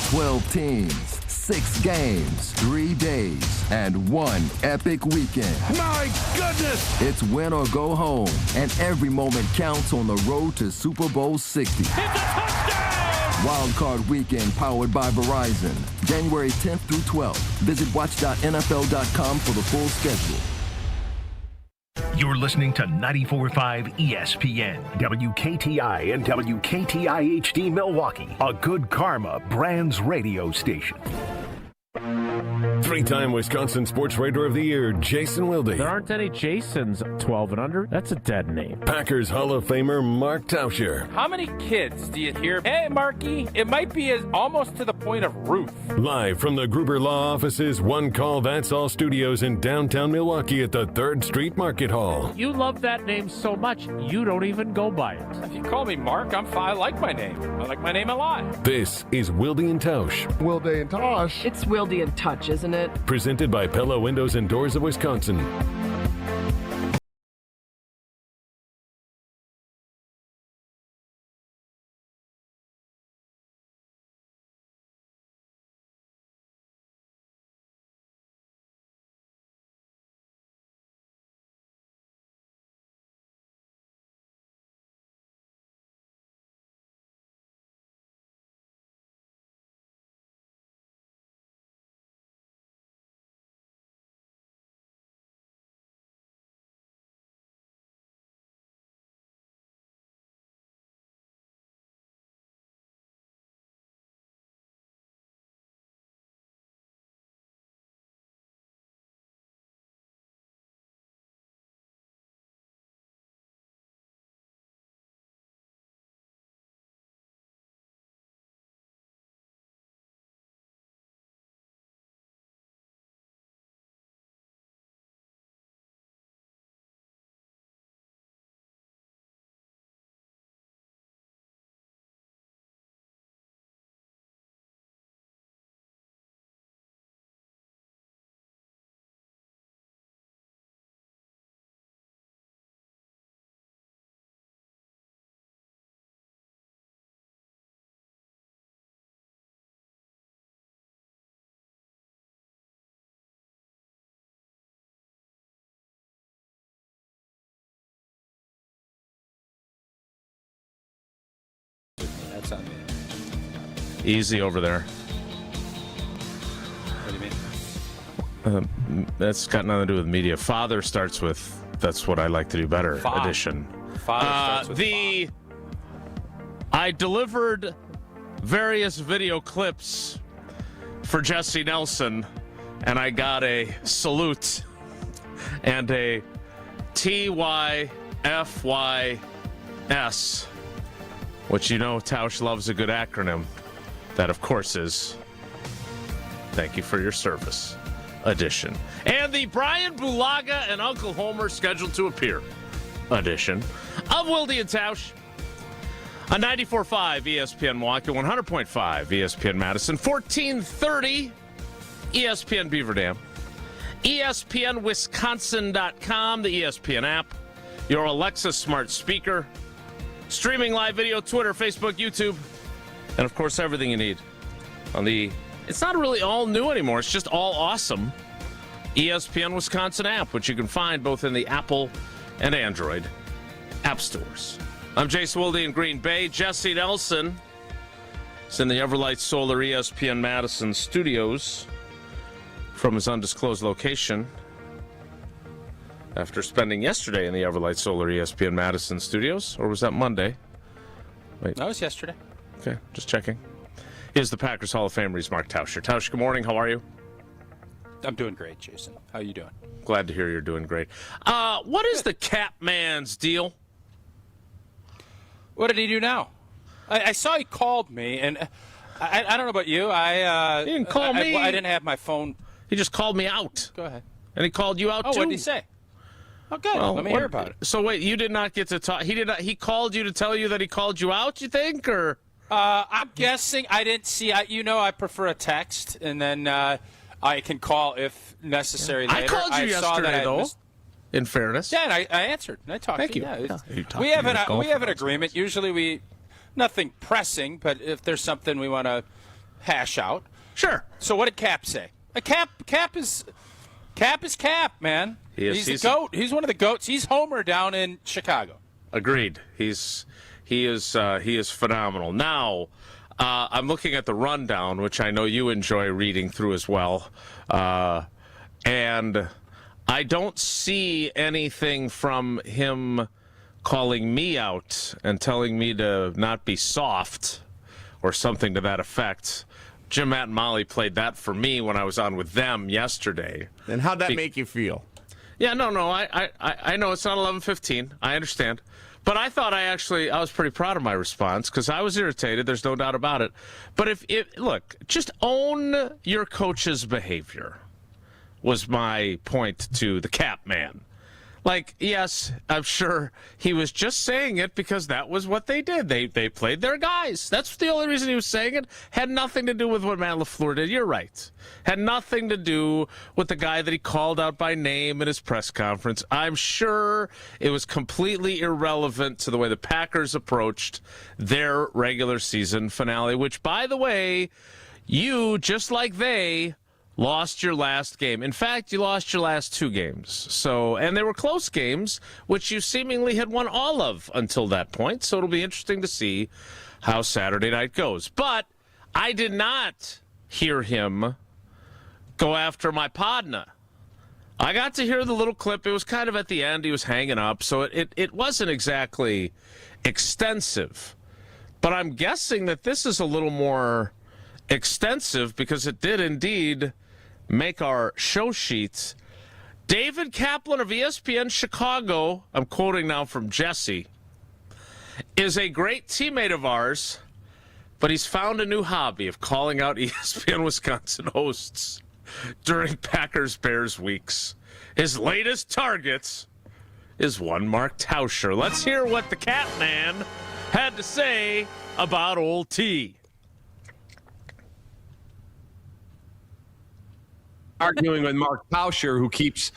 12 teams, 6 games, 3 days, and 1 epic weekend. My goodness! It's win or go home, and every moment counts on the road to Super Bowl 60. It's a touchdown! Wild Card Weekend powered by Verizon. January 10th through 12th. Visit watch.nfl.com for the full schedule. You're listening to 94.5 ESPN, WKTI and WKTI HD Milwaukee, a Good Karma Brands radio station. 3-time Wisconsin Sports Writer of the Year, Jason Wilde. There aren't any Jasons 12 and under. That's a dead name. Packers Hall of Famer, Mark Tauscher. How many kids do you hear, hey, Marky, it might be almost to the point of Ruth? Live from the Gruber Law Office's One Call That's All studios in downtown Milwaukee at the 3rd Street Market Hall. You love that name so much, you don't even go by it. If you call me Mark, I'm fine. I like my name. I like my name a lot. This is Wilde and Tausch. Wilde and Tosh. It's Wilde and Touch, isn't it? Presented by Pella Windows and Doors of Wisconsin. That's on me. Easy over there. What do you mean? That's got nothing to do with media. Father starts with, that's what I like to do better, edition. Father starts with I delivered various video clips for Jesse Nelson, and I got a salute and a TYFYS, which you know Tausch loves a good acronym. That, of course, is Thank You for Your Service edition. And the Brian Bulaga and Uncle Homer scheduled to appear edition of Wilde and Tausch on 94.5 ESPN Milwaukee, 100.5 ESPN Madison, 1430 ESPN Beaver Dam, ESPNWisconsin.com, the ESPN app, your Alexa smart speaker, streaming live video, Twitter, Facebook, YouTube, and, of course, everything you need on the, it's not really all new anymore, it's just all awesome ESPN Wisconsin app, which you can find both in the Apple and Android app stores. I'm Jason Wilde in Green Bay. Jesse Nelson is in the Everlight Solar ESPN Madison studios from his undisclosed location after spending yesterday in the Everlight Solar ESPN Madison studios. Or was that Monday? Wait. That was yesterday. Okay, just checking. Here's the Packers Hall of Famer. He's Mark Tauscher. Tauscher, good morning. How are you? I'm doing great, Jason. How are you doing? Glad to hear you're doing great. What is the Catman's deal? What did he do now? I saw he called me, and I don't know about you. He didn't call me. I didn't have my phone. He just called me out. Go ahead. And he called you out, too. Oh, what did he say? Oh, good. Well, let me hear about it. So, wait, you did not get to talk. He did not. He called you to tell you that he called you out, you think? Or I'm guessing. I didn't see. I prefer a text, and then I can call if necessary later. I called you yesterday, though. In fairness. Yeah, and I answered. And I talked Thank to you. you. Yeah, We have an agreement. Usually nothing pressing, but if there's something we want to hash out. Sure. So what did Cap say? Cap is Cap, man. He's the GOAT. He's one of the GOATs. He's Homer down in Chicago. Agreed. He is phenomenal. Now, I'm looking at the rundown, which I know you enjoy reading through as well, and I don't see anything from him calling me out and telling me to not be soft or something to that effect. Jim, Matt, and Molly played that for me when I was on with them yesterday. And how'd that make you feel? Yeah, no, I know it's not 11:15. I understand. But I thought I was pretty proud of my response because I was irritated. There's no doubt about it. But look, just own your coach's behavior was my point to the Cap man. Like, yes, I'm sure he was just saying it because that was what they did. They played their guys. That's the only reason he was saying it. Had nothing to do with what Matt LaFleur did. You're right. Had nothing to do with the guy that he called out by name in his press conference. I'm sure it was completely irrelevant to the way the Packers approached their regular season finale, which, by the way, you, just like they, lost your last game. In fact, you lost your last 2 games. And they were close games, which you seemingly had won all of until that point. So it'll be interesting to see how Saturday night goes. But I did not hear him go after my Podna. I got to hear the little clip. It was kind of at the end. He was hanging up. So it wasn't exactly extensive. But I'm guessing that this is a little more extensive because it did indeed make our show sheets. David Kaplan of ESPN Chicago, I'm quoting now from Jesse, is a great teammate of ours, but he's found a new hobby of calling out ESPN Wisconsin hosts during Packers-Bears weeks. His latest targets is one Mark Tauscher. Let's hear what the Cat Man had to say about old T. Arguing with Mark Tauscher, who keeps,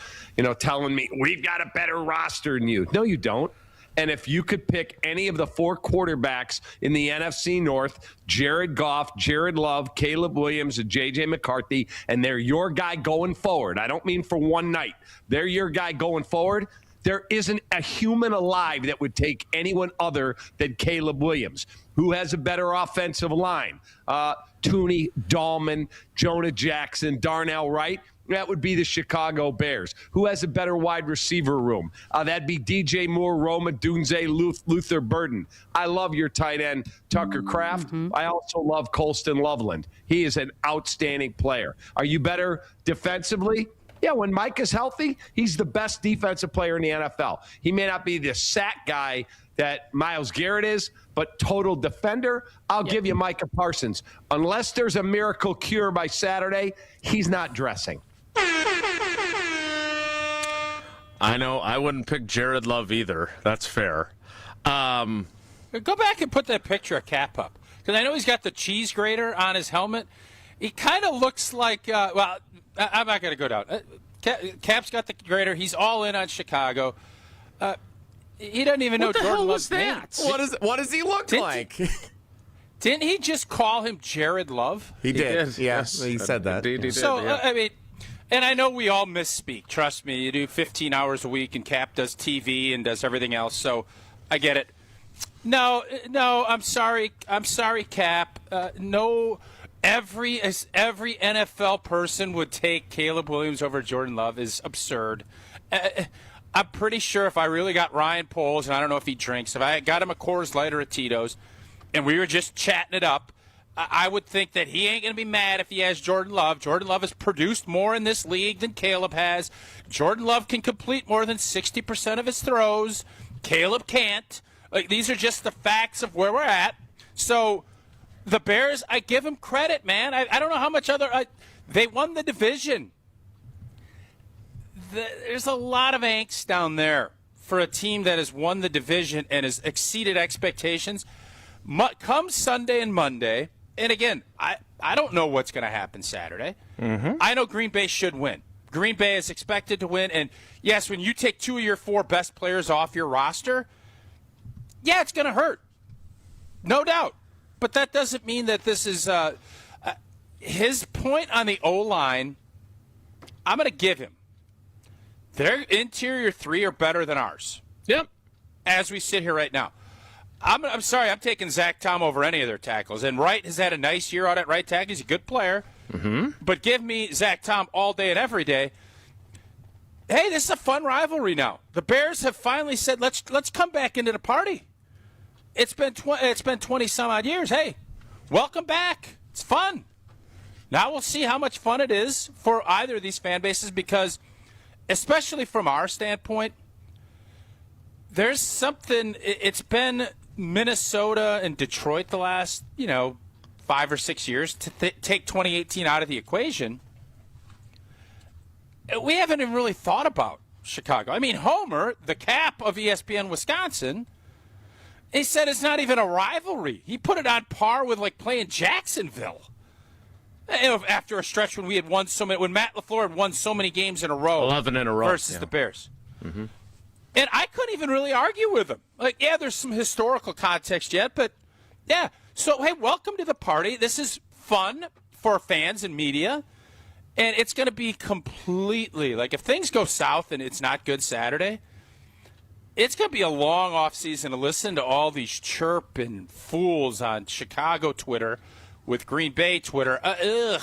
telling me, we've got a better roster than you. No, you don't. And if you could pick any of the 4 quarterbacks in the NFC North, Jared Goff, Jared Love, Caleb Williams, and J.J. McCarthy, and they're your guy going forward. I don't mean for one night. They're your guy going forward. There isn't a human alive that would take anyone other than Caleb Williams. Who has a better offensive line? Tooney, Dahlman, Jonah Jackson, Darnell Wright. That would be the Chicago Bears. Who has a better wide receiver room? That'd be DJ Moore, Roma Dunze, Luther Burden. I love your tight end, Tucker Kraft. I also love Colston Loveland. He is an outstanding player. Are you better defensively? Yeah, when Mike is healthy, he's the best defensive player in the NFL. He may not be the sack guy that Myles Garrett is, but total defender, I'll give you Micah Parsons. Unless there's a miracle cure by Saturday, he's not dressing. I know. I wouldn't pick Jared Love either. That's fair. Go back and put that picture of Cap up. Because I know he's got the cheese grater on his helmet. He kind of looks like, I'm not going to go down. Cap's got the grader. He's all in on Chicago. He doesn't even know what the Jordan hell Love's was that? name. What does he look like? Didn't he just call him Jared Love? He did. Yes, he said that. Indeed, he did, So, yeah. I mean, and I know we all misspeak. Trust me, you do 15 hours a week, and Cap does TV and does everything else. So, I get it. No, I'm sorry. I'm sorry, Cap. No, every NFL person would take Caleb Williams over Jordan Love is absurd. I'm pretty sure if I really got Ryan Poles, and I don't know if he drinks, if I got him a Coors Light or a Tito's, and we were just chatting it up, I would think that he ain't going to be mad if he has Jordan Love. Jordan Love has produced more in this league than Caleb has. Jordan Love can complete more than 60% of his throws. Caleb can't. Like, these are just the facts of where we're at. So the Bears, I give them credit, man. I don't know how much they won the division. There's a lot of angst down there for a team that has won the division and has exceeded expectations. Come Sunday and Monday, and again, I don't know what's going to happen Saturday. I know Green Bay should win. Green Bay is expected to win, and yes, when you take 2 of your 4 best players off your roster, yeah, it's going to hurt. No doubt. But that doesn't mean that this is his point on the O-line, I'm going to give him. Their interior three are better than ours. Yep. As we sit here right now. I'm sorry, I'm taking Zach Tom over any of their tackles. And Wright has had a nice year out at right tackle. He's a good player. Mm-hmm. But give me Zach Tom all day and every day. Hey, this is a fun rivalry now. The Bears have finally said, let's come back into the party. It's been 20 some odd years. Hey, welcome back. It's fun. Now we'll see how much fun it is for either of these fan bases because, especially from our standpoint, there's something. It's been Minnesota and Detroit the last 5 or 6 years to take 2018 out of the equation. We haven't even really thought about Chicago. I mean, Homer, the cap of ESPN Wisconsin, he said it's not even a rivalry. He put it on par with like playing Jacksonville. After a stretch when we had won so many, when Matt LaFleur had won so many games in a row, 11 in a row versus the Bears. Mm-hmm. And I couldn't even really argue with him. Like, yeah, there's some historical context yet, but yeah. So, hey, welcome to the party. This is fun for fans and media. And it's going to be completely, like, if things go south and it's not good Saturday, it's going to be a long offseason to listen to all these chirping fools on Chicago Twitter with Green Bay Twitter. Ugh.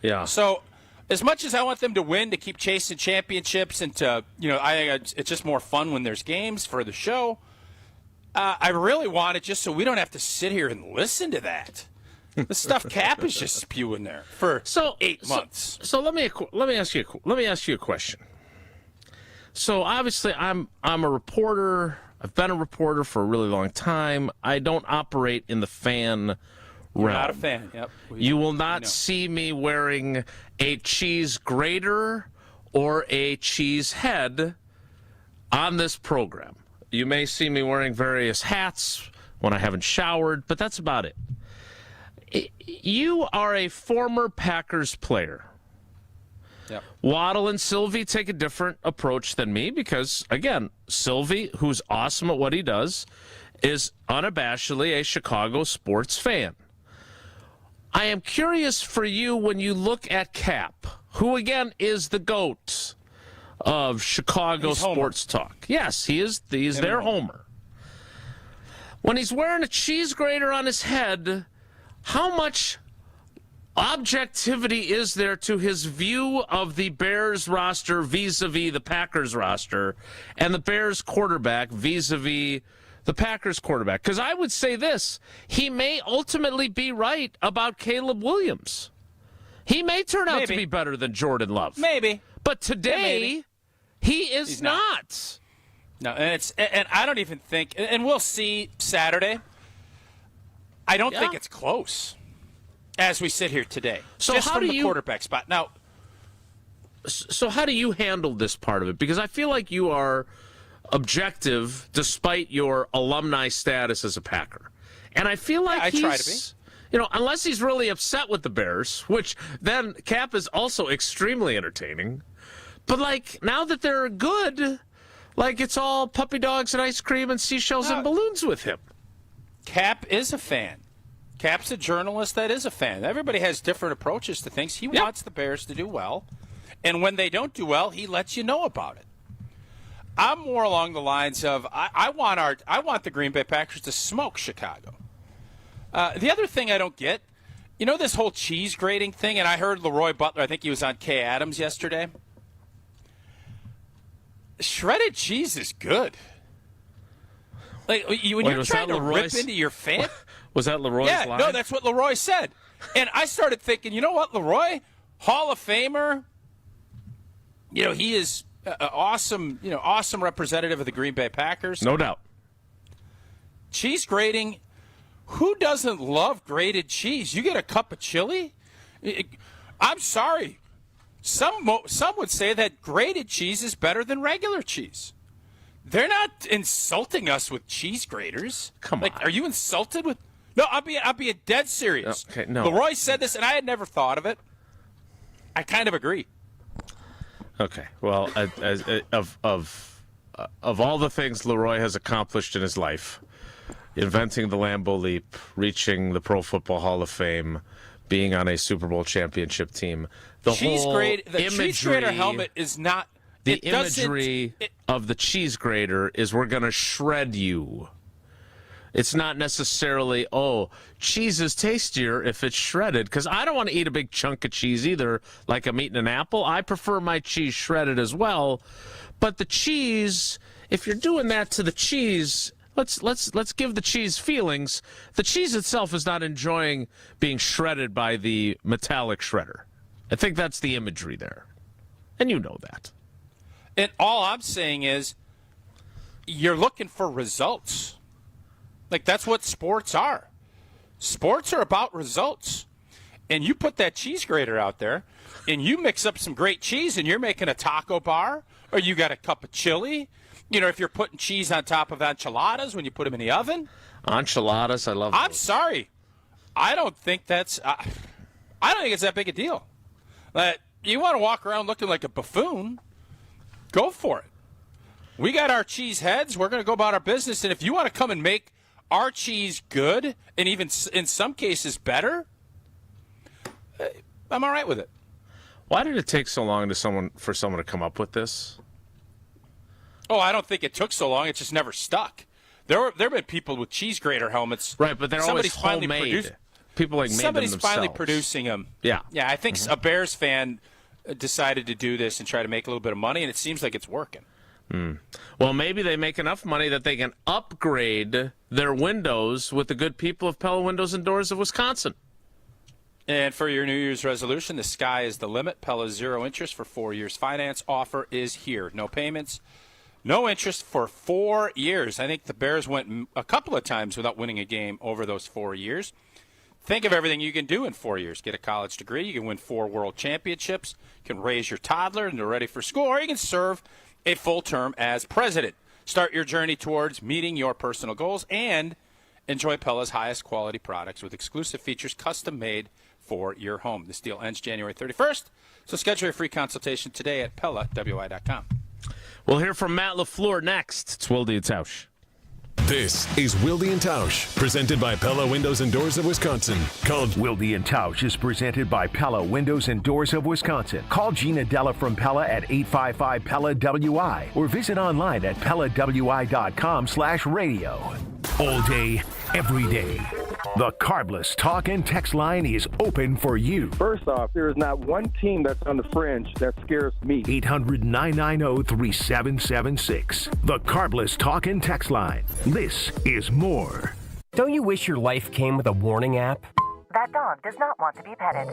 Yeah. So, as much as I want them to win to keep chasing championships and to, I think it's just more fun when there's games for the show, I really want it just so we don't have to sit here and listen to that. The stuff Cap is just spewing there for 8 months. So let me ask you a question. So obviously I'm a reporter. I've been a reporter for a really long time. I don't operate in the fan realm. Not a fan. Yep. You will not see me wearing a cheese grater or a cheese head on this program. You may see me wearing various hats when I haven't showered, but that's about it. You are a former Packers player. Yep. Waddle and Sylvie take a different approach than me because, again, Sylvie, who's awesome at what he does, is unabashedly a Chicago sports fan. I am curious for you when you look at Cap, who, again, is the GOAT of Chicago sports talk. Yes, he is. He's their Homer. When he's wearing a cheese grater on his head, how much objectivity is there to his view of the Bears roster vis-a-vis the Packers roster and the Bears quarterback vis-a-vis the Packers quarterback? Because I would say this, he may ultimately be right about Caleb Williams. He may turn out to be better than Jordan Love. Maybe. But today, he is not. No, and I don't even think, and we'll see Saturday. I don't think it's close as we sit here today. So just how from do the quarterback spot. Now, so how do you handle this part of it? Because I feel like you are objective despite your alumni status as a Packer. And I feel like I try to be. Unless he's really upset with the Bears, which then Cap is also extremely entertaining. But, now that they're good, it's all puppy dogs and ice cream and seashells and balloons with him. Cap is a fan. Cap's a journalist that is a fan. Everybody has different approaches to things. He wants the Bears to do well. And when they don't do well, he lets you know about it. I'm more along the lines of I want the Green Bay Packers to smoke Chicago. The other thing I don't get, this whole cheese grating thing, and I heard Leroy Butler, I think he was on Kay Adams yesterday. Shredded cheese is good. When you're trying to rip into your fan. Was that Leroy's line? Yeah, no, that's what Leroy said. And I started thinking, you know what, Leroy, Hall of Famer, he is an awesome representative of the Green Bay Packers. No doubt. Cheese grating, who doesn't love grated cheese? You get a cup of chili? I'm sorry. Some would say that grated cheese is better than regular cheese. They're not insulting us with cheese graters. Come on. Are you insulted with? No, I'll be dead serious. Okay, no. Leroy said this, and I had never thought of it. I kind of agree. Okay. Well, of all the things Leroy has accomplished in his life, inventing the Lambeau Leap, reaching the Pro Football Hall of Fame, being on a Super Bowl championship team. The cheese grater helmet is not. The imagery of the cheese grater is we're going to shred you. It's not necessarily, cheese is tastier if it's shredded, because I don't want to eat a big chunk of cheese either, like I'm eating an apple. I prefer my cheese shredded as well. But the cheese, if you're doing that to the cheese, let's give the cheese feelings. The cheese itself is not enjoying being shredded by the metallic shredder. I think that's the imagery there. And you know that. And all I'm saying is you're looking for results. Like, that's what sports are. Sports are about results. And you put that cheese grater out there, and you mix up some great cheese, and you're making a taco bar, or you got a cup of chili. You know, if you're putting cheese on top of enchiladas when you put them in the oven. Enchiladas, I love those. I'm sorry. I don't think it's that big a deal. You want to walk around looking like a buffoon, go for it. We got our cheese heads. We're going to go about our business. And if you want to come and make our cheese good, and even in some cases better, I'm all right with it. Why did it take so long for someone to come up with this? Oh, I don't think it took so long. It just never stuck. There have been people with cheese grater helmets. Right, but they're always homemade. People made them themselves. Somebody's finally producing them. Yeah. Yeah, I think a Bears fan decided to do this and try to make a little bit of money, and it seems like it's working. Well, maybe they make enough money that they can upgrade their windows with the good people of Pella Windows and Doors of Wisconsin. And for your New Year's resolution, the sky is the limit. Pella's 0 interest for 4 years finance offer is here. No payments, no interest for 4 years. I think the Bears went a couple of times without winning a game over those 4 years. Think of everything you can do in 4 years. Get a college degree. You can win 4 world championships. You can raise your toddler and they're ready for school. Or you can serve a full term as president. Start your journey towards meeting your personal goals and enjoy Pella's highest quality products with exclusive features custom made for your home. This deal ends January 31st. So schedule your free consultation today at PellaWI.com. We'll hear from Matt LaFleur next. It's Wilde and Tausch. This is Wilde and Tausch, presented by Pella Windows and Doors of Wisconsin. Wilde and Tausch is presented by Pella Windows and Doors of Wisconsin. Call Gina Della from Pella at 855-PELLA-WI or visit online at PellaWI.com/radio. All day, every day. The Carbless talk and text line is open for you. First off, there is not one team that's on the fringe that scares me. 800-990-3776. The Carbless talk and text line. This is more. Don't you wish your life came with a warning app? That dog does not want to be petted.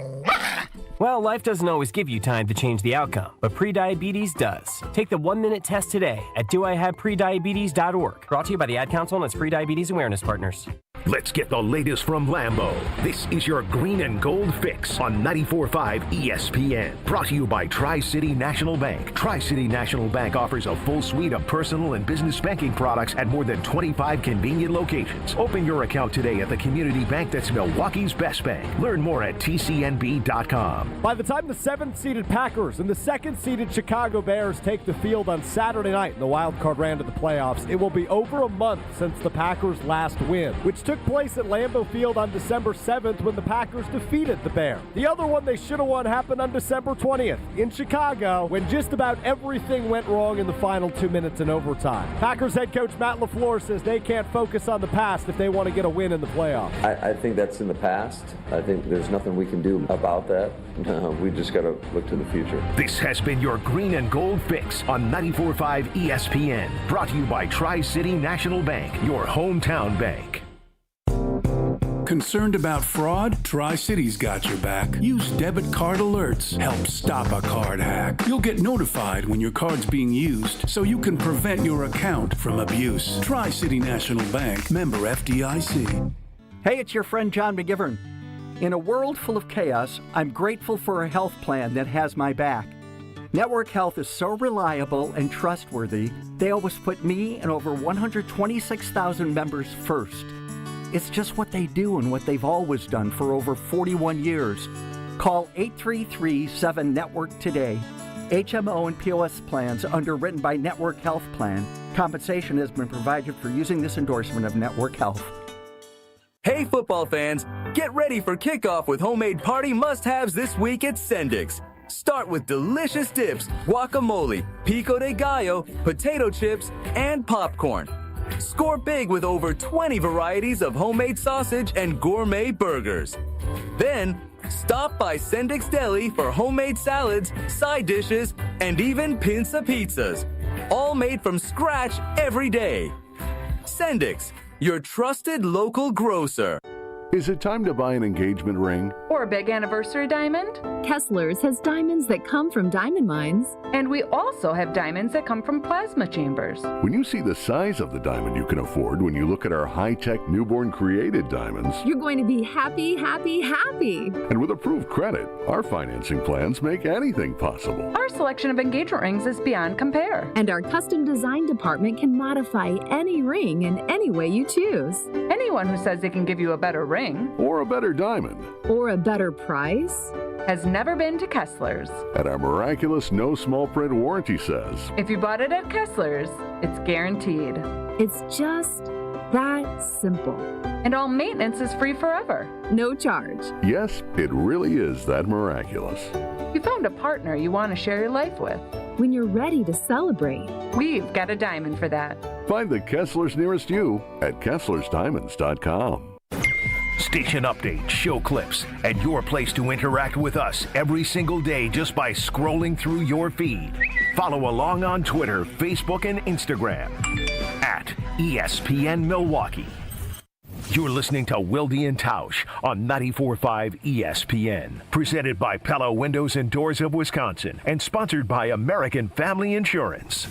Well, life doesn't always give you time to change the outcome, but prediabetes does. Take the 1-minute test today at doihaveprediabetes.org. Brought to you by the Ad Council and its Prediabetes Awareness Partners. Let's get the latest from Lambeau. This is your green and gold fix on 94.5 ESPN. Brought to you by Tri-City National Bank. Tri-City National Bank offers a full suite of personal and business banking products at more than 25 convenient locations. Open your account today at the community bank that's Milwaukee's best bank. Learn more at tcnb.com. By the time the 7th-seeded Packers and the 2nd-seeded Chicago Bears take the field on Saturday night in the wild card round of the playoffs, it will be over a month since the Packers' last win, which took place at Lambeau Field on December 7th when the Packers defeated the Bears. The other one they should have won happened on December 20th in Chicago when just about everything went wrong in the final 2 minutes in overtime. Packers head coach Matt LaFleur says they can't focus on the past if they want to get a win in the playoffs. I think that's in the past. I think there's nothing we can do about that. We just got to look to the future. This has been your green and gold fix on 94.5 ESPN. Brought to you by Tri-City National Bank, your hometown bank. Concerned about fraud? Tri-City's got your back. Use debit card alerts. Help stop a card hack. You'll get notified when your card's being used so you can prevent your account from abuse. Tri-City National Bank, member FDIC. Hey, it's your friend John McGivern. In a world full of chaos, I'm grateful for a health plan that has my back. Network Health is so reliable and trustworthy, they always put me and over 126,000 members first. It's just what they do and what they've always done for over 41 years. Call 833-7-NETWORK today. HMO and POS plans underwritten by Network Health Plan. Compensation has been provided for using this endorsement of Network Health. Hey, football fans. Get ready for kickoff with homemade party must-haves this week at Sendik's. Start with delicious dips, guacamole, pico de gallo, potato chips, and popcorn. Score big with over 20 varieties of homemade sausage and gourmet burgers. Then, stop by Sendik's Deli for homemade salads, side dishes, and even pinza pizzas. All made from scratch every day. Sendik's, your trusted local grocer. Is it time to buy an engagement ring? Or a big anniversary diamond? Kessler's has diamonds that come from diamond mines. And we also have diamonds that come from plasma chambers. When you see the size of the diamond you can afford when you look at our high-tech newborn created diamonds, you're going to be happy, happy, happy. And with approved credit, our financing plans make anything possible. Our selection of engagement rings is beyond compare. And our custom design department can modify any ring in any way you choose. Anyone who says they can give you a better ring or a better diamond or a better price has never been to Kessler's. And our miraculous no small print warranty says, if you bought it at Kessler's, it's guaranteed. It's just that simple. And all maintenance is free forever. No charge. Yes, it really is that miraculous. You found a partner you want to share your life with. When you're ready to celebrate, we've got a diamond for that. Find the Kessler's nearest you at KesslersDiamonds.com. Station updates, show clips, and your place to interact with us every single day just by scrolling through your feed. Follow along on Twitter, Facebook, and Instagram at ESPN Milwaukee. You're listening to Wilde and Tausch on 94.5 ESPN. Presented by Pella Windows and Doors of Wisconsin and sponsored by American Family Insurance.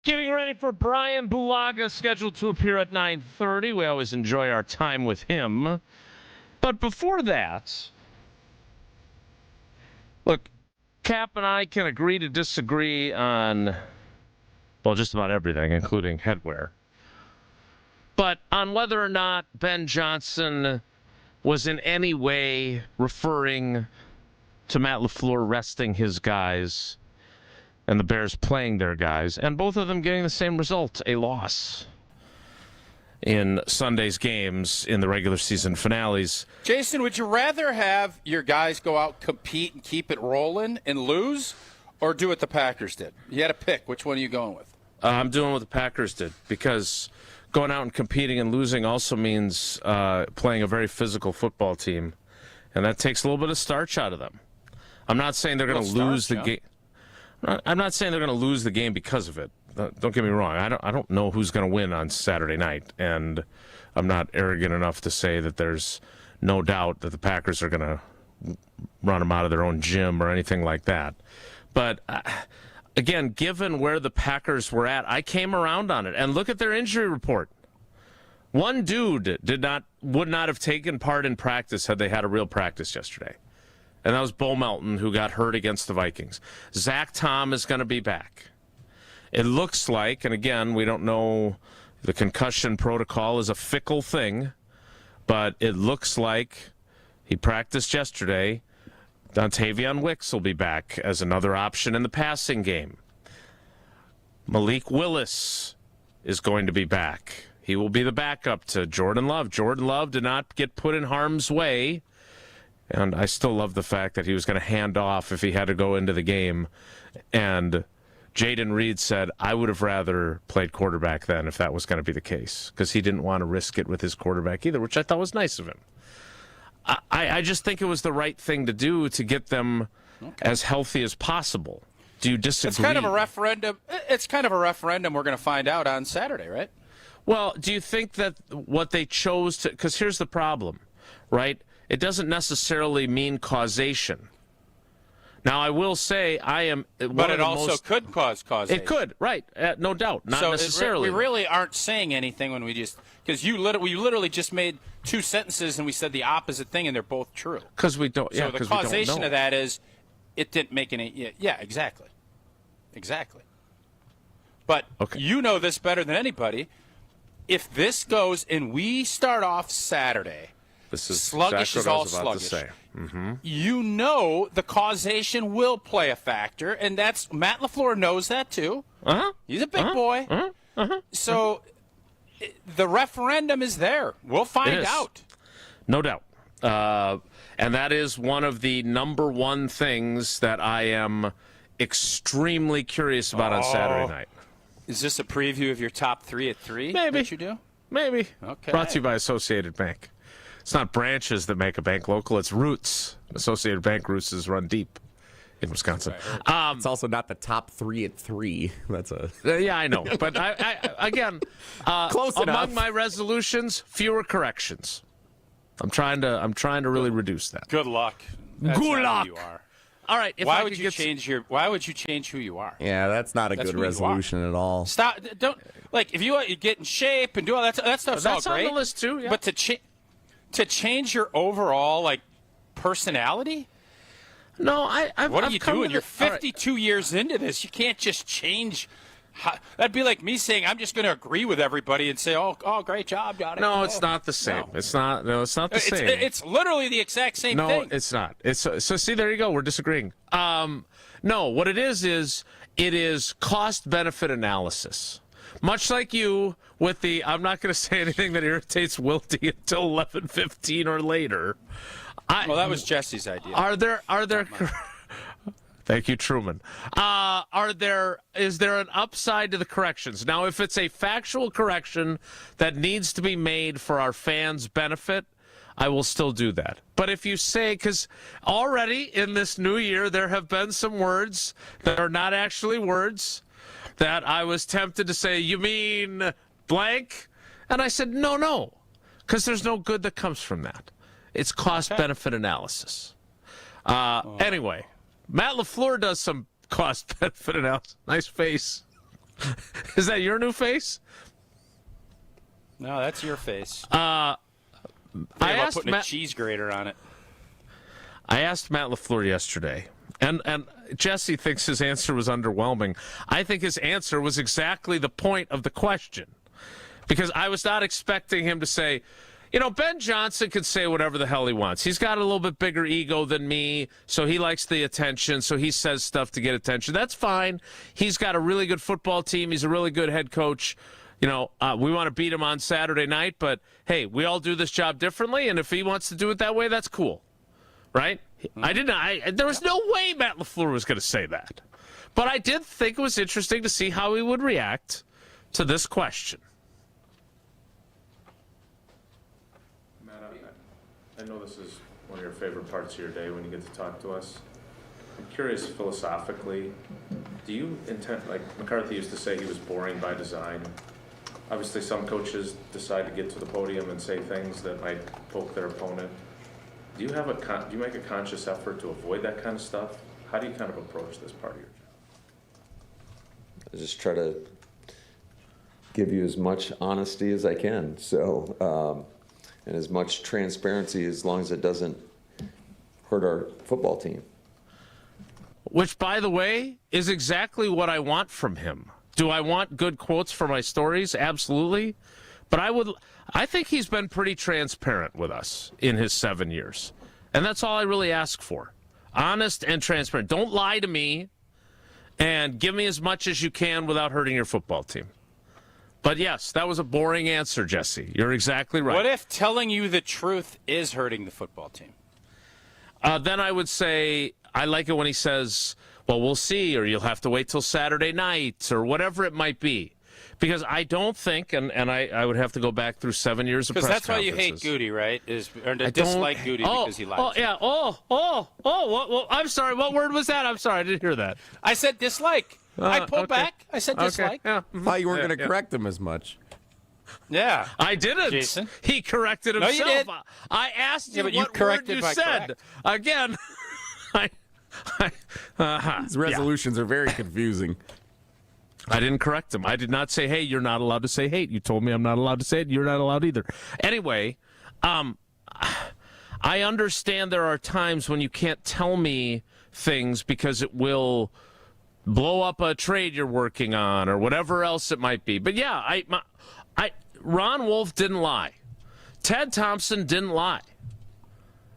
Getting ready for Brian Bulaga, scheduled to appear at 9:30. We always enjoy our time with him. But before that, look, Cap and I can agree to disagree on, well, just about everything, including headwear. But on whether or not Ben Johnson was in any way referring to Matt LaFleur resting his guys and the Bears playing their guys, and both of them getting the same result, a loss in Sunday's games in the regular season finales. Jason, would you rather have your guys go out, compete, and keep it rolling and lose, or do what the Packers did? You had to pick. Which one are you going with? I'm doing what the Packers did, because going out and competing and losing also means playing a very physical football team, and that takes a little bit of starch out of them. I'm not saying they're going to lose the game. I'm not saying they're going to lose the game because of it. Don't get me wrong. I don't know who's going to win on Saturday night, and I'm not arrogant enough to say that there's no doubt that the Packers are going to run them out of their own gym or anything like that. But again, given where the Packers were at, I came around on it. And look at their injury report. One dude would not have taken part in practice had they had a real practice yesterday. And that was Bo Melton, who got hurt against the Vikings. Zach Tom is going to be back. It looks like, and again, we don't know, the concussion protocol is a fickle thing, but it looks like he practiced yesterday. Dontavion Wicks will be back as another option in the passing game. Malik Willis is going to be back. He will be the backup to Jordan Love. Jordan Love did not get put in harm's way. And I still love the fact that he was going to hand off if he had to go into the game. And Jaden Reed said, I would have rather played quarterback then if that was going to be the case, because he didn't want to risk it with his quarterback either, which I thought was nice of him. I just think it was the right thing to do to get them as healthy as possible. Do you disagree? It's kind of a referendum. It's kind of a referendum we're going to find out on Saturday, right? Well, do you think that what they chose to – because here's the problem, right? It doesn't necessarily mean causation. Now, I will say I am. But it also could cause causation. It could, right? No doubt. Not necessarily. We really aren't saying anything when we just because we literally just made two sentences and we said the opposite thing and they're both true. Because we don't. So the causation of that is it didn't make any. Yeah, exactly. But you know this better than anybody. If this goes and we start off Saturday, this is sluggish exactly is what I all was about sluggish. to say. Mm-hmm. You know the causation will play a factor, and that's Matt LaFleur knows that too. He's a big boy. So the referendum is there. We'll find out. No doubt. And that is one of the number one things that I am extremely curious about on Saturday night. Is this a preview of your top 3 at 3 that you do? Maybe. Okay. Brought to you by Associated Bank. It's not branches that make a bank local, it's roots. Associated Bank roots is run deep in Wisconsin. It's also not the top 3 at 3. That's a yeah, I know. But I again, close among enough. my resolutions, fewer corrections. I'm trying to really reduce that. Good luck. That's Good not luck. who you are. All right. Why would you change who you are? Yeah, that's not a That's good who you resolution at all. Stop. Don't if you get in shape and do all that stuff's That's all great. on the list too. Yeah. But to change your overall personality. No, What are I've you come to doing? You're the- all right. 52 years into this. You can't just change. That'd be like me saying I'm just going to agree with everybody and say, "Oh, great job, Johnny." No, it's not the same. No. It's not the same. It's literally the exact same no, thing. it's not. It's so see, there you go. We're disagreeing. No, what it is it is cost-benefit analysis. Much like you with the, I'm not going to say anything that irritates Wilty until 11:15 or later. Well, that was Jesse's idea. Are there? Thank you, Truman. Is there an upside to the corrections? Now, if it's a factual correction that needs to be made for our fans' benefit, I will still do that. But if you say, because already in this new year, there have been some words that are not actually words that I was tempted to say, you mean blank? And I said, no, because there's no good that comes from that. It's cost-benefit analysis. Anyway, Matt LaFleur does some cost-benefit analysis. Nice face. Is that your new face? No, that's your face. I asked putting a cheese grater on it. I asked Matt LaFleur yesterday, and Jesse thinks his answer was underwhelming. I think his answer was exactly the point of the question, because I was not expecting him to say, Ben Johnson could say whatever the hell he wants. He's got a little bit bigger ego than me, so he likes the attention, so he says stuff to get attention. That's fine. He's got a really good football team. He's a really good head coach. We want to beat him on Saturday night, but, hey, we all do this job differently, and if he wants to do it that way, that's cool, right? There was no way Matt LaFleur was going to say that. But I did think it was interesting to see how he would react to this question. I know this is one of your favorite parts of your day when you get to talk to us. I'm curious philosophically, do you intend, like McCarthy used to say he was boring by design. Obviously some coaches decide to get to the podium and say things that might poke their opponent. Do you make a conscious effort to avoid that kind of stuff? How do you kind of approach this part of your job? I just try to give you as much honesty as I can. So, and as much transparency as long as it doesn't hurt our football team. Which, by the way, is exactly what I want from him. Do I want good quotes for my stories? Absolutely. But I think he's been pretty transparent with us in his 7 years. And that's all I really ask for. Honest and transparent. Don't lie to me and give me as much as you can without hurting your football team. But yes, that was a boring answer, Jesse. You're exactly right. What if telling you the truth is hurting the football team? Then I would say, I like it when he says, well, we'll see, or you'll have to wait till Saturday night, or whatever it might be. Because I don't think, and I would have to go back through 7 years of press conferences. Because that's why you hate Goody, right? Or dislike Goody because he lies. Oh, yeah. Well, I'm sorry. What word was that? I'm sorry. I didn't hear that. I said dislike. I pulled back. I said dislike. Yeah. Thought you weren't going to correct him as much. Yeah. I didn't. Jason. He corrected himself. No, you did. I asked you but what word you said. Correct. Again, His resolutions are very confusing. I didn't correct him. I did not say, hey, you're not allowed to say hate. You told me I'm not allowed to say it. You're not allowed either. Anyway, I understand there are times when you can't tell me things because it will blow up a trade you're working on or whatever else it might be. But yeah, Ron Wolf didn't lie. Ted Thompson didn't lie.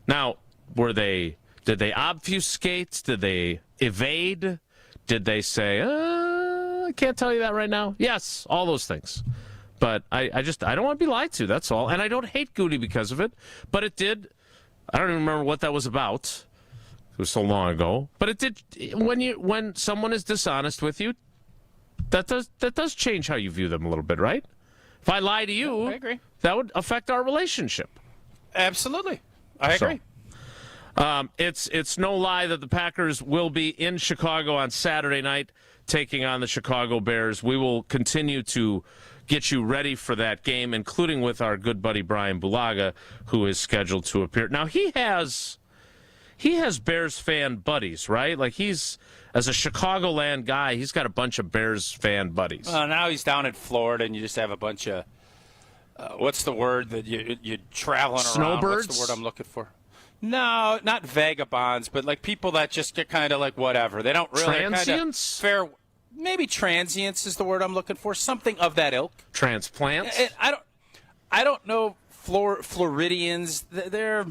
Now, did they obfuscate? Did they evade? Did they say, I can't tell you that right now? Yes, all those things. But I don't want to be lied to, that's all. And I don't hate Goody because of it. But it did, I don't even remember what that was about. It was so long ago. But it did, when someone is dishonest with you, that does change how you view them a little bit, right? If I lie to you, I agree. That would affect our relationship. Absolutely. I agree. It's no lie that the Packers will be in Chicago on Saturday night taking on the Chicago Bears. We will continue to get you ready for that game, including with our good buddy Brian Bulaga, who is scheduled to appear. Now, he has Bears fan buddies, right? Like as a Chicagoland guy, he's got a bunch of Bears fan buddies. Now he's down in Florida, and you just have a bunch of, what's the word that you're traveling around? Snowbirds? What's the word I'm looking for? No, not vagabonds, but like people that just get kind of like whatever. They don't really transients. Maybe transients is the word I'm looking for. Something of that ilk. Transplants. I don't know Floridians. They're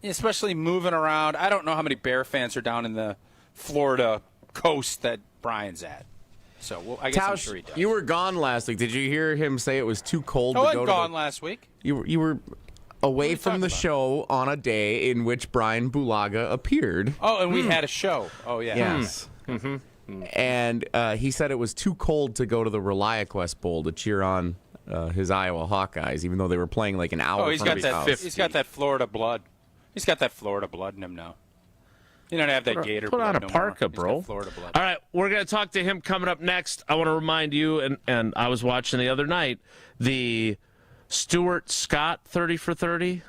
especially moving around. I don't know how many Bear fans are down in the Florida coast that Brian's at. So I guess I'm sure he does. You were gone last week. Did you hear him say it was too cold to go to? I was gone last week. You were away from the show on a day in which Brian Bulaga appeared. Oh, and we had a show. Oh, yeah. Yes. And he said it was too cold to go to the ReliaQuest Bowl to cheer on his Iowa Hawkeyes, even though they were playing like an hour from his house. He's got that Florida blood. He's got that Florida blood in him now. You don't have that Gator blood. Put on a no parka, more. bro. Florida blood. All right, we're going to talk to him coming up next. I want to remind you, and I was watching the other night, the Stuart Scott 30 for 30.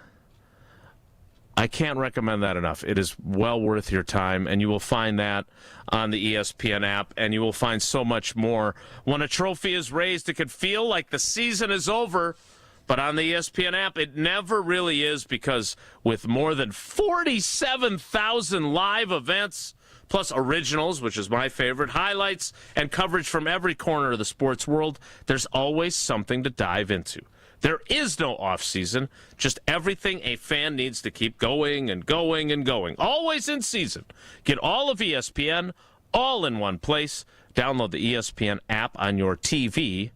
I can't recommend that enough. It is well worth your time, and you will find that on the ESPN app, and you will find so much more. When a trophy is raised, it can feel like the season is over, but on the ESPN app, it never really is, because with more than 47,000 live events, plus originals, which is my favorite, highlights, and coverage from every corner of the sports world, there's always something to dive into. There is no off-season, just everything a fan needs to keep going and going and going. Always in season. Get all of ESPN all in one place. Download the ESPN app on your TV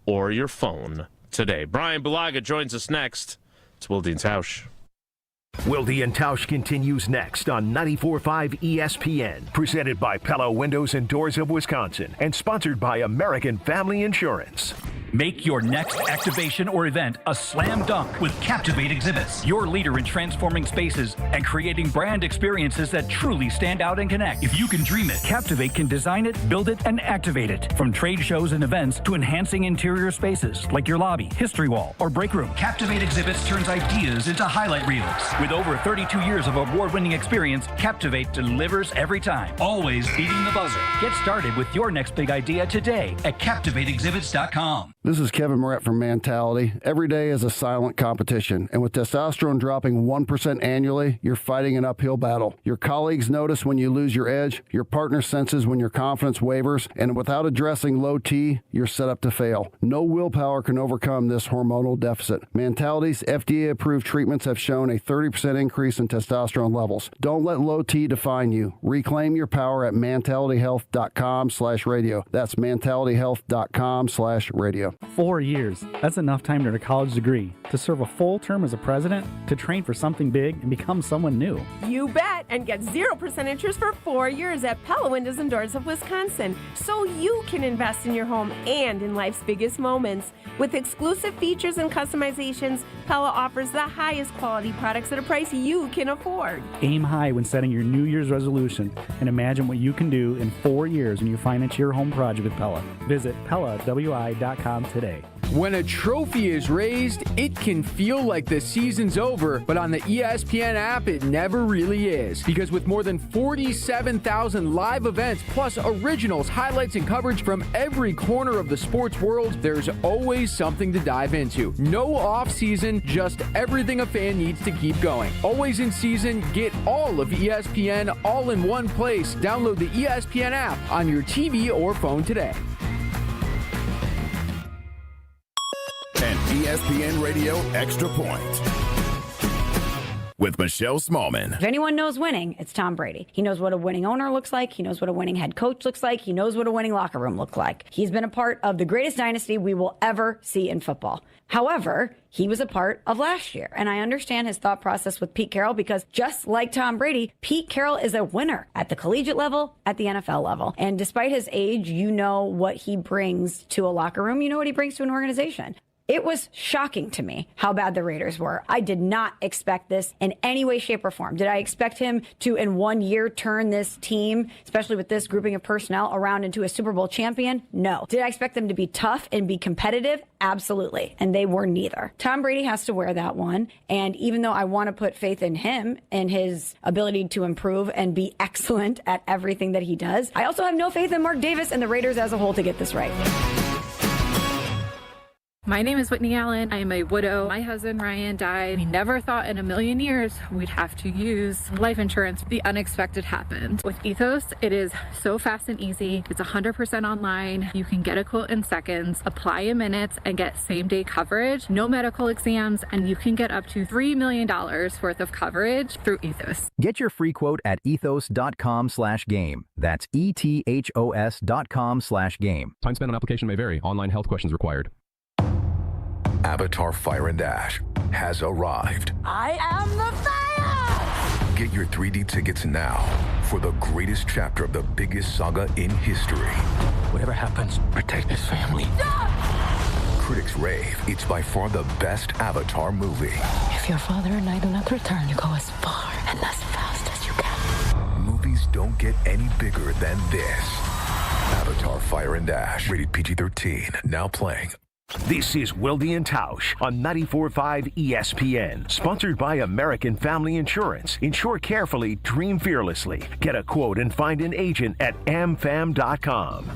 or your phone today. Brian Bulaga joins us next. It's Wilde and Tausch. Wilde and Tausch continues next on 94.5 ESPN. Presented by Pella Windows and Doors of Wisconsin and sponsored by American Family Insurance. Make your next activation or event a slam dunk with Captivate Exhibits, your leader in transforming spaces and creating brand experiences that truly stand out and connect. If you can dream it, Captivate can design it, build it, and activate it. From trade shows and events to enhancing interior spaces like your lobby, history wall, or break room, Captivate Exhibits turns ideas into highlight reels. With over 32 years of award-winning experience, Captivate delivers every time, always beating the buzzer. Get started with your next big idea today at CaptivateExhibits.com. This is Kevin Moret from Mentality. Every day is a silent competition, and with testosterone dropping 1% annually, you're fighting an uphill battle. Your colleagues notice when you lose your edge, your partner senses when your confidence wavers, and without addressing low T, you're set up to fail. No willpower can overcome this hormonal deficit. Mentality's FDA-approved treatments have shown a 30% increase in testosterone levels. Don't let low T define you. Reclaim your power at mentalityhealth.com/radio. That's mentalityhealth.com/radio. 4 years. That's enough time to earn a college degree, to serve a full term as a president, to train for something big and become someone new. You bet, and get 0% interest for 4 years at Pella Windows and Doors of Wisconsin, so you can invest in your home and in life's biggest moments. With exclusive features and customizations, Pella offers the highest quality products at a price you can afford. Aim high when setting your New Year's resolution and imagine what you can do in 4 years when you finance your home project with Pella. Visit PellaWI.com today. When a trophy is raised, it can feel like the season's over, but on the ESPN app, it never really is. Because with more than 47,000 live events, plus originals, highlights, and coverage from every corner of the sports world, there's always something to dive into. No off-season, just everything a fan needs to keep going. Always in season, get all of ESPN all in one place. Download the ESPN app on your TV or phone today. And ESPN Radio Extra Point with Michelle Smallman. If anyone knows winning, it's Tom Brady. He knows what a winning owner looks like. He knows what a winning head coach looks like. He knows what a winning locker room looks like. He's been a part of the greatest dynasty we will ever see in football. However, he was a part of last year, and I understand his thought process with Pete Carroll because just like Tom Brady, Pete Carroll is a winner at the collegiate level, at the NFL level. And despite his age, you know what he brings to a locker room. You know what he brings to an organization. It was shocking to me how bad the Raiders were. I did not expect this in any way, shape, or form. Did I expect him to, in 1 year, turn this team, especially with this grouping of personnel, around into a Super Bowl champion? No. Did I expect them to be tough and be competitive? Absolutely. And they were neither. Tom Brady has to wear that one. And even though I want to put faith in him and his ability to improve and be excellent at everything that he does, I also have no faith in Mark Davis and the Raiders as a whole to get this right. My name is Whitney Allen. I am a widow. My husband, Ryan, died. We never thought in a million years we'd have to use life insurance. The unexpected happened. With Ethos, it is so fast and easy. It's 100% online. You can get a quote in seconds, apply in minutes, and get same-day coverage. No medical exams, and you can get up to $3 million worth of coverage through Ethos. Get your free quote at ethos.com/game. That's ETHOS.com/game. Time spent on application may vary. Online health questions required. Avatar Fire and Dash has arrived. I am the fire! Get your 3D tickets now for the greatest chapter of the biggest saga in history. Whatever happens, protect his family. Critics rave it's by far the best Avatar movie. If your father and I do not return, you go as far and as fast as you can. Movies don't get any bigger than this. Avatar Fire and Dash, rated PG-13, now playing. This is Wilde and Tausch on 94.5 ESPN. Sponsored by American Family Insurance. Insure carefully, dream fearlessly. Get a quote and find an agent at amfam.com.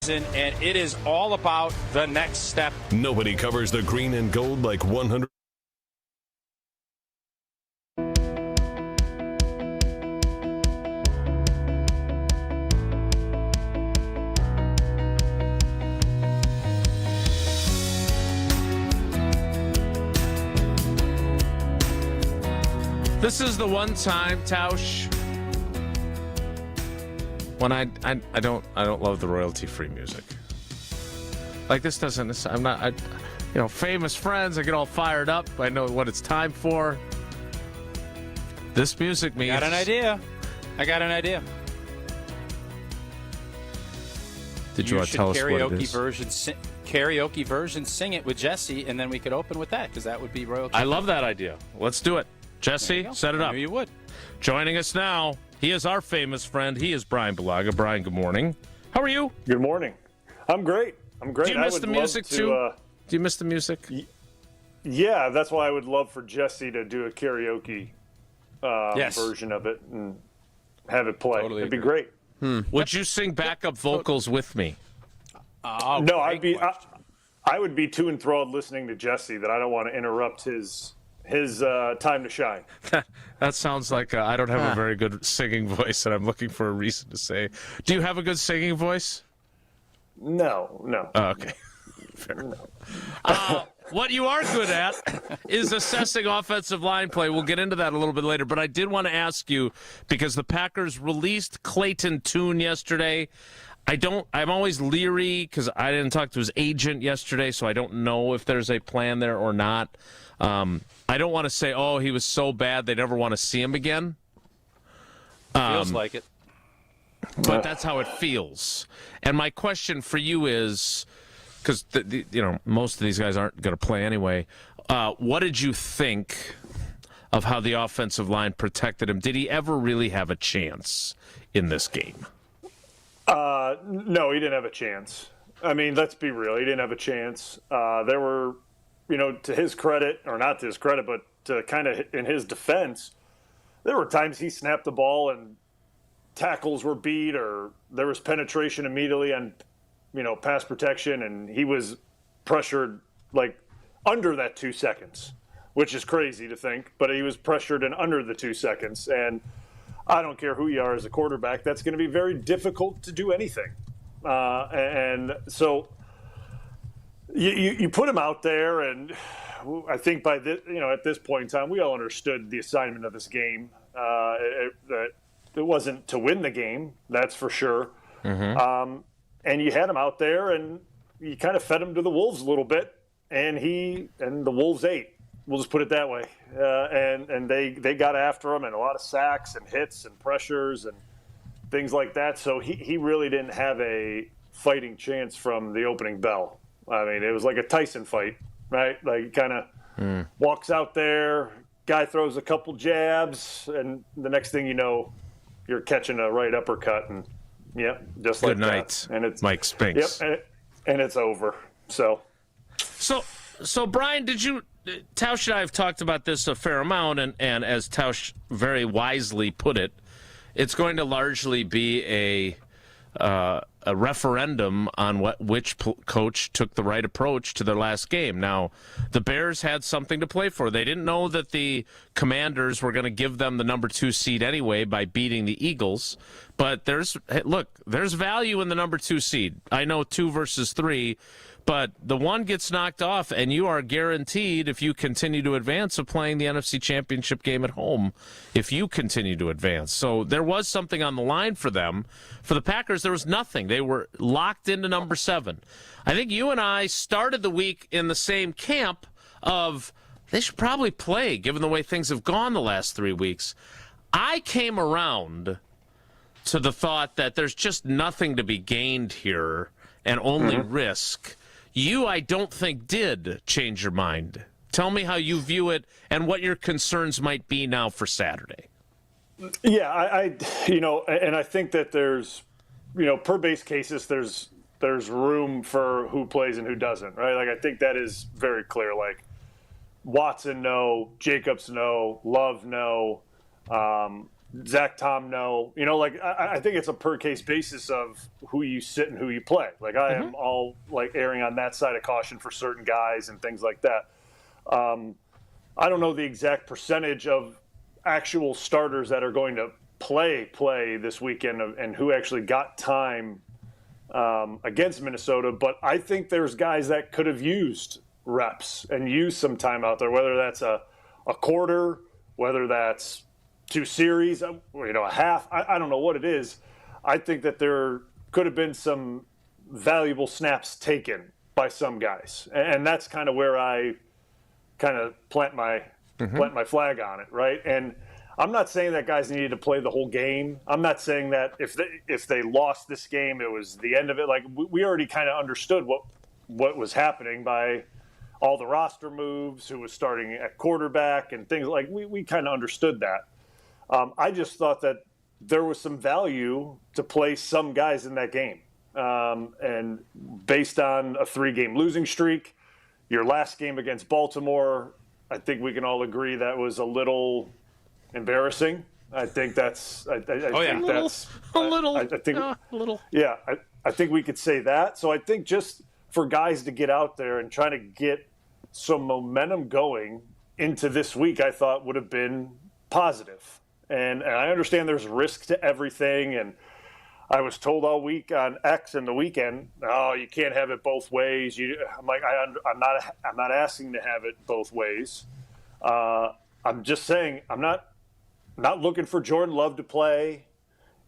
And it is all about the next step. Nobody covers the green and gold like 100. This is the one time, Tausch, when I don't love the royalty-free music. Like this doesn't. I'm not. Famous friends. I get all fired up. I know what it's time for. This music means. I got an idea. Did you want to tell us what it is? Karaoke version. Sing it with Jesse, and then we could open with that because that would be royalty. I love that idea. Let's do it. Jesse, set it up. I knew you would. Joining us now, he is our famous friend. He is Brian Balaga. Brian, good morning. How are you? Good morning. I'm great. Do you miss the music too? Do you miss the music? Yeah, that's why I would love for Jesse to do a karaoke version of it and have it play. Totally It'd be great. Would you sing backup vocals with me? No, I would be too enthralled listening to Jesse that I don't want to interrupt his time to shine. That sounds like I don't have a very good singing voice, and I'm looking for a reason to say. Do you have a good singing voice? No. Oh, okay. Fair enough. What you are good at is assessing offensive line play. We'll get into that a little bit later, but I did want to ask you, because the Packers released Clayton Tune yesterday. I'm always leery because I didn't talk to his agent yesterday, so I don't know if there's a plan there or not. I don't want to say, he was so bad they never want to see him again. Feels like it. But that's how it feels. And my question for you is, because most of these guys aren't going to play anyway, what did you think of how the offensive line protected him? Did he ever really have a chance in this game? No, he didn't have a chance. I mean, let's be real. He didn't have a chance. There were, to his credit, or not to his credit, but to kind of in his defense, there were times he snapped the ball and tackles were beat, or there was penetration immediately on, pass protection, and he was pressured like under that 2 seconds, which is crazy to think, but he was pressured in under the 2 seconds. And I don't care who you are as a quarterback, that's going to be very difficult to do anything. And so you put him out there, and I think by this, at this point in time, we all understood the assignment of this game. That it wasn't to win the game, that's for sure. Mm-hmm. And you had him out there, and you kind of fed him to the wolves a little bit, and the wolves ate. We'll just put it that way. And they got after him, and a lot of sacks and hits and pressures and things like that. So he really didn't have a fighting chance from the opening bell. I mean, it was like a Tyson fight, right? Like, he kind of walks out there, guy throws a couple jabs, and the next thing you know, you're catching a right uppercut, and just like Good night, that. And it's Mike Spinks. Yep, and it's over. So Brian, Tausch and I have talked about this a fair amount, and as Tausch very wisely put it, it's going to largely be a referendum on which coach took the right approach to their last game. Now, the Bears had something to play for. They didn't know that the Commanders were going to give them the number 2 seed anyway by beating the Eagles. But there's value in the number 2 seed. I know 2 versus 3, but the 1 gets knocked off, and you are guaranteed, if you continue to advance, of playing the NFC Championship game at home if you continue to advance. So there was something on the line for them. For the Packers, there was nothing. They were locked into number 7. I think you and I started the week in the same camp of they should probably play, given the way things have gone the last 3 weeks. I came around to the thought that there's just nothing to be gained here and only risk. You, I don't think, did change your mind. Tell me how you view it and what your concerns might be now for Saturday. Yeah, and I think that there's, per base cases, there's room for who plays and who doesn't, right? Like, I think that is very clear. Like, Watson, no. Jacobs, no. Love, no. Zach Tom, no. I think it's a per case basis of who you sit and who you play. Like, I am all like erring on that side of caution for certain guys and things like that. I don't know the exact percentage of actual starters that are going to play this weekend and who actually got time against Minnesota, but I think there's guys that could have used reps and used some time out there, whether that's a quarter, whether that's 2 series, a half. I don't know what it is. I think that there could have been some valuable snaps taken by some guys, and that's kind of where I kind of plant my flag on it, right? And I'm not saying that guys needed to play the whole game. I'm not saying that if they lost this game, it was the end of it. Like, we already kind of understood what was happening by all the roster moves, who was starting at quarterback and things like we kind of understood that. I just thought that there was some value to play some guys in that game. And based on a 3-game losing streak, your last game against Baltimore, I think we can all agree that was a little embarrassing. I think that's. I think that's a little. I think a little. Yeah, I think we could say that. So I think just for guys to get out there and try to get some momentum going into this week, I thought would have been positive. And I understand there's risk to everything. And I was told all week on X and the weekend, oh, you can't have it both ways. I'm like, I'm not asking to have it both ways. I'm just saying I'm not looking for Jordan Love to play.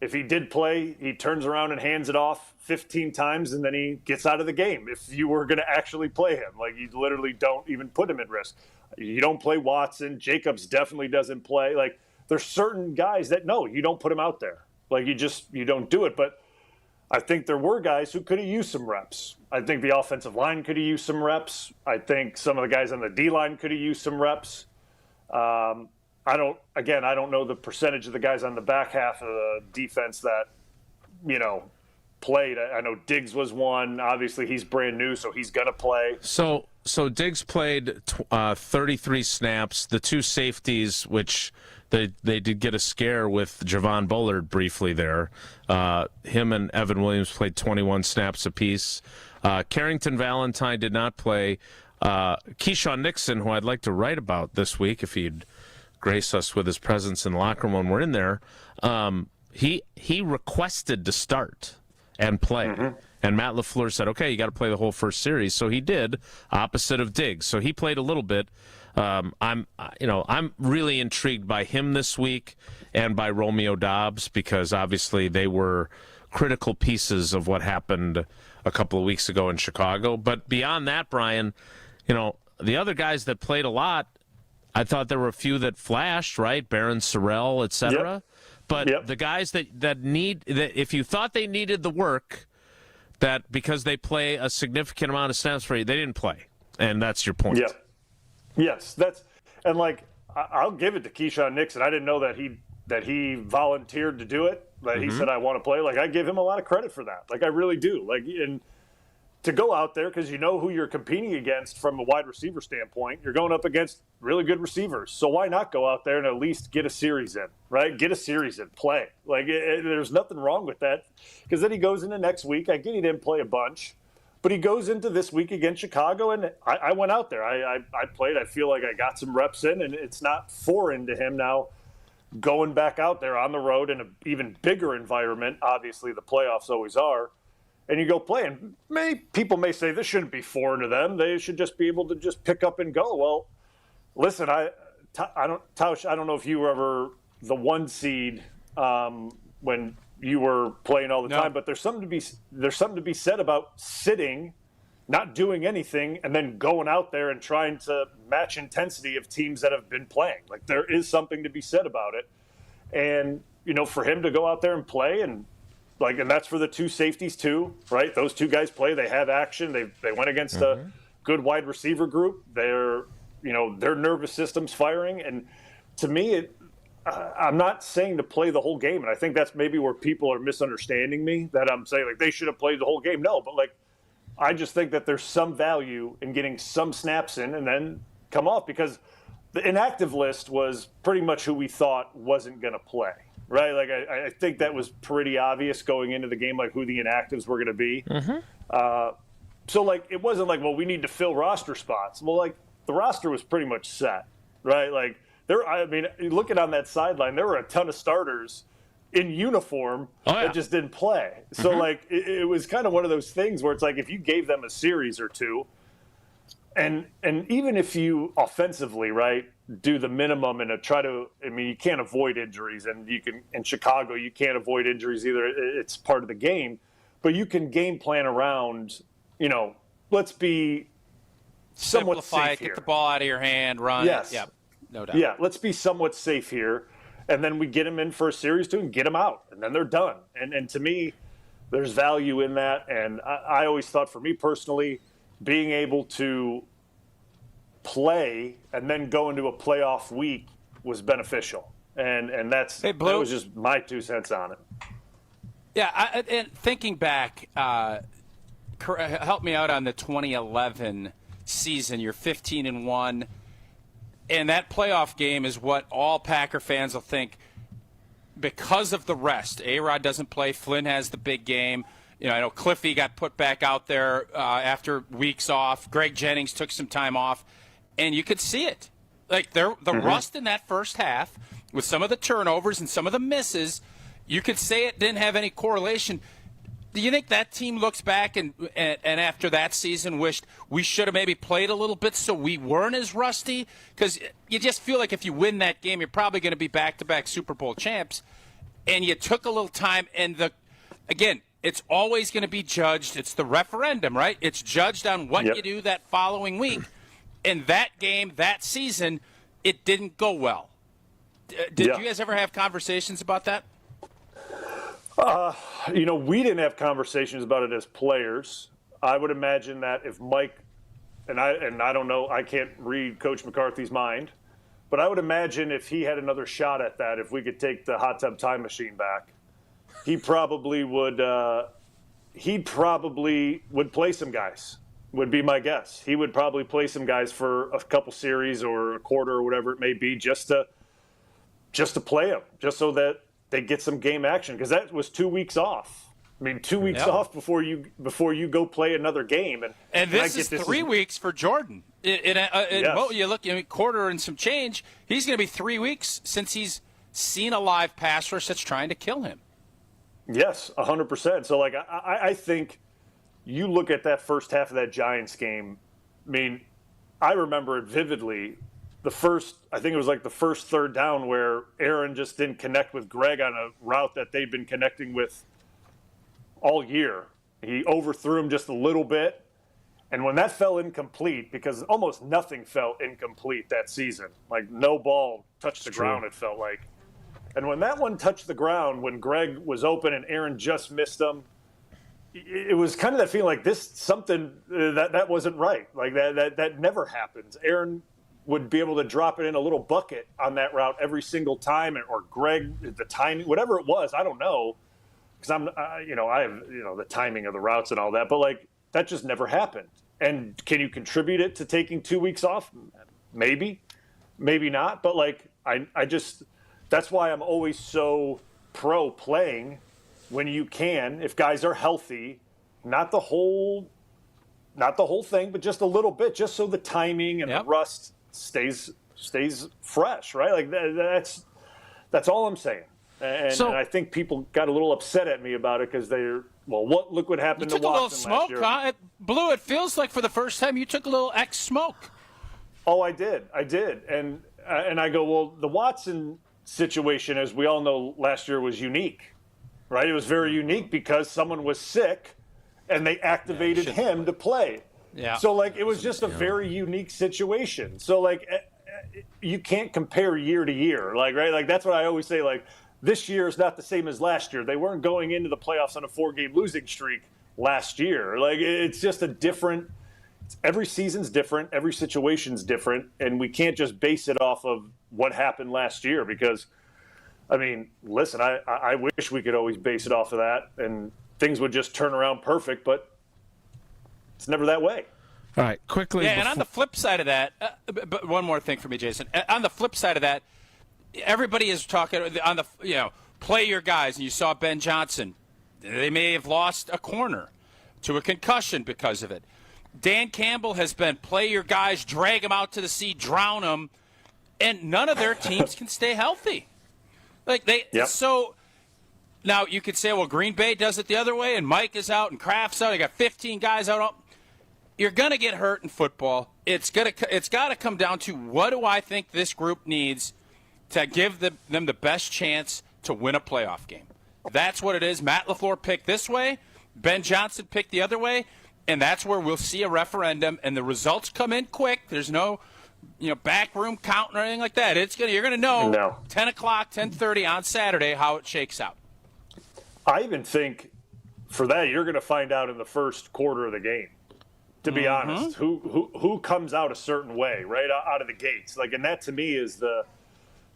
If he did play, he turns around and hands it off 15 times, and then he gets out of the game. If you were going to actually play him, like, you literally don't even put him at risk. You don't play Watson. Jacobs definitely doesn't play. Like, there's certain guys that, no, you don't put him out there. Like, you don't do it. But I think there were guys who could have used some reps. I think the offensive line could have used some reps. I think some of the guys on the D-line could have used some reps. I I don't know the percentage of the guys on the back half of the defense that, played. I know Diggs was one. Obviously, he's brand new, so he's going to play. So Diggs played 33 snaps. The two safeties, which they did get a scare with Javon Bullard briefly there. Him and Evan Williams played 21 snaps apiece. Carrington Valentine did not play. Keyshawn Nixon, who I'd like to write about this week if he'd grace us with his presence in the locker room when we're in there, he requested to start and play. Mm-hmm. And Matt LaFleur said, okay, you got to play the whole first series. So he did, opposite of Diggs. So he played a little bit. I'm really intrigued by him this week and by Romeo Doubs because obviously they were critical pieces of what happened a couple of weeks ago in Chicago. But beyond that, Brian, the other guys that played a lot, I thought there were a few that flashed, right? Barron Sorrell, et cetera. Yep. But the guys that if you thought they needed the work, that because they play a significant amount of snaps for you, they didn't play. And that's your point. Yeah. Yes. I'll give it to Keyshawn Nixon. I didn't know that he volunteered to do it. That he said, I want to play. I give him a lot of credit for that. I really do. And to go out there, because you know who you're competing against from a wide receiver standpoint, you're going up against really good receivers. So why not go out there and at least get a series in, right? Get a series in, play. There's nothing wrong with that. Because then he goes into next week. I get he didn't play a bunch. But he goes into this week against Chicago, and I went out there. I played. I feel like I got some reps in, and it's not foreign to him now going back out there on the road in an even bigger environment. Obviously, the playoffs always are. And you go play, and people may say this shouldn't be foreign to them. They should just be able to just pick up and go. Well, listen, Tausch, I don't know if you were ever the one seed when you were playing all the time, but there's something to be said about sitting, not doing anything, and then going out there and trying to match intensity of teams that have been playing. There is something to be said about it, and for him to go out there and play and that's for the two safeties too, right? Those two guys play. They have action. They went against a good wide receiver group. Their nervous system's firing, and to me, I'm not saying to play the whole game, and I think that's maybe where people are misunderstanding me. That I'm saying they should have played the whole game. No, but I just think that there's some value in getting some snaps in and then come off because the inactive list was pretty much who we thought wasn't going to play. Right, I think that was pretty obvious going into the game, who the inactives were going to be. Mm-hmm. So it wasn't well, we need to fill roster spots. Well, the roster was pretty much set, right? Looking on that sideline, there were a ton of starters in uniform that just didn't play. So it was kind of one of those things where it's if you gave them a series or two, and even if you offensively, right, do the minimum and you can't avoid injuries, and in Chicago, you can't avoid injuries either. It's part of the game, but you can game plan around, let's be somewhat safe here. Get the ball out of your hand, run. Yes. Yep. No doubt. Yeah. Let's be somewhat safe here. And then we get them in for a series too and get them out, and then they're done. And to me, there's value in that. And I always thought, for me personally, being able to play and then go into a playoff week was beneficial, and that was just my 2 cents on it. Yeah, and thinking back, help me out on the 2011 season. You're 15-1, and that playoff game is what all Packer fans will think because of the rest. A-Rod doesn't play. Flynn has the big game. I know Cliffy got put back out there after weeks off. Greg Jennings took some time off. And you could see it. The rust in that first half with some of the turnovers and some of the misses, you could say it didn't have any correlation. Do you think that team looks back and after that season wished we should have maybe played a little bit so we weren't as rusty? Because you just feel like if you win that game, you're probably going to be back-to-back Super Bowl champs. And you took a little time. And, again, it's always going to be judged. It's the referendum, right? It's judged on what you do that following week. In that game, that season, it didn't go well. Did you guys ever have conversations about that? We didn't have conversations about it as players. I would imagine that if Mike, and I don't know, I can't read Coach McCarthy's mind, But I would imagine if he had another shot at that, if we could take the hot tub time machine back, he probably would. He probably would play some guys. Would be my guess. He would probably play some guys for a couple series or a quarter or whatever it may be, just to play them, just so that they get some game action. Because that was 2 weeks off. I mean, 2 weeks off before you go play another game. And this is 3 weeks for Jordan. Well, you look, quarter and some change. He's going to be 3 weeks since he's seen a live pass rush that's trying to kill him. Yes, 100%. So, like, I think you look at that first half of that Giants game. I mean, I remember it vividly. I think it was like the first third down where Aaron just didn't connect with Greg on a route that they'd been connecting with all year. He overthrew him just a little bit. And when that fell incomplete, because almost nothing fell incomplete that season, like no ball touched the ground, it felt like. And when that one touched the ground, when Greg was open and Aaron just missed him, it was kind of that feeling like something that wasn't right. Like that never happens. Aaron would be able to drop it in a little bucket on that route every single time, or Greg, the timing, whatever it was, I don't know, because I have the timing of the routes and all that, but like that just never happened. And can you contribute it to taking 2 weeks off? Maybe, maybe not. But like I just. That's why I'm always so pro playing when you can, if guys are healthy, not the whole thing, but just a little bit, just so the timing and the rust stays fresh, right? Like that's all I'm saying. And I think people got a little upset at me about it because look what happened to Watson last year. You took a little smoke, huh? Blue, it feels like for the first time you took a little smoke. Oh, I did. And I go, well, the Watson situation, as we all know, last year was unique, right? It was very unique because someone was sick and they activated him to play. Yeah. So like it was just a very unique situation. So like you can't compare year to year, like, right? Like that's what I always say, like this year is not the same as last year. They weren't going into the playoffs on a 4-game losing streak last year. Like it's just every season's different, every situation's different, and we can't just base it off of what happened last year because, I mean, listen, I wish we could always base it off of that and things would just turn around perfect, but it's never that way. All right, quickly. Yeah, and on the flip side of that, but one more thing for me, Jason. On the flip side of that, everybody is talking on the, play your guys, and you saw Ben Johnson. They may have lost a corner to a concussion because of it. Dan Campbell has been play your guys, drag them out to the sea, drown them, and none of their teams can stay healthy. So now you could say, well, Green Bay does it the other way, and Mike is out and Kraft's out. You got 15 guys out. You're going to get hurt in football. It's got to come down to what do I think this group needs to give them the best chance to win a playoff game. That's what it is. Matt LaFleur picked this way. Ben Johnson picked the other way. And that's where we'll see a referendum, and the results come in quick. There's no, backroom count or anything like that. You're going to know 10 o'clock, 10:30 on Saturday how it shakes out. I even think for that you're going to find out in the first quarter of the game. To be honest, who comes out a certain way right out of the gates, like, and that to me is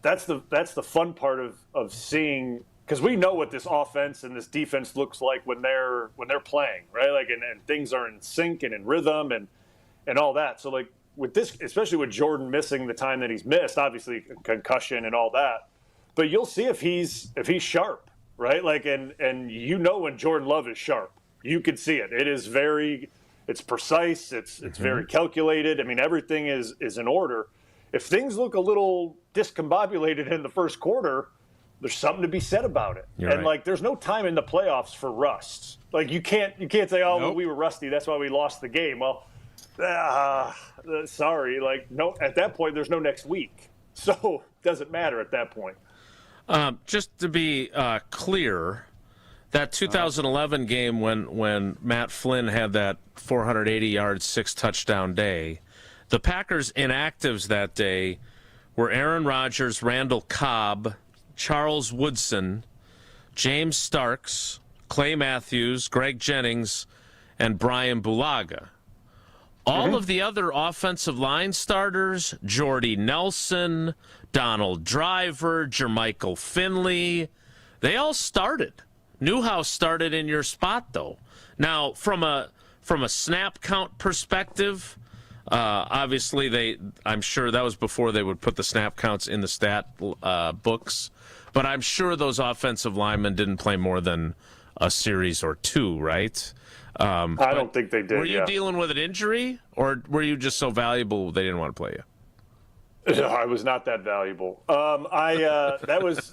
that's the fun part of seeing. Because we know what this offense and this defense looks like when they're playing, right? Like, and things are in sync and in rhythm and all that. So, like, with this, especially with Jordan missing the time that he's missed, obviously concussion and all that. But you'll see if he's sharp, right? Like, and when Jordan Love is sharp, you can see it. It's precise. It's very calculated. I mean, everything is in order. If things look a little discombobulated in the first quarter, there's something to be said about it. Like, there's no time in the playoffs for rust. Like, you can't say, well, we were rusty, that's why we lost the game. Well, sorry. Like, no, at that point, there's no next week. So it doesn't matter at that point. Just to be clear, that 2011 game when Matt Flynn had that 480-yard, 6-touchdown day, the Packers' inactives that day were Aaron Rodgers, Randall Cobb, Charles Woodson, James Starks, Clay Matthews, Greg Jennings, and Brian Bulaga. All of the other offensive line starters, Jordy Nelson, Donald Driver, Jermichael Finley, they all started. Newhouse started in your spot, though. Now, from a snap count perspective, obviously I'm sure that was before they would put the snap counts in the stat books. But I'm sure those offensive linemen didn't play more than a series or two, right? I don't think they did. Were you dealing with an injury, or were you just so valuable they didn't want to play you? No, I was not that valuable. That was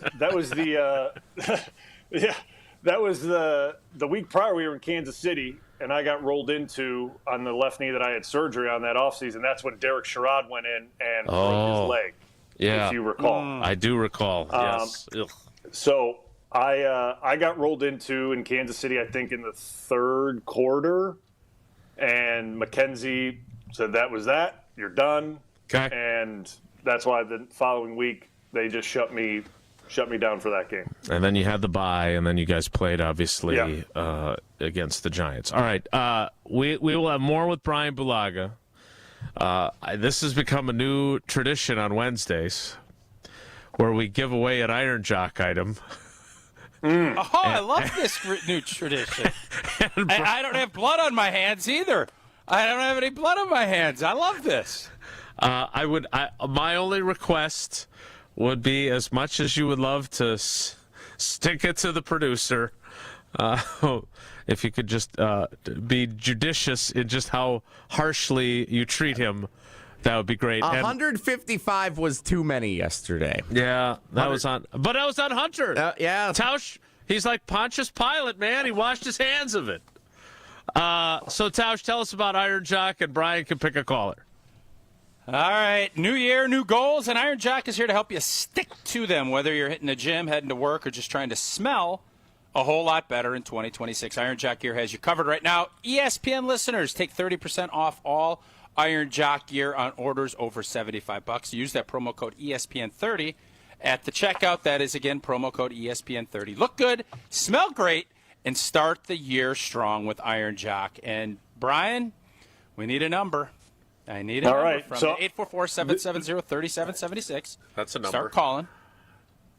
the week prior. We were in Kansas City, and I got rolled into on the left knee that I had surgery on that offseason. That's when Derek Sherrod went in and broke his leg. Yeah, if you recall. I do recall. Yes. So I got rolled into in Kansas City, I think, in the third quarter, and McKenzie said that was that. You're done. Okay. And that's why the following week they just shut me down for that game. And then you had the bye, and then you guys played, obviously, against the Giants. All right. We will have more with Brian Bulaga. This has become a new tradition on Wednesdays where we give away an Iron Jock item. I love this new tradition. I don't have blood on my hands either. I don't have any blood on my hands. I love this. My only request would be, as much as you would love to stick it to the producer, if you could just be judicious in just how harshly you treat him, that would be great. 155 was too many yesterday. Yeah, that was on Hunter. Yeah. Tausch, he's like Pontius Pilate, man. He washed his hands of it. So, Tausch, tell us about Iron Jock, and Brian can pick a caller. All right, new year, new goals, and Iron Jock is here to help you stick to them, whether you're hitting the gym, heading to work, or just trying to smell a whole lot better in 2026. Iron Jock gear has you covered right now. ESPN listeners, take 30% off all Iron Jock gear on orders over $75. Use that promo code ESPN30 at the checkout. That is, again, promo code ESPN30. Look good, smell great, and start the year strong with Iron Jock. And, Brian, we need a number. I need a number from 844-770-3776. That's a number. Start calling.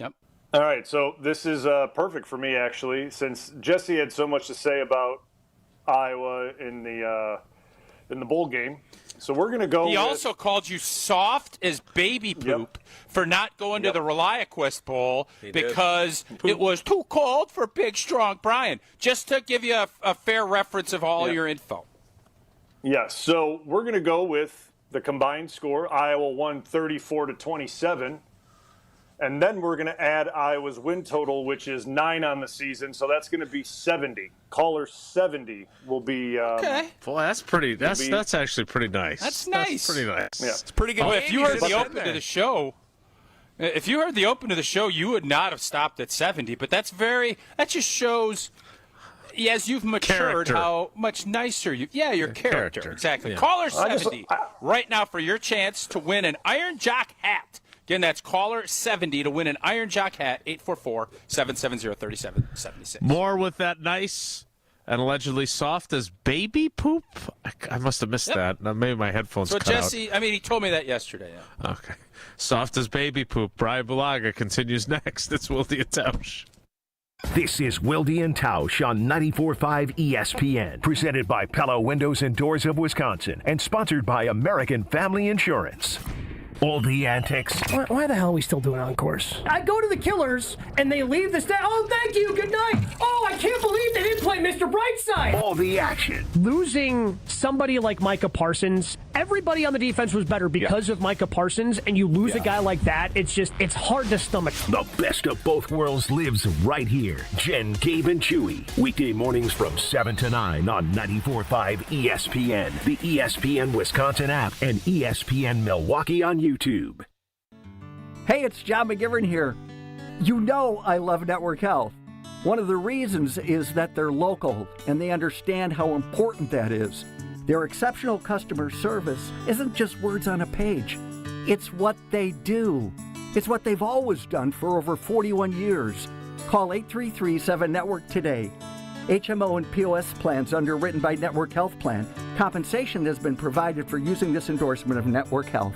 Yep. All right, so this is perfect for me, actually, since Jesse had so much to say about Iowa in the bowl game. So we're going to go. He also called you soft as baby poop for not going to the ReliaQuest Bowl because it was too cold for big, strong Brian. Just to give you a fair reference of all your info. Yes, so we're going to go with the combined score. Iowa won 34-27. And then we're going to add Iowa's win total, which is 9 on the season. So that's going to be 70. Caller 70 will be. Okay. Boy, that's pretty. That's actually pretty nice. That's nice. That's pretty nice. Yeah. It's pretty good. Oh, if you heard the open to the show, you would not have stopped at 70. But that just shows, as you've matured, how much nicer you. Yeah, your character. Exactly. Yeah. Caller 70 right now for your chance to win an Iron Jock hat. Again, that's caller 70 to win an Iron Jock hat, 844-770-3776. More with that nice and allegedly soft as baby poop? I must have missed that. Maybe my headphones cut Jesse, out. He told me that yesterday. Yeah. Okay. Soft as baby poop. Brian Bulaga continues next. It's Wildy and Tausch. This is Wildy and Tausch on 94.5 ESPN, presented by Pella Windows and Doors of Wisconsin, and sponsored by American Family Insurance. All the antics. Why the hell are we still doing encores? I go to the Killers, and they leave the stage. Oh, thank you, good night. Oh, I can't believe they didn't play Mr. Brightside. All the action. Losing somebody like Micah Parsons, everybody on the defense was better because of Micah Parsons, and you lose a guy like that, it's hard to stomach. The best of both worlds lives right here. Jen, Gabe, and Chewy. Weekday mornings from 7 to 9 on 94.5 ESPN, the ESPN Wisconsin app, and ESPN Milwaukee on YouTube. Hey, it's John McGivern here. You know I love Network Health. One of the reasons is that they're local and they understand how important that is. Their exceptional customer service isn't just words on a page. It's what they do. It's what they've always done for over 41 years. Call 833-7-NETWORK today. HMO and POS plans underwritten by Network Health Plan. Compensation has been provided for using this endorsement of Network Health.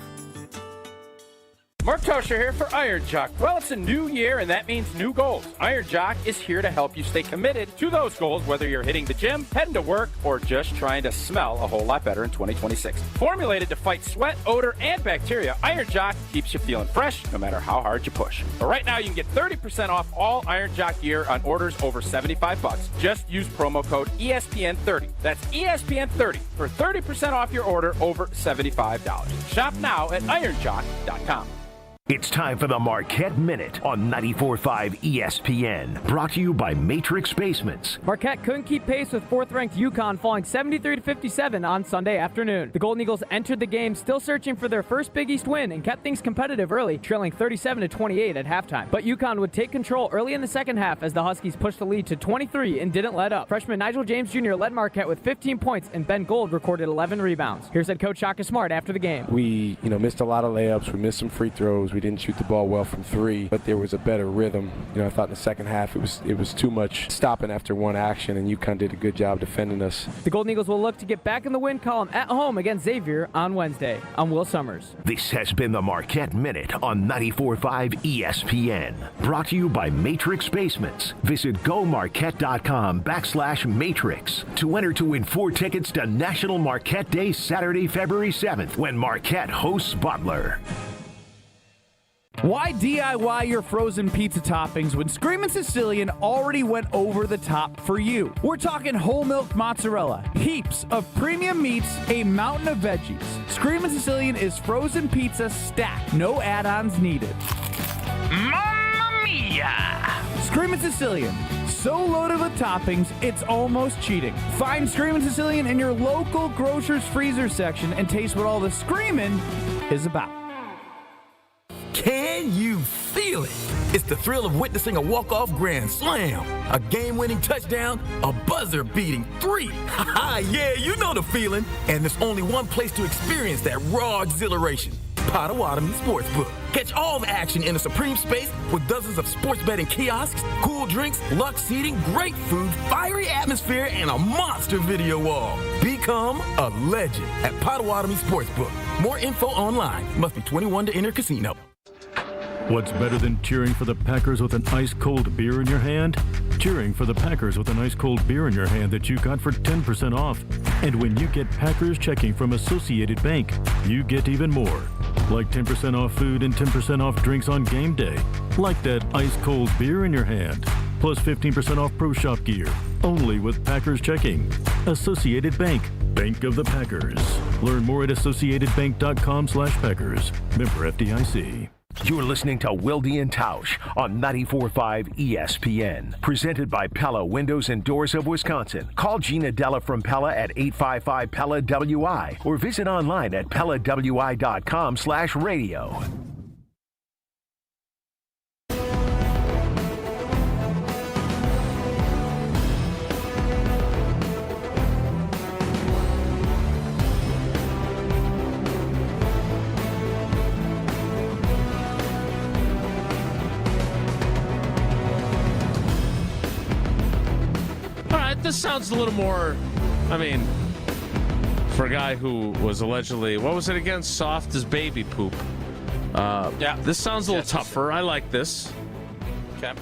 Mark Tosher here for Iron Jock. Well, it's a new year, and that means new goals. Iron Jock is here to help you stay committed to those goals, whether you're hitting the gym, heading to work, or just trying to smell a whole lot better in 2026. Formulated to fight sweat, odor, and bacteria, Iron Jock keeps you feeling fresh no matter how hard you push. But right now, you can get 30% off all Iron Jock gear on orders over $75. Just use promo code ESPN30. That's ESPN30 for 30% off your order over $75. Shop now at ironjock.com. It's time for the Marquette Minute on 94.5 ESPN. Brought to you by Matrix Basements. Marquette couldn't keep pace with fourth-ranked UConn, falling 73-57 on Sunday afternoon. The Golden Eagles entered the game still searching for their first Big East win and kept things competitive early, trailing 37-28 at halftime. But UConn would take control early in the second half as the Huskies pushed the lead to 23 and didn't let up. Freshman Nigel James Jr. led Marquette with 15 points, and Ben Gold recorded 11 rebounds. Here's head coach Shaka Smart after the game. We, missed a lot of layups. We missed some free throws. We didn't shoot the ball well from three, but there was a better rhythm. I thought in the second half it was too much stopping after one action, and UConn did a good job defending us. The Golden Eagles will look to get back in the win column at home against Xavier on Wednesday. I'm Will Summers. This has been the Marquette Minute on 94.5 ESPN. Brought to you by Matrix Basements. Visit gomarquette.com/matrix to enter to win 4 tickets to National Marquette Day Saturday, February 7th, when Marquette hosts Butler. Why DIY your frozen pizza toppings when Screamin' Sicilian already went over the top for you? We're talking whole milk mozzarella, heaps of premium meats, a mountain of veggies. Screamin' Sicilian is frozen pizza stacked, no add-ons needed. Mamma mia! Screamin' Sicilian, so loaded with toppings, it's almost cheating. Find Screamin' Sicilian in your local grocer's freezer section and taste what all the screamin' is about. Can you feel it? It's the thrill of witnessing a walk-off grand slam, a game-winning touchdown, a buzzer-beating 3. Yeah, you know the feeling. And there's only one place to experience that raw exhilaration. Potawatomi Sportsbook. Catch all the action in a supreme space with dozens of sports betting kiosks, cool drinks, luxe seating, great food, fiery atmosphere, and a monster video wall. Become a legend at Potawatomi Sportsbook. More info online. Must be 21 to enter casino. What's better than cheering for the Packers with an ice-cold beer in your hand? Cheering for the Packers with an ice-cold beer in your hand that you got for 10% off. And when you get Packers checking from Associated Bank, you get even more. Like 10% off food and 10% off drinks on game day. Like that ice-cold beer in your hand. Plus 15% off Pro Shop gear. Only with Packers checking. Associated Bank. Bank of the Packers. Learn more at associatedbank.com/Packers. Member FDIC. You're listening to Wilde and Tausch on 94.5 ESPN. Presented by Pella Windows and Doors of Wisconsin. Call Gina Della from Pella at 855-PELLA-WI or visit online at PellaWI.com/radio. This sounds a little more, for a guy who was allegedly, what was it again? Soft as baby poop. Yeah. This sounds a little tougher. I like this. Okay.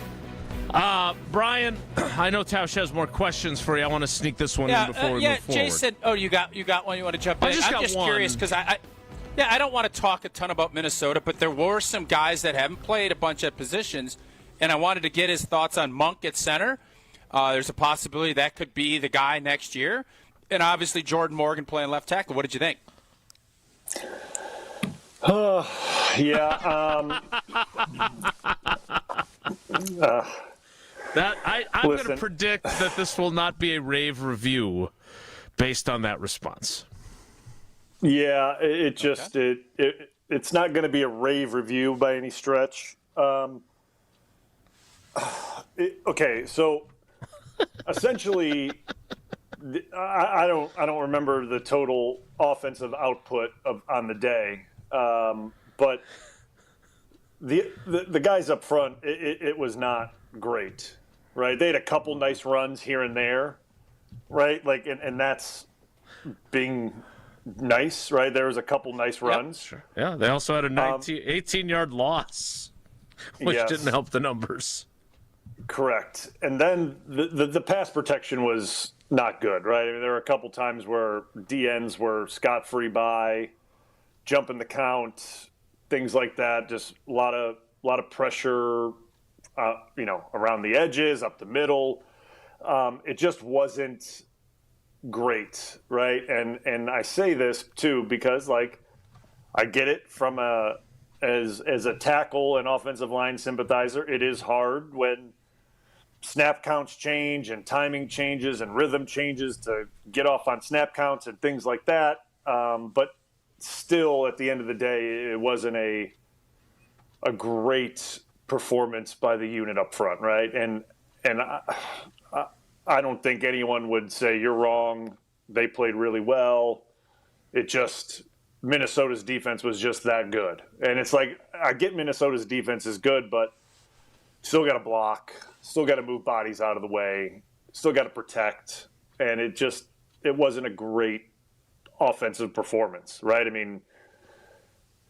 Brian, I know Tausch has more questions for you. I want to sneak this one in before we move forward. Jason, you got one you want to jump in? I'm just curious because I don't want to talk a ton about Minnesota, but there were some guys that haven't played a bunch of positions, and I wanted to get his thoughts on Monk at center. There's a possibility that could be the guy next year. And obviously Jordan Morgan playing left tackle. What did you think? I'm going to predict that this will not be a rave review based on that response. Yeah, it's not going to be a rave review by any stretch. So essentially, I don't remember the total offensive output on the day, but the guys up front, it was not great. right? They had a couple nice runs here and there, right? Like, and that's being nice, right? There was a couple nice runs. Sure. Yeah, they also had a 18-yard loss, which didn't help the numbers. Correct. And then the pass protection was not good, right? I mean, there were a couple times where DNs were scot-free by, jumping the count, things like that. Just a lot of pressure, around the edges, up the middle. It just wasn't great, right? And I say this too because, like, I get it from as a tackle and offensive line sympathizer. It is hard when snap counts change and timing changes and rhythm changes to get off on snap counts and things like that. But still, at the end of the day, it wasn't a great performance by the unit up front, right? And I don't think anyone would say you're wrong. They played really well. It just, Minnesota's defense was just that good. And it's like, I get Minnesota's defense is good, but still got to block, still got to move bodies out of the way, still got to protect. And it wasn't a great offensive performance, right? I mean,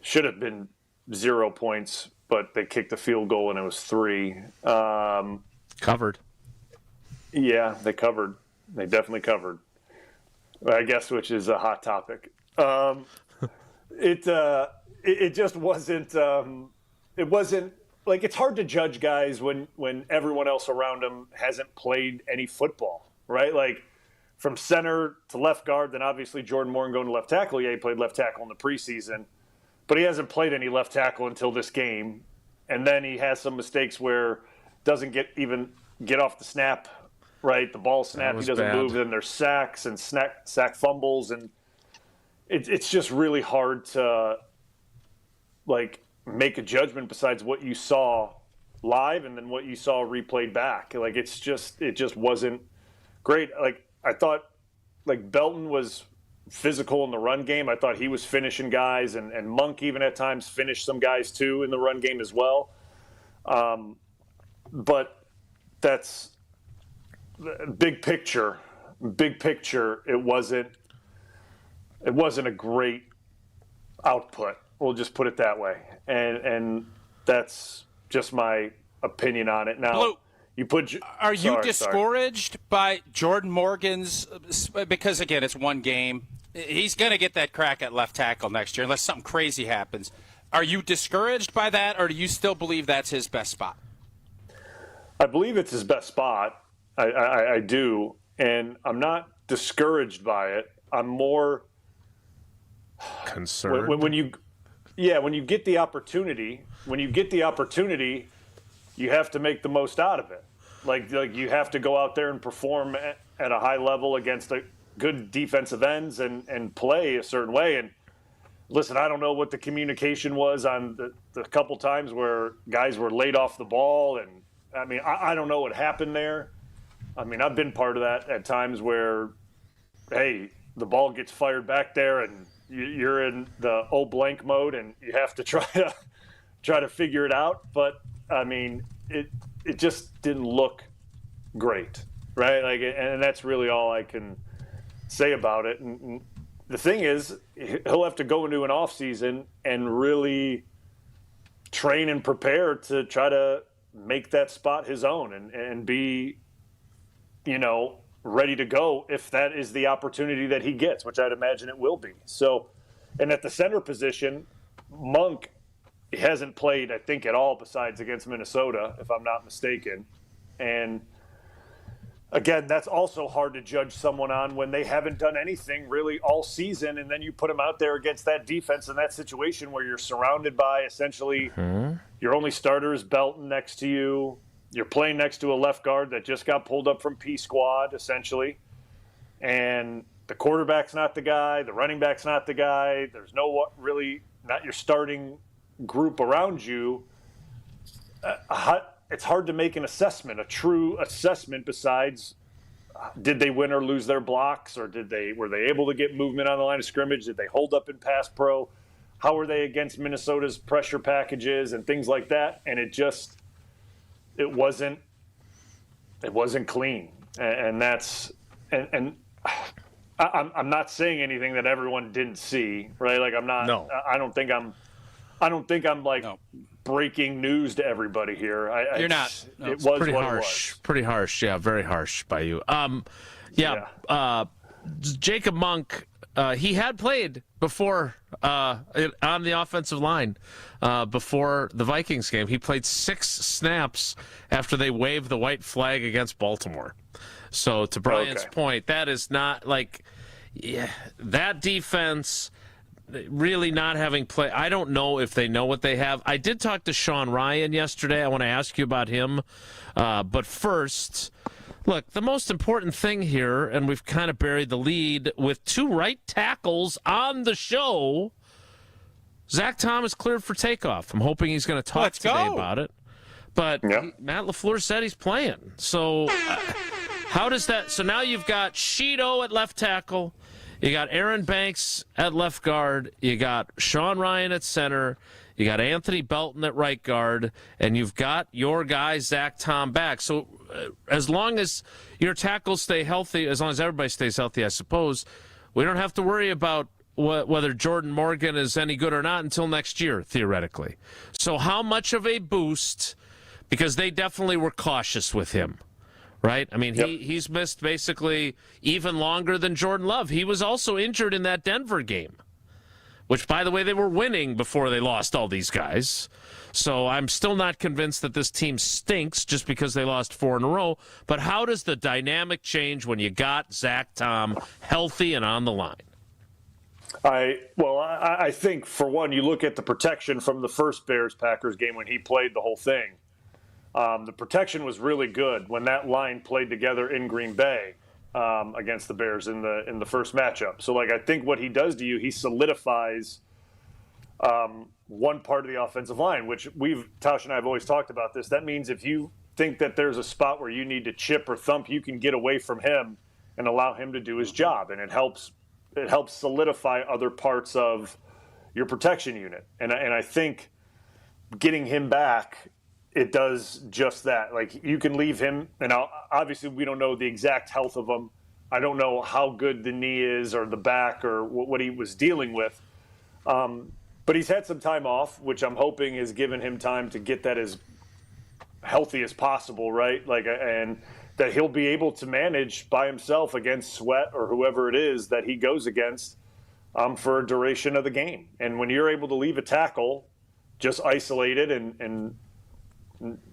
should have been 0 points, but they kicked a field goal and it was 3. Covered. Yeah, they covered. They definitely covered, I guess, which is a hot topic. It just wasn't. It wasn't like, it's hard to judge guys when everyone else around them hasn't played any football, right? Like, from center to left guard, then obviously Jordan Moore going to left tackle. Yeah, he played left tackle in the preseason, but he hasn't played any left tackle until this game. And then he has some mistakes where doesn't get off the snap, right? The ball snap, he doesn't move. Then there's sacks and sack fumbles, and it's just really hard to, like, make a judgment besides what you saw live and then what you saw replayed back. Like, it just wasn't great. Like, I thought, like, Belton was physical in the run game. I thought he was finishing guys, and Monk even at times finished some guys too in the run game as well. But that's big picture. It wasn't a great output. We'll just put it that way. And that's just my opinion on it. Now, Blue, are you sorry. discouraged by Jordan Morgan's, because again, it's one game. He's going to get that crack at left tackle next year unless something crazy happens. Are you discouraged by that, or do you still believe that's his best spot? I believe it's his best spot. I do. And I'm not discouraged by it. I'm more concerned. When you get the opportunity, you have to make the most out of it. Like you have to go out there and perform at a high level against good defensive ends and play a certain way. And listen, I don't know what the communication was on the couple times where guys were laid off the ball. And I mean, I don't know what happened there. I mean, I've been part of that at times where, hey, the ball gets fired back there and you're in the blank mode and you have to try to figure it out. But I mean, it just didn't look great, right? Like, and that's really all I can say about it. And the thing is, he'll have to go into an off season and really train and prepare to try to make that spot his own and be, ready to go if that is the opportunity that he gets, which I'd imagine it will be. So, and at the center position, Monk hasn't played, I think, at all besides against Minnesota, if I'm not mistaken. And again, that's also hard to judge someone on when they haven't done anything really all season, and then you put them out there against that defense in that situation where you're surrounded by essentially your only starter is Belton next to you. You're playing next to a left guard that just got pulled up from P squad, essentially. And the quarterback's not the guy. The running back's not the guy. There's not your starting group around you. It's hard to make an assessment, a true assessment, besides did they win or lose their blocks, or were they able to get movement on the line of scrimmage? Did they hold up in pass pro? How were they against Minnesota's pressure packages and things like that? And it wasn't it wasn't clean, and that's and I'm not saying anything that everyone didn't see, right? Like I'm not. No. I don't think I'm like breaking news to everybody here. You're not. No, it was pretty what harsh. It was. Pretty harsh. Yeah, very harsh by you. Jacob Monk. He had played before on the offensive line before the Vikings game. He played 6 snaps after they waved the white flag against Baltimore. So to Brian's point, that is not like that defense really not having play. I don't know if they know what they have. I did talk to Sean Ryan yesterday. I want to ask you about him. But first, look, the most important thing here, and we've kind of buried the lead with 2 right tackles on the show. Zach Tom is cleared for takeoff. I'm hoping he's going to talk today about it. But Matt LaFleur said he's playing. So how does that? So now you've got Sheeto at left tackle. You got Aaron Banks at left guard. You got Sean Ryan at center. You got Anthony Belton at right guard. And you've got your guy, Zach Tom, back. So as long as your tackles stay healthy, as long as everybody stays healthy, I suppose, we don't have to worry about whether Jordan Morgan is any good or not until next year, theoretically. So how much of a boost, because they definitely were cautious with him, right? I mean, he's missed basically even longer than Jordan Love. He was also injured in that Denver game, which, by the way, they were winning before they lost all these guys. So I'm still not convinced that this team stinks just because they lost 4 in a row. But how does the dynamic change when you got Zach Tom healthy and on the line? I think, for one, you look at the protection from the first Bears-Packers game when he played the whole thing. The protection was really good when that line played together in Green Bay against the Bears in the first matchup. So, I think what he does to you, he solidifies one part of the offensive line, which Tausch and I have always talked about this. That means if you think that there's a spot where you need to chip or thump, you can get away from him and allow him to do his job, and it helps solidify other parts of your protection unit. And I think getting him back, it does just that. Like, you can leave him, and obviously we don't know the exact health of him. I don't know how good the knee is or the back or what he was dealing with. But he's had some time off, which I'm hoping has given him time to get that as healthy as possible, right? And that he'll be able to manage by himself against Sweat or whoever it is that he goes against for a duration of the game. And when you're able to leave a tackle just isolated and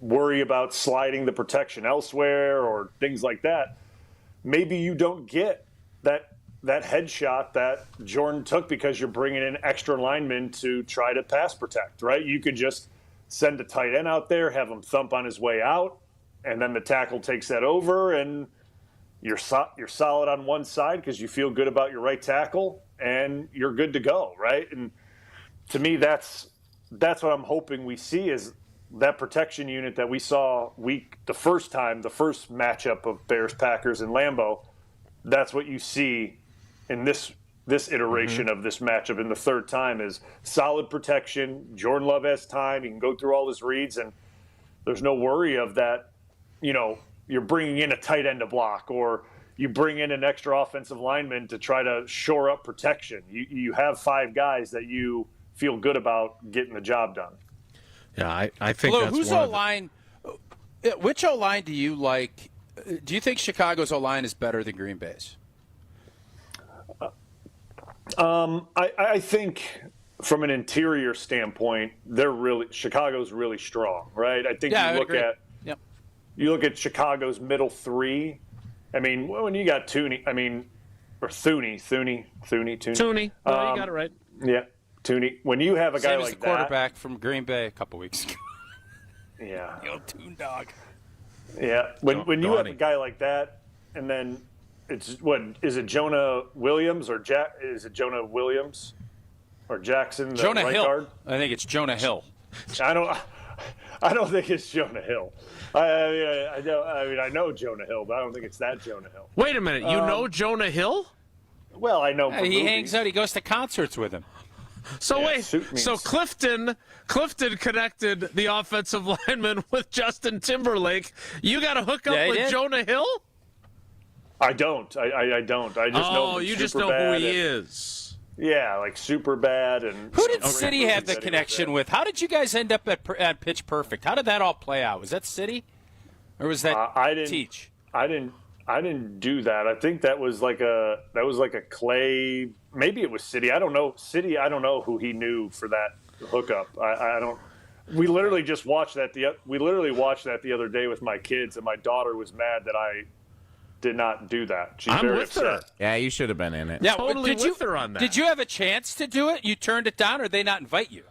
worry about sliding the protection elsewhere or things like that, maybe you don't get that headshot that Jordan took because you're bringing in extra linemen to try to pass protect, right? You could just send a tight end out there, have him thump on his way out, and then the tackle takes that over, and you're solid on one side because you feel good about your right tackle, and you're good to go, right? And to me, that's what I'm hoping we see is that protection unit that we saw the first matchup of Bears-Packers in Lambeau. That's what you see in this iteration of this matchup in the third time is solid protection. Jordan Love has time. He can go through all his reads, and there's no worry of that. You're bringing in a tight end to block, or you bring in an extra offensive lineman to try to shore up protection. You have 5 guys that you feel good about getting the job done. Yeah, I think Lou, that's whose O-line? Which O-line do you like? Do you think Chicago's O-line is better than Green Bay's? I think from an interior standpoint, Chicago's really strong, right? I think you look at Chicago's middle 3. I mean, when you got Thuney. You got it right. Yeah, Thuney. When you have a guy Same like as the quarterback from Green Bay a couple weeks ago. Yeah. The old Toon Dog. Yeah. When you have a guy like that, and then is it Jonah Williams or is it Jonah Williams or Jackson? Jonah right Hill. Guard? I think it's Jonah Hill. I don't think it's Jonah Hill. I know Jonah Hill, but I don't think it's that Jonah Hill. Wait a minute. You know Jonah Hill? Well, I know. He hangs out. He goes to concerts with him. So Yeah, wait, suit means- so Clifton connected the offensive lineman with Justin Timberlake. You got to hook up with Jonah Hill? I don't. I don't. I just know him you super just know bad who he and- is. Yeah, like super bad. And Who did City have the connection with? How did you guys end up at Pitch Perfect? How did that all play out? Was that City, or was that Teach? I didn't do that. I think that was like a Clay. Maybe it was City. I don't know. City. I don't know who he knew for that hookup. I don't. We literally just watched that. We literally watched that the other day with my kids, and my daughter was mad that I did not do that. She's I'm very with upset. her. Yeah, you should have been in it. Yeah, totally with her on that. Did you have a chance to do it? You turned it down, or did they not invite you?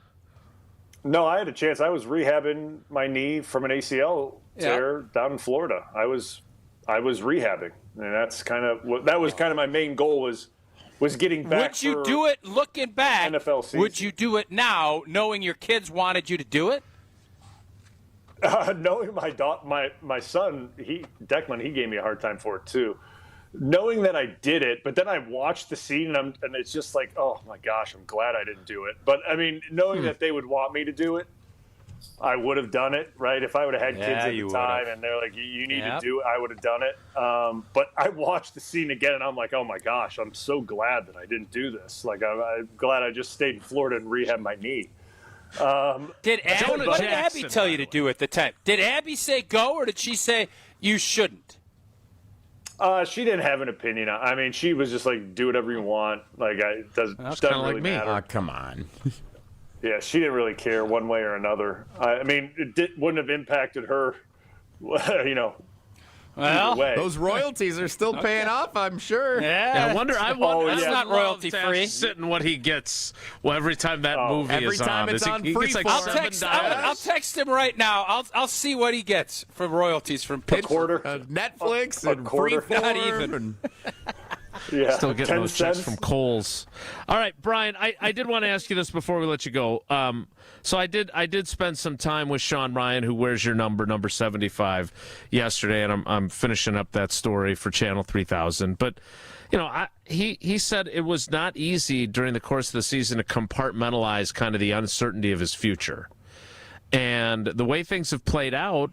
No, I had a chance. I was rehabbing my knee from an ACL tear down in Florida. I was rehabbing, and that's kind of my main goal was getting back. Would you do it looking back? NFL season. Would you do it now, knowing your kids wanted you to do it? Knowing my son, Declan, he gave me a hard time for it too. Knowing that I did it, but then I watched the scene and it's just like, oh my gosh, I'm glad I didn't do it. But I mean, knowing that they would want me to do it, I would have done it, right? If I would have had kids at the time and they're like, you need to do it, I would have done it. But I watched the scene again and I'm like, oh my gosh, I'm so glad that I didn't do this. Like, I'm glad I just stayed in Florida and rehabbed my knee. What did Abby tell you to do at the time? Did Abby say go, or did she say you shouldn't? She didn't have an opinion. I mean, she was just like, do whatever you want. Like, it doesn't really matter. Oh, come on. Yeah, she didn't really care one way or another. I mean, wouldn't have impacted her, Well, way. those royalties are still paying off, I'm sure. Yeah, I wonder. That's not royalty free. Sitting what he gets every time that movie every is time on. it's on he free gets like for him. I'll text him right now. I'll see what he gets for royalties from Pitch. Quarter. Netflix and quarter. Freeform. Not even. Yeah, Still getting 10 those checks cents. from Kohl's. All right, Brian, I did want to ask you this before we let you go. So I did spend some time with Sean Ryan, who wears your number 75, yesterday, and I'm finishing up that story for Channel 3000. But he said it was not easy during the course of the season to compartmentalize kind of the uncertainty of his future, and the way things have played out.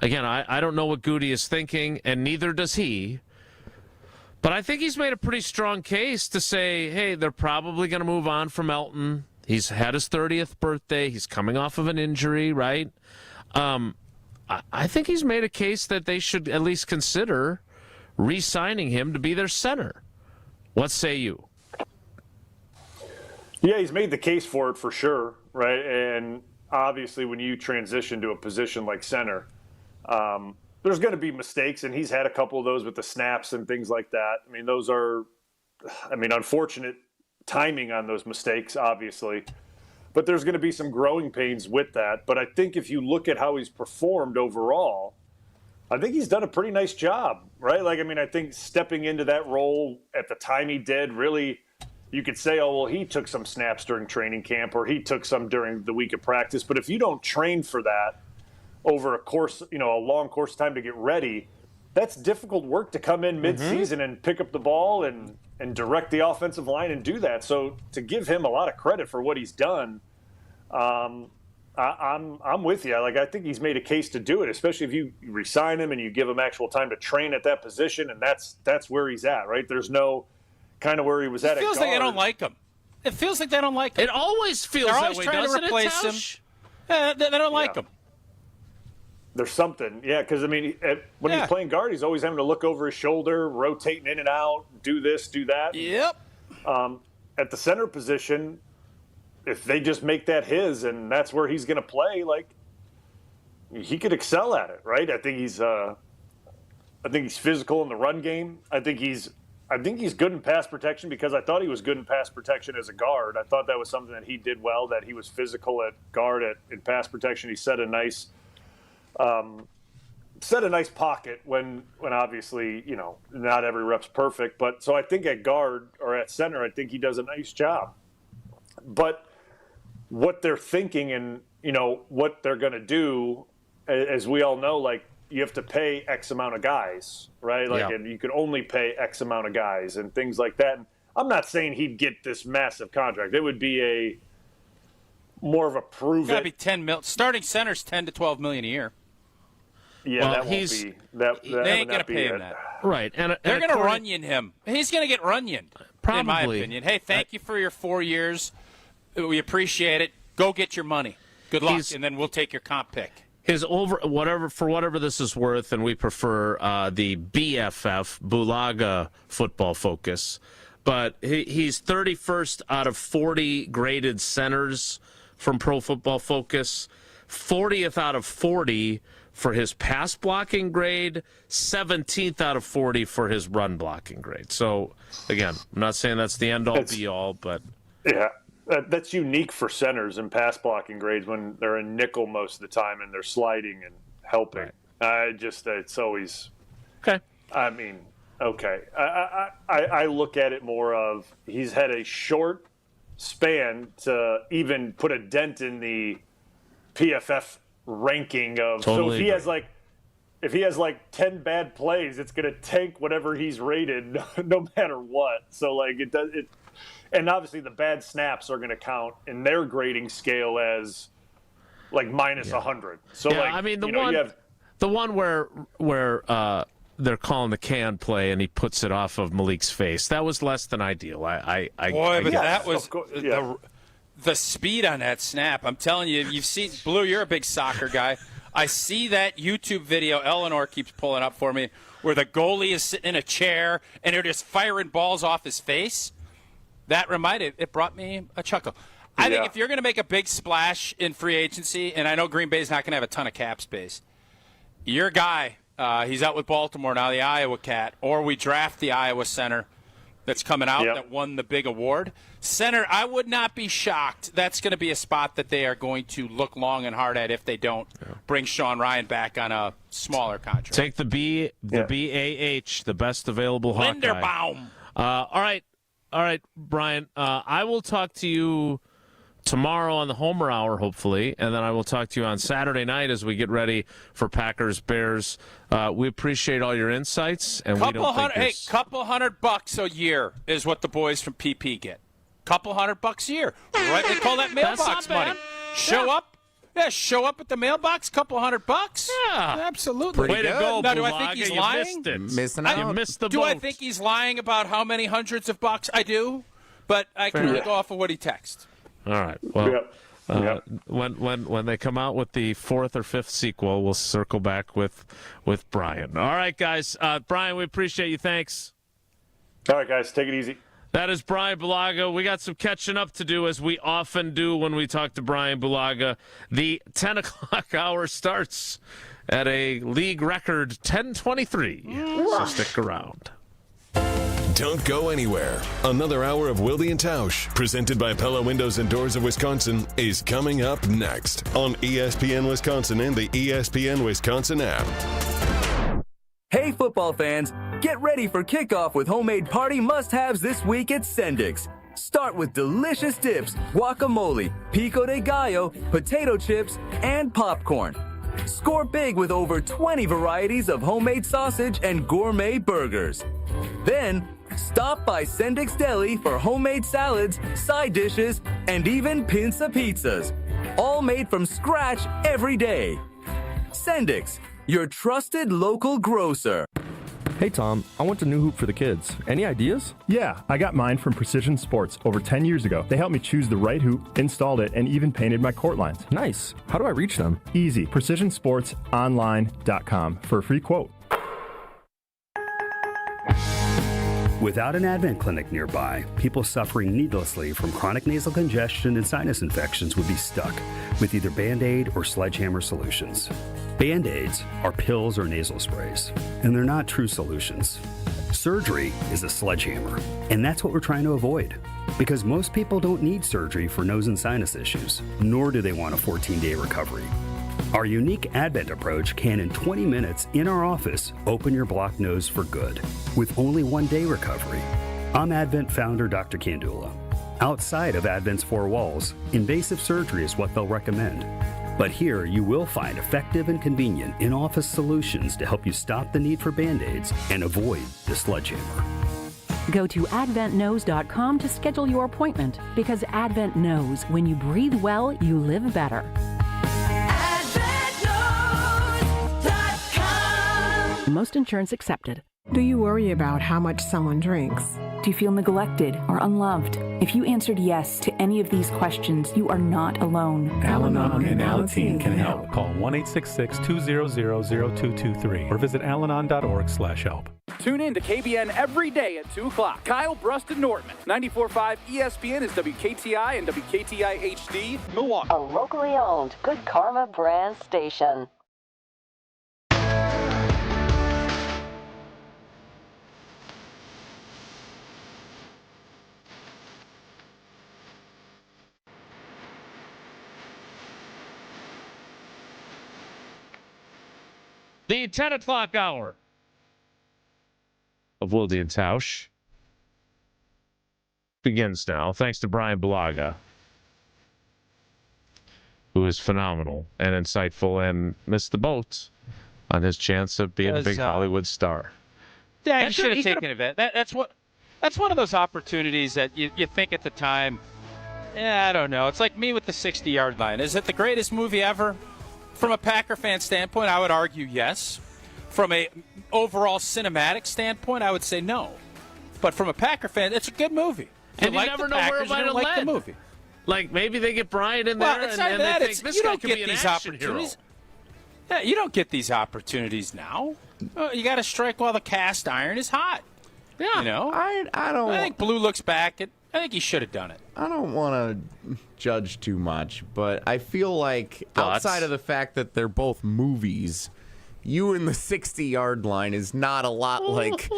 Again, I don't know what Goody is thinking, and neither does he. But I think he's made a pretty strong case to say, hey, they're probably going to move on from Elton. He's had his 30th birthday. He's coming off of an injury, right? I think he's made a case that they should at least consider re-signing him to be their center. What say you? Yeah, he's made the case for it for sure, right? And obviously when you transition to a position like center, there's going to be mistakes, and he's had a couple of those with the snaps and things like that. I mean, those are, unfortunate timing on those mistakes, obviously. But there's going to be some growing pains with that. But I think if you look at how he's performed overall, I think he's done a pretty nice job, right? I think stepping into that role at the time he did, really, you could say, oh, well, he took some snaps during training camp or he took some during the week of practice. But if you don't train for that over a course, a long course of time to get ready, that's difficult work to come in mid-season and pick up the ball and direct the offensive line and do that. So to give him a lot of credit for what he's done, I'm with you. I think he's made a case to do it, especially if you re-sign him and you give him actual time to train at that position, and that's where he's at, right? There's no kind of where he was at. It feels like they don't like him. It feels like they don't like him. It always feels They're that always way, trying doesn't to replace him. They don't like him. There's something, because when he's playing guard, he's always having to look over his shoulder, rotating in and out, do this, do that. Yep. At the center position, if they just make that his and that's where he's going to play, he could excel at it, right? I think he's physical in the run game. I think he's good in pass protection because I thought he was good in pass protection as a guard. I thought that was something that he did well, that he was physical at guard in pass protection. He set a nice pocket when obviously, not every rep's perfect. But so I think at guard or at center, I think he does a nice job. But what they're thinking and, what they're going to do, as we all know, you have to pay X amount of guys, right? And you can only pay X amount of guys and things like that. And I'm not saying he'd get this massive contract. It would be more of a prove Gotta it. be 10 mil. Starting center's 10 to 12 million a year. Yeah, Well, that won't be. That They ain't going to pay him that. Right. And they're going to runyon him. He's going to get runyoned, probably, in my opinion. Hey, thank you for your 4 years. We appreciate it. Go get your money. Good luck, and then we'll take your comp pick. His whatever this is worth, and we prefer the BFF Bulaga Football Focus, but he's 31st out of 40 graded centers from Pro Football Focus, 40th out of 40 for his pass blocking grade, 17th out of 40 for his run blocking grade. So, again, I'm not saying that's the end-all, be-all, but... Yeah, that's unique for centers and pass blocking grades when they're in nickel most of the time and they're sliding and helping. Right. It's always... Okay. I mean, okay. I look at it more of he's had a short span to even put a dent in the PFF ranking of totally. So if he has like 10 bad plays, it's going to tank whatever he's rated no matter what. So like it does it, and obviously the bad snaps are going to count in their grading scale as like minus 100. So like I mean the one where they're calling the can play and he puts it off of Malik's face, that was less than ideal. That was the speed on that snap. I'm telling you, you've seen Blue. You're a big soccer guy. I see that YouTube video Eleanor keeps pulling up for me, where the goalie is sitting in a chair and they're just firing balls off his face. It brought me a chuckle. I think if you're going to make a big splash in free agency, and I know Green Bay's not going to have a ton of cap space, your guy, he's out with Baltimore now, the Iowa Cat, or we draft the Iowa center that's coming out that won the big award. Center, I would not be shocked. That's going to be a spot that they are going to look long and hard at if they don't bring Sean Ryan back on a smaller contract. Take the BAH, the best available Hawkeye. Linderbaum. All right, Brian. I will talk to you tomorrow on the Homer Hour, hopefully, and then I will talk to you on Saturday night as we get ready for Packers-Bears. We appreciate all your insights, and we don't think couple $100 a year is what the boys from PP get. Couple $100 a year, right? They call that mailbox money. Show up at the mailbox. Couple $100. Yeah, absolutely. Way to go, now, do Bulaga. I think he's you lying? Missing out. You missed the do boat. I think he's lying about how many hundreds of bucks? I do, but I can go off of what he texts. All right. Well, when they come out with the 4th or 5th sequel, we'll circle back with Brian. All right, guys. Brian, we appreciate you. Thanks. All right, guys. Take it easy. That is Brian Bulaga. We got some catching up to do, as we often do when we talk to Brian Bulaga. The 10 o'clock hour starts at a league record 10:23. So stick around. Don't go anywhere. Another hour of Wilde and Tausch, presented by Pella Windows and Doors of Wisconsin, is coming up next on ESPN Wisconsin and the ESPN Wisconsin app. Hey, football fans, get ready for kickoff with homemade party must-haves this week at Sendik's. Start with delicious dips, guacamole, pico de gallo, potato chips, and popcorn. Score big with over 20 varieties of homemade sausage and gourmet burgers. Then, stop by Sendik's Deli for homemade salads, side dishes, and even pinza pizzas. All made from scratch every day. Sendik's, your trusted local grocer. Hey, Tom, I want a new hoop for the kids. Any ideas? Yeah, I got mine from Precision Sports over 10 years ago. They helped me choose the right hoop, installed it, and even painted my court lines. Nice. How do I reach them? Easy. PrecisionSportsOnline.com for a free quote. Without an Advent clinic nearby, people suffering needlessly from chronic nasal congestion and sinus infections would be stuck with either Band-Aid or Sledgehammer solutions. Band-Aids are pills or nasal sprays, and they're not true solutions. Surgery is a sledgehammer, and that's what we're trying to avoid. Because most people don't need surgery for nose and sinus issues, nor do they want a 14-day recovery. Our unique Advent approach can, in 20 minutes in our office, open your blocked nose for good, with only 1-day recovery. I'm Advent founder Dr. Kandula. Outside of Advent's 4 walls, invasive surgery is what they'll recommend. But here, you will find effective and convenient in-office solutions to help you stop the need for Band-Aids and avoid the sledgehammer. Go to adventknows.com to schedule your appointment, because Advent knows when you breathe well, you live better. Most insurance accepted. Do you worry about how much someone drinks? Do you feel neglected or unloved? If you answered yes to any of these questions, you are not alone. Al-Anon and Alateen can help. Call 1-866-200-0223 or visit alanon.org/help. Tune in to KBN every day at 2 o'clock. Kyle Brust and Nortman. 94.5 ESPN is WKTI and WKTI HD, Milwaukee. A locally owned Good Karma brand station. The 10 o'clock hour of Wilde and Tausch begins now, thanks to Brian Balaga, who is phenomenal and insightful and missed the boat on his chance of being a big Hollywood star. Yeah, he should have taken it. That's one of those opportunities that you think at the time, I don't know. It's like me with the 60-yard line. Is it the greatest movie ever? From a Packer fan standpoint, I would argue yes. From a overall cinematic standpoint, I would say no. But from a Packer fan, it's a good movie. And you never know where it might have led. The movie. Like, maybe they get Brian in there and they think this guy could be an action hero. Yeah, you don't get these opportunities now. You got to strike while the cast iron is hot. Yeah. You know? I think Blue looks back at. I think he should have done it. I don't want to judge too much, but I feel like outside of the fact that they're both movies, You in the 60-Yard Line is not a lot like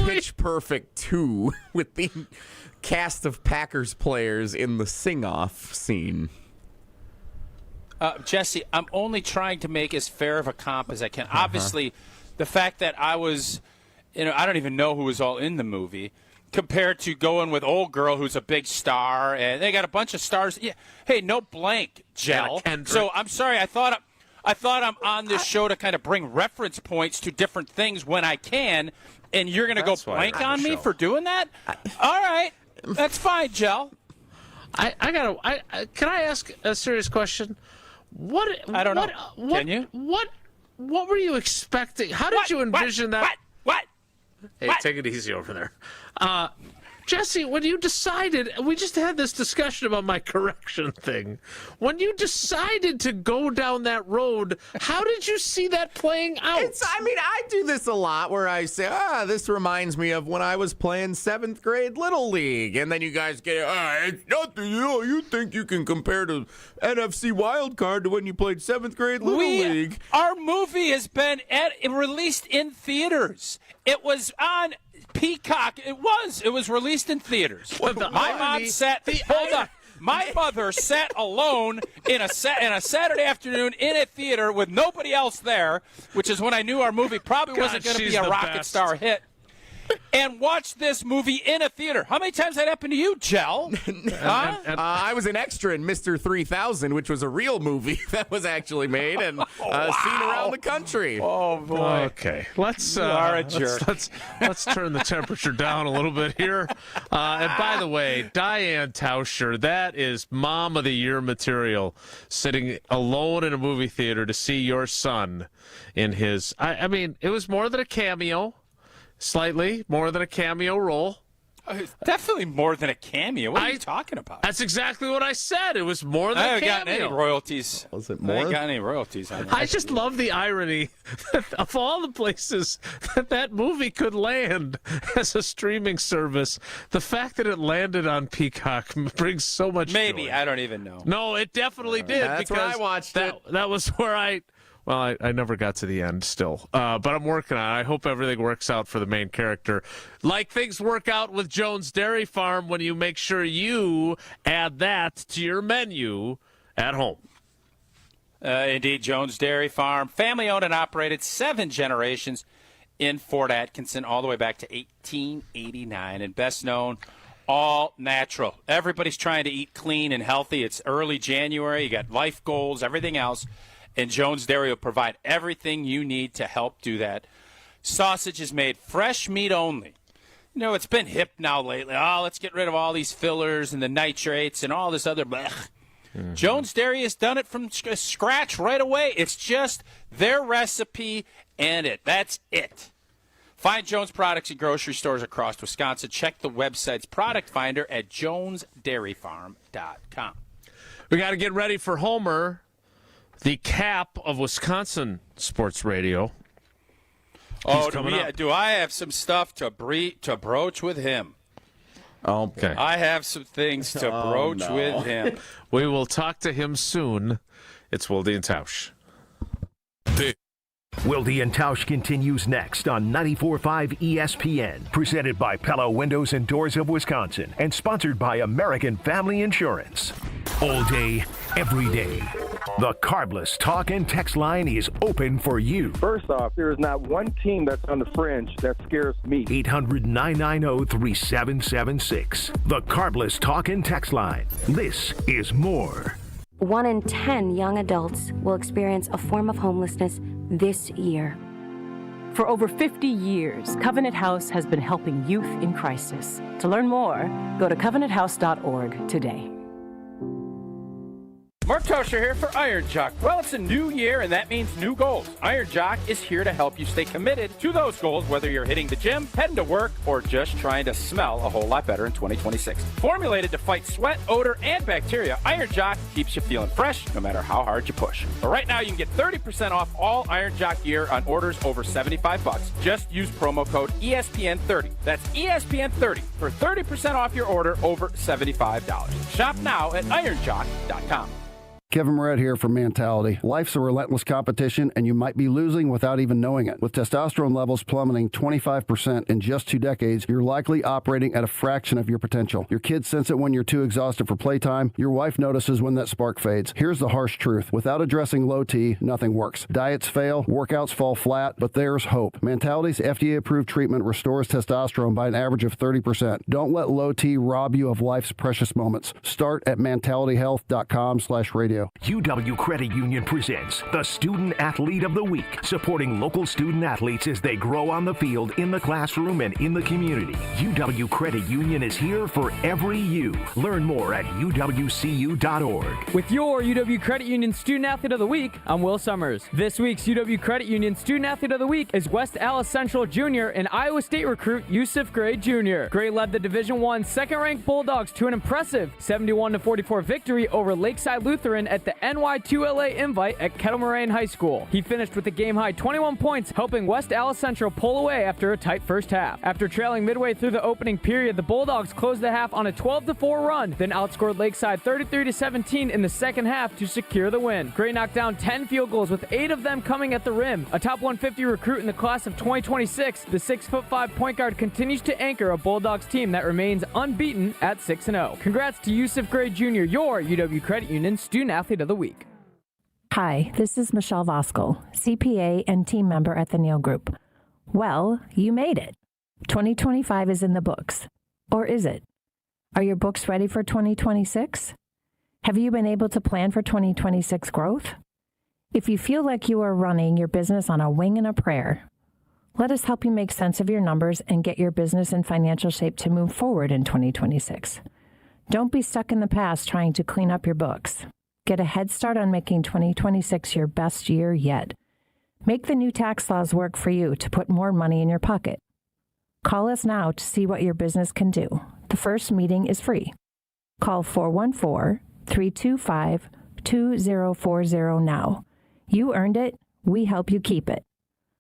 Pitch Perfect 2 with the cast of Packers players in the sing-off scene. Jesse, I'm only trying to make as fair of a comp as I can. Obviously, the fact that I was, I don't even know who was all in the movie, compared to going with Old Girl, who's a big star, and they got a bunch of stars. Yeah. Hey, no blank, Gel. So I'm sorry. I thought I'm on this show to kind of bring reference points to different things when I can, and you're going to go blank on me for doing that? All right. That's fine, Gel. Can I ask a serious question? I don't know. Can you? What were you expecting? How did you envision that? What? Hey, take it easy over there. Jesse, when you decided, we just had this discussion about my correction thing. When you decided to go down that road, how did you see that playing out? I do this a lot where I say, this reminds me of when I was playing 7th grade Little League. And then you guys get, it's nothing, you think you can compare to NFC Wild Card to when you played 7th grade Little League. Our movie has been released in theaters. It was on Peacock. It was released in theaters. My mother sat alone in a Saturday afternoon in a theater with nobody else there, which is when I knew our movie probably wasn't going to be a rocket star hit, and watched this movie in a theater. How many times that happened to you, Gel? I was an extra in Mr. 3000, which was a real movie that was actually made and seen around the country. Oh, boy. Okay. Let's you are a jerk. Let's turn the temperature down a little bit here. And by the way, Diane Tauscher, that is Mom of the Year material, sitting alone in a movie theater to see your son in his, it was more than a cameo. Slightly more than a cameo role. Definitely more than a cameo. What are you talking about? That's exactly what I said. It was more than a cameo. I haven't gotten any royalties. Was it more? I haven't gotten any royalties on that. I just love the irony of all the places that movie could land as a streaming service. The fact that it landed on Peacock brings so much joy. I don't even know. No, it definitely did. That's because where I watched it. That was where I never got to the end still. But I'm working on it. I hope everything works out for the main character. Like things work out with Jones Dairy Farm when you make sure you add that to your menu at home. Indeed, Jones Dairy Farm, family-owned and operated, 7 generations in Fort Atkinson, all the way back to 1889. And best known, all natural. Everybody's trying to eat clean and healthy. It's early January. You got life goals, everything else. And Jones Dairy will provide everything you need to help do that. Sausage is made fresh meat only. It's been hip now lately. Oh, let's get rid of all these fillers and the nitrates and all this other blech. Mm-hmm. Jones Dairy has done it from scratch right away. It's just their recipe and that's it. Find Jones products in grocery stores across Wisconsin. Check the website's product finder at jonesdairyfarm.com. We got to get ready for Homer, the cap of Wisconsin sports radio. Do I have some stuff to broach with him? Okay. I have some things to broach with him. We will talk to him soon. It's Wilde and Tausch. Wilde and Tausch continues next on 94.5 ESPN, presented by Pella Windows and Doors of Wisconsin, and sponsored by American Family Insurance. All day, every day, the Carbless talk and text line is open for you. First off, there is not one team that's on the fringe that scares me. 800-990-3776. The Carbless talk and text line. This is more. 1 in 10 young adults will experience a form of homelessness this year. For over 50 years, Covenant House has been helping youth in crisis. To learn more, go to covenanthouse.org today. Mark Tosher here for Iron Jock. Well, it's a new year, and that means new goals. Iron Jock is here to help you stay committed to those goals, whether you're hitting the gym, heading to work, or just trying to smell a whole lot better in 2026. Formulated to fight sweat, odor, and bacteria, Iron Jock keeps you feeling fresh no matter how hard you push. But right now, you can get 30% off all Iron Jock gear on orders over $75. Just use promo code ESPN30. That's ESPN30 for 30% off your order over $75. Shop now at ironjock.com. Kevin Moret here for Mentality. Life's a relentless competition, and you might be losing without even knowing it. With testosterone levels plummeting 25% in just 2 decades, you're likely operating at a fraction of your potential. Your kids sense it when you're too exhausted for playtime. Your wife notices when that spark fades. Here's the harsh truth. Without addressing low T, nothing works. Diets fail, workouts fall flat, but there's hope. Mentality's FDA-approved treatment restores testosterone by an average of 30%. Don't let low T rob you of life's precious moments. Start at mentalityhealth.com/radio. UW Credit Union presents the Student Athlete of the Week, supporting local student athletes as they grow on the field, in the classroom, and in the community. UW Credit Union is here for every you. Learn more at uwcu.org. With your UW Credit Union Student Athlete of the Week, I'm Will Summers. This week's UW Credit Union Student Athlete of the Week is West Allis Central Jr. and Iowa State recruit Yusuf Gray Jr. Gray led the Division I second-ranked Bulldogs to an impressive 71-44 victory over Lakeside Lutheran at the NY2LA Invite at Kettle Moraine High School. He finished with a game-high 21 points, helping West Allis Central pull away after a tight first half. After trailing midway through the opening period, the Bulldogs closed the half on a 12-4 run, then outscored Lakeside 33-17 in the second half to secure the win. Gray knocked down 10 field goals, with 8 of them coming at the rim. A top 150 recruit in the class of 2026, the 6'5" point guard continues to anchor a Bulldogs team that remains unbeaten at 6-0. Congrats to Yusuf Gray Jr., your UW Credit Union Student Athlete of the Week. Hi, this is Michelle Voskel, CPA and team member at the Neal Group. Well, you made it. 2025 is in the books. Or is it? Are your books ready for 2026? Have you been able to plan for 2026 growth? If you feel like you are running your business on a wing and a prayer, let us help you make sense of your numbers and get your business in financial shape to move forward in 2026. Don't be stuck in the past trying to clean up your books. Get a head start on making 2026 your best year yet. Make the new tax laws work for you to put more money in your pocket. Call us now to see what your business can do. The first meeting is free. Call 414-325-2040 now. You earned it. We help you keep it.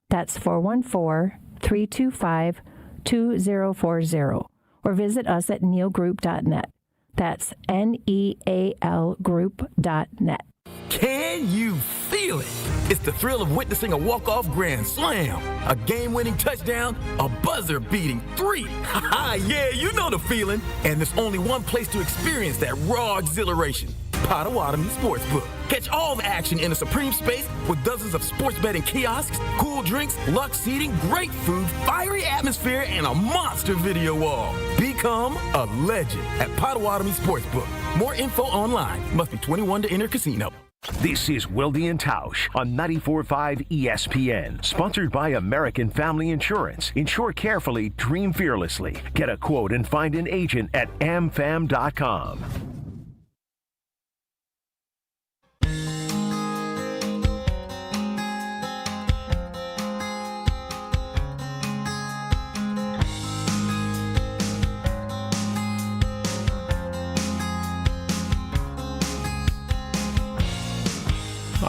That's 414-325-2040. Or visit us at nealgroup.net. That's NEAL group.net. Can you feel it? It's the thrill of witnessing a walk-off grand slam, a game-winning touchdown, a buzzer-beating 3. Yeah, you know the feeling. And there's only one place to experience that raw exhilaration. Potawatomi Sportsbook. Catch all the action in a supreme space with dozens of sports betting kiosks, cool drinks, luxe seating, great food, fiery atmosphere, and a monster video wall. Become a legend at Potawatomi Sportsbook. More info online. Must be 21 to enter casino. This is Wilde and Tausch on 94.5 ESPN. Sponsored by American Family Insurance. Insure carefully, dream fearlessly. Get a quote and find an agent at amfam.com.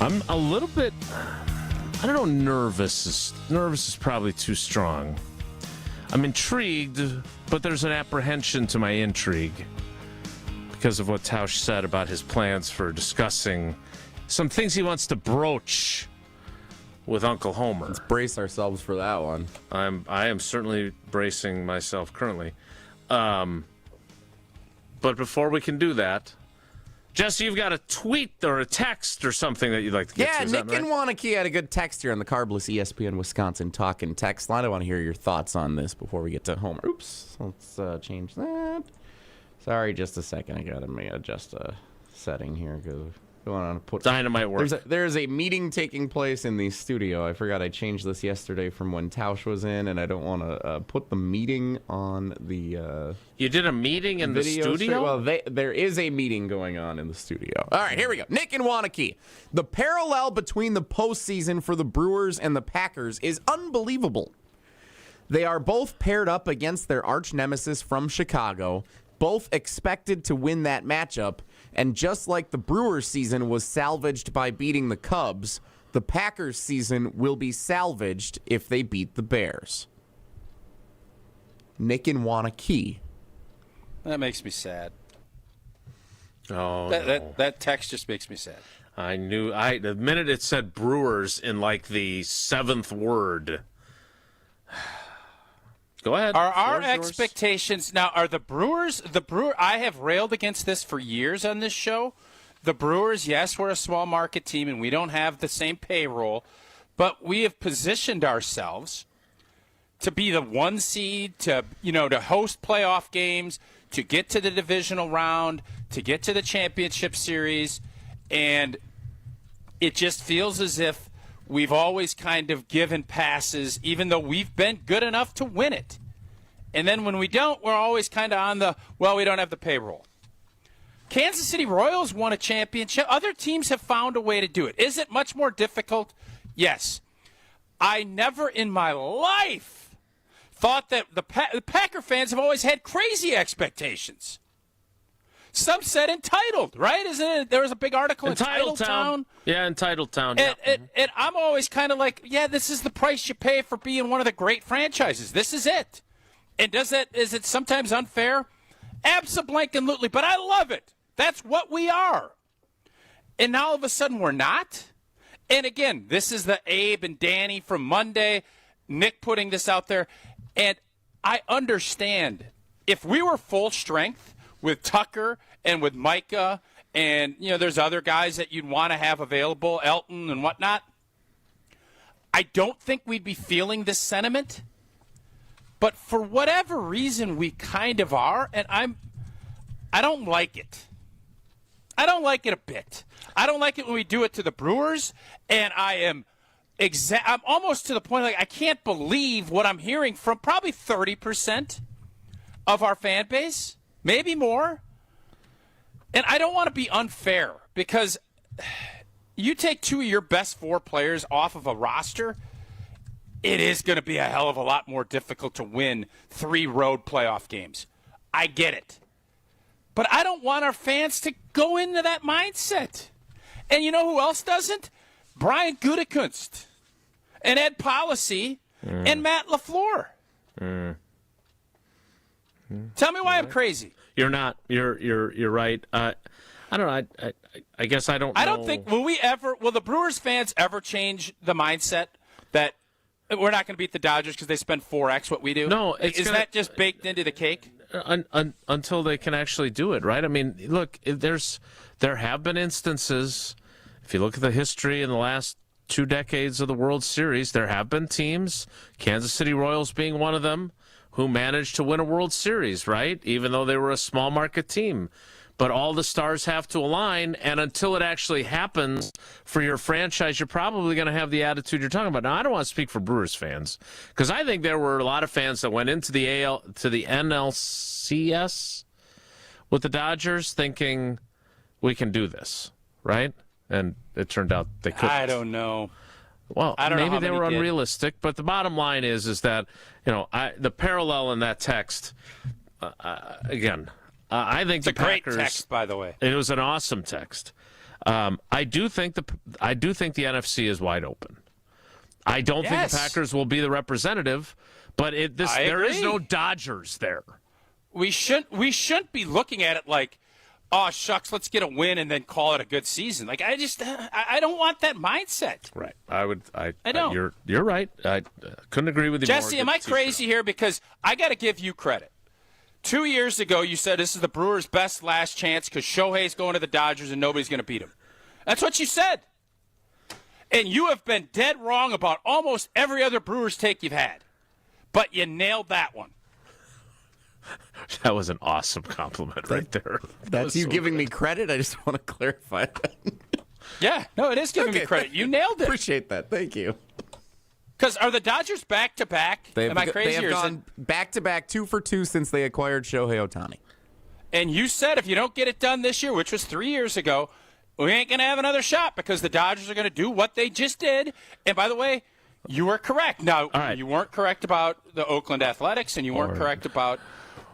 I'm a little bit, I don't know, nervous. Nervous is probably too strong. I'm intrigued, but there's an apprehension to my intrigue because of what Tausch said about his plans for discussing some things he wants to broach with Uncle Homer. Let's brace ourselves for that one. I am certainly bracing myself currently. But before we can do that, Jesse, you've got a tweet or a text or something that you'd like to get to. Yeah, Nick and Wanakee had a good text here on the Carbless ESPN Wisconsin Talkin' text line. I want to hear your thoughts on this before we get to Homer. Oops, let's change that. Sorry, just a second. I got to adjust a setting here because going on to put dynamite work. There's a meeting taking place in the studio. I forgot I changed this yesterday from when Tausch was in, and I don't want to put the meeting on the. You did a meeting in the studio? Well, there is a meeting going on in the studio. All right, here we go. Nick and Wanakee. The parallel between the postseason for the Brewers and the Packers is unbelievable. They are both paired up against their arch nemesis from Chicago, both expected to win that matchup. And just like the Brewers season was salvaged by beating the Cubs, the Packers season will be salvaged if they beat the Bears. Nick and Wanakee. That makes me sad. Oh, that text just makes me sad. I knew. The minute it said Brewers in like the seventh word. Go ahead. Are our expectations now? Are the Brewers? I have railed against this for years on this show. The Brewers, yes, we're a small market team and we don't have the same payroll, but we have positioned ourselves to be the one seed, to host playoff games, to get to the divisional round, to get to the championship series, and it just feels as if we've always kind of given passes, even though we've been good enough to win it. And then when we don't, we're always kind of on we don't have the payroll. Kansas City Royals won a championship. Other teams have found a way to do it. Is it much more difficult? Yes. I never in my life thought that the Packer fans have always had crazy expectations. Some said entitled, right? Isn't it? There was a big article, Entitled Town. Yeah, Entitled Town. And I'm always kind of like, yeah, this is the price you pay for being one of the great franchises. This is it. And is it sometimes unfair? Abso-blank-and-lutely, but I love it. That's what we are. And now all of a sudden we're not? And again, this is the Abe and Danny from Monday, Nick putting this out there. And I understand if we were full strength with Tucker and with Micah and, there's other guys that you'd want to have available, Elton and whatnot, I don't think we'd be feeling this sentiment. But for whatever reason, we kind of are, and I don't like it. I don't like it a bit. I don't like it when we do it to the Brewers, and I'm almost to the point like I can't believe what I'm hearing from probably 30% of our fan base, maybe more. And I don't want to be unfair because you take two of your best four players off of a roster, it is going to be a hell of a lot more difficult to win 3 road playoff games. I get it. But I don't want our fans to go into that mindset. And you know who else doesn't? Brian Gutekunst and Ed Policy and Matt LaFleur. Tell me why I'm crazy. You're not. You're right. I don't know. I guess I don't know. I don't think will the Brewers fans ever change the mindset that we're not going to beat the Dodgers because they spend 4x what we do? No. That just baked into the cake? Until they can actually do it, right? I mean, look, there have been instances, if you look at the history in the last 2 decades of the World Series, there have been teams, Kansas City Royals being one of them, who managed to win a World Series, right? Even though they were a small market team. but all the stars have to align, and until it actually happens for your franchise, you're probably going to have the attitude you're talking about. Now, I don't want to speak for Brewers fans, because I think there were a lot of fans that went into the NLCS with the Dodgers thinking we can do this, right? And it turned out they couldn't. I don't know. Well, I don't know maybe how they many were did. unrealistic, but the bottom line is that, the parallel in that text, again, I think It's the a great Packers, text, by the way. It was an awesome text. I do think the NFC is wide open. I don't think the Packers will be the representative, but there is no Dodgers there. We shouldn't be looking at it like, oh shucks, let's get a win and then call it a good season. Like I don't want that mindset. Right. I don't. You're right. I couldn't agree with you more. Jesse, am I crazy here? Because I got to give you credit. 2 years ago, you said this is the Brewers' best last chance because Shohei's going to the Dodgers and nobody's going to beat him. That's what you said. And you have been dead wrong about almost every other Brewers take you've had. But you nailed that one. That was an awesome compliment right there. That's you giving me credit? I just want to clarify that. Yeah, no, it is giving me credit. You nailed it. Appreciate that. Thank you. Because are the Dodgers back-to-back? Am I crazy? They have gone back-to-back 2 for 2 since they acquired Shohei Ohtani. And you said if you don't get it done this year, which was 3 years ago, we ain't going to have another shot because the Dodgers are going to do what they just did. And by the way, you were correct. Now, you weren't correct about the Oakland Athletics, and you weren't correct about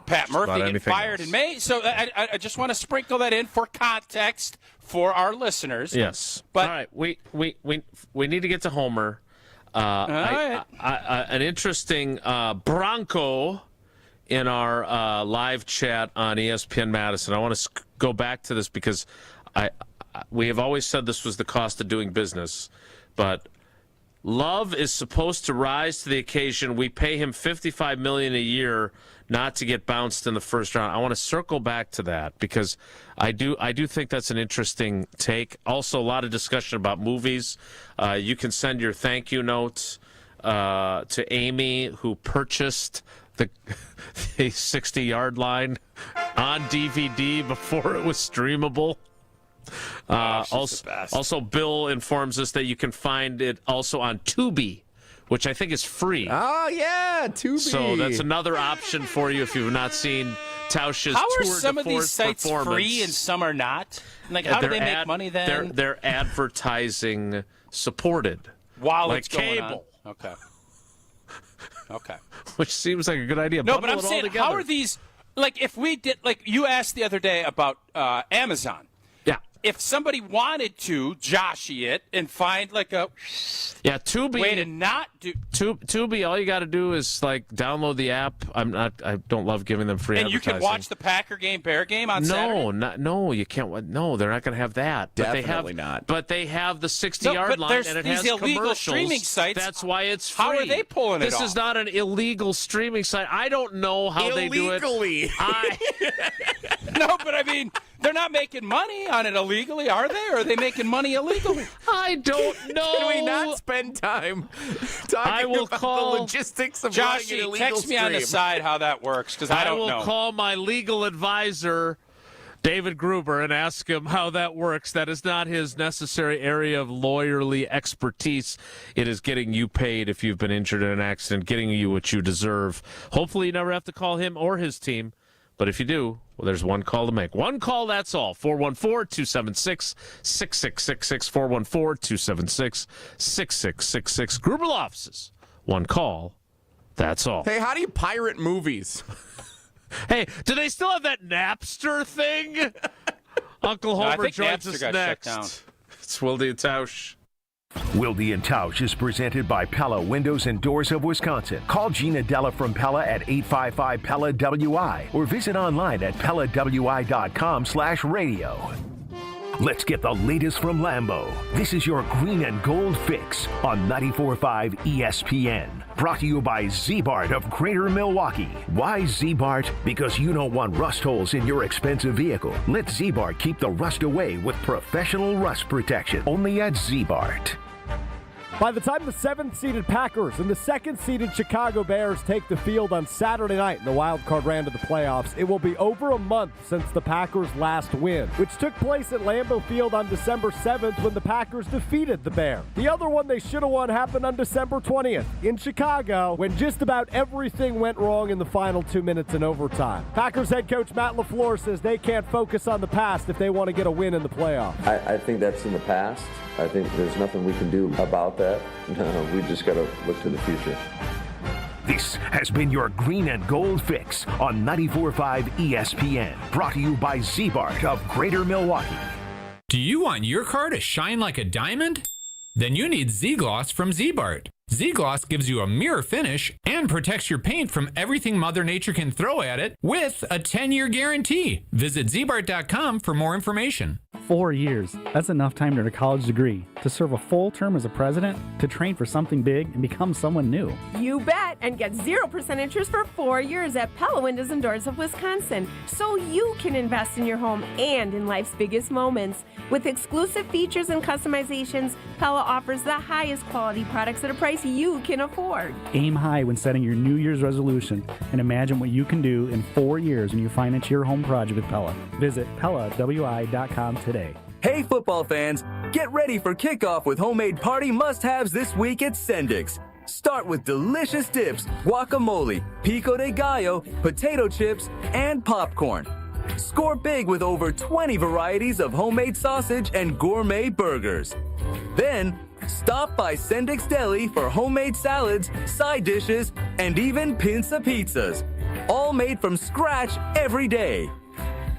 Pat Murphy getting fired in May. So I just want to sprinkle that in for context for our listeners. Yes. But all right, we need to get to Homer. An interesting Bronco in our live chat on ESPN Madison. I want to go back to this because we have always said this was the cost of doing business, but Love is supposed to rise to the occasion. We pay him $55 million a year not to get bounced in the first round. I want to circle back to that because I do think that's an interesting take. Also, a lot of discussion about movies. You can send your thank you notes to Amy, who purchased the 60-yard line on DVD before it was streamable. Also, Bill informs us that you can find it also on Tubi, which I think is free. Oh, yeah, Tubi. So that's another option for you if you've not seen Tausch's how are tour some de of these force sites performance. free and some are not? Like, how do they make money then? They're advertising supported. While like it's going cable. on. Okay. Which seems like a good idea. No, Bundle but I'm it all saying, together. how are these? Like, if we did, like you asked the other day about Amazon. Yeah. If somebody wanted to Joshy it and find like a Tubi way to not do Tubi, all you got to do is like download the app. I don't love giving them free and you advertising. can watch the Packer game, Bear game on Saturday. No, you can't. No, they're not going to have that. Definitely not. But they have the 60-yard line, and it has illegal commercials. streaming sites. That's why it's free. How are they pulling it This off? is not an illegal streaming site. I don't know how they do it. Illegally. No, but I mean, they're not making money on it illegally, are they? Or are they making money illegally? I don't know. Can we not spend time talking about the logistics of running an illegal text me on the stream? side how that works, because I don't know. I will call my legal advisor, David Gruber, and ask him how that works. That is not his necessary area of lawyerly expertise. It is getting you paid if you've been injured in an accident, getting you what you deserve. Hopefully you never have to call him or his team. But if you do, well, there's one call to make. One call, that's all. 414-276-6666. 414-276-6666. Gruber offices. One call, that's all. Hey, how do you pirate movies? Hey, do they still have that Napster thing? Uncle I Homer think joins Napster us got next. shut down. It's Wilde and Tausch. Wilde and Tausch is presented by Pella Windows and Doors of Wisconsin. Call Gina Della from Pella at 855-PELLA-WI or visit online at PellaWI.com/radio. Let's get the latest from Lambeau. This is your green and gold fix on 94.5 ESPN. Brought to you by Z-Bart of Greater Milwaukee. Why Z-Bart? Because you don't want rust holes in your expensive vehicle. Let Z-Bart keep the rust away with professional rust protection. Only at Z-Bart. By the time the 7th-seeded Packers and the 2nd-seeded Chicago Bears take the field on Saturday night in the wild-card round of the playoffs, it will be over a month since the Packers' last win, which took place at Lambeau Field on December 7th when the Packers defeated the Bears. The other one they should have won happened on December 20th in Chicago when just about everything went wrong in the final 2 minutes in overtime. Packers head coach Matt LaFleur says they can't focus on the past if they want to get a win in the playoffs. I think that's in the past. I think there's nothing we can do about that. We just got to look to the future. This has been your Green and Gold Fix on 94.5 ESPN. Brought to you by Z-Bart of Greater Milwaukee. Do you want your car to shine like a diamond? Then you need Z-Gloss from Z-Bart. Z-Gloss gives you a mirror finish and protects your paint from everything Mother Nature can throw at it with a 10-year guarantee. Visit zbart.com for more information. 4 years. That's enough time to earn a college degree, to serve a full term as a president, to train for something big and become someone new. You bet, and get 0% interest for 4 years at Pella Windows and Doors of Wisconsin, so you can invest in your home and in life's biggest moments. With exclusive features and customizations, Pella offers the highest quality products at a price you can afford. Aim high when setting your New Year's resolution and imagine what you can do in 4 years when you finance your home project with Pella. Visit PellaWI.com today. Hey, football fans, get ready for kickoff with homemade party must-haves this week at Sendik's. Start with delicious dips, guacamole, pico de gallo, potato chips, and popcorn. Score big with over 20 varieties of homemade sausage and gourmet burgers. Then, stop by Sendik's Deli for homemade salads, side dishes, and even pinza pizzas. All made from scratch every day.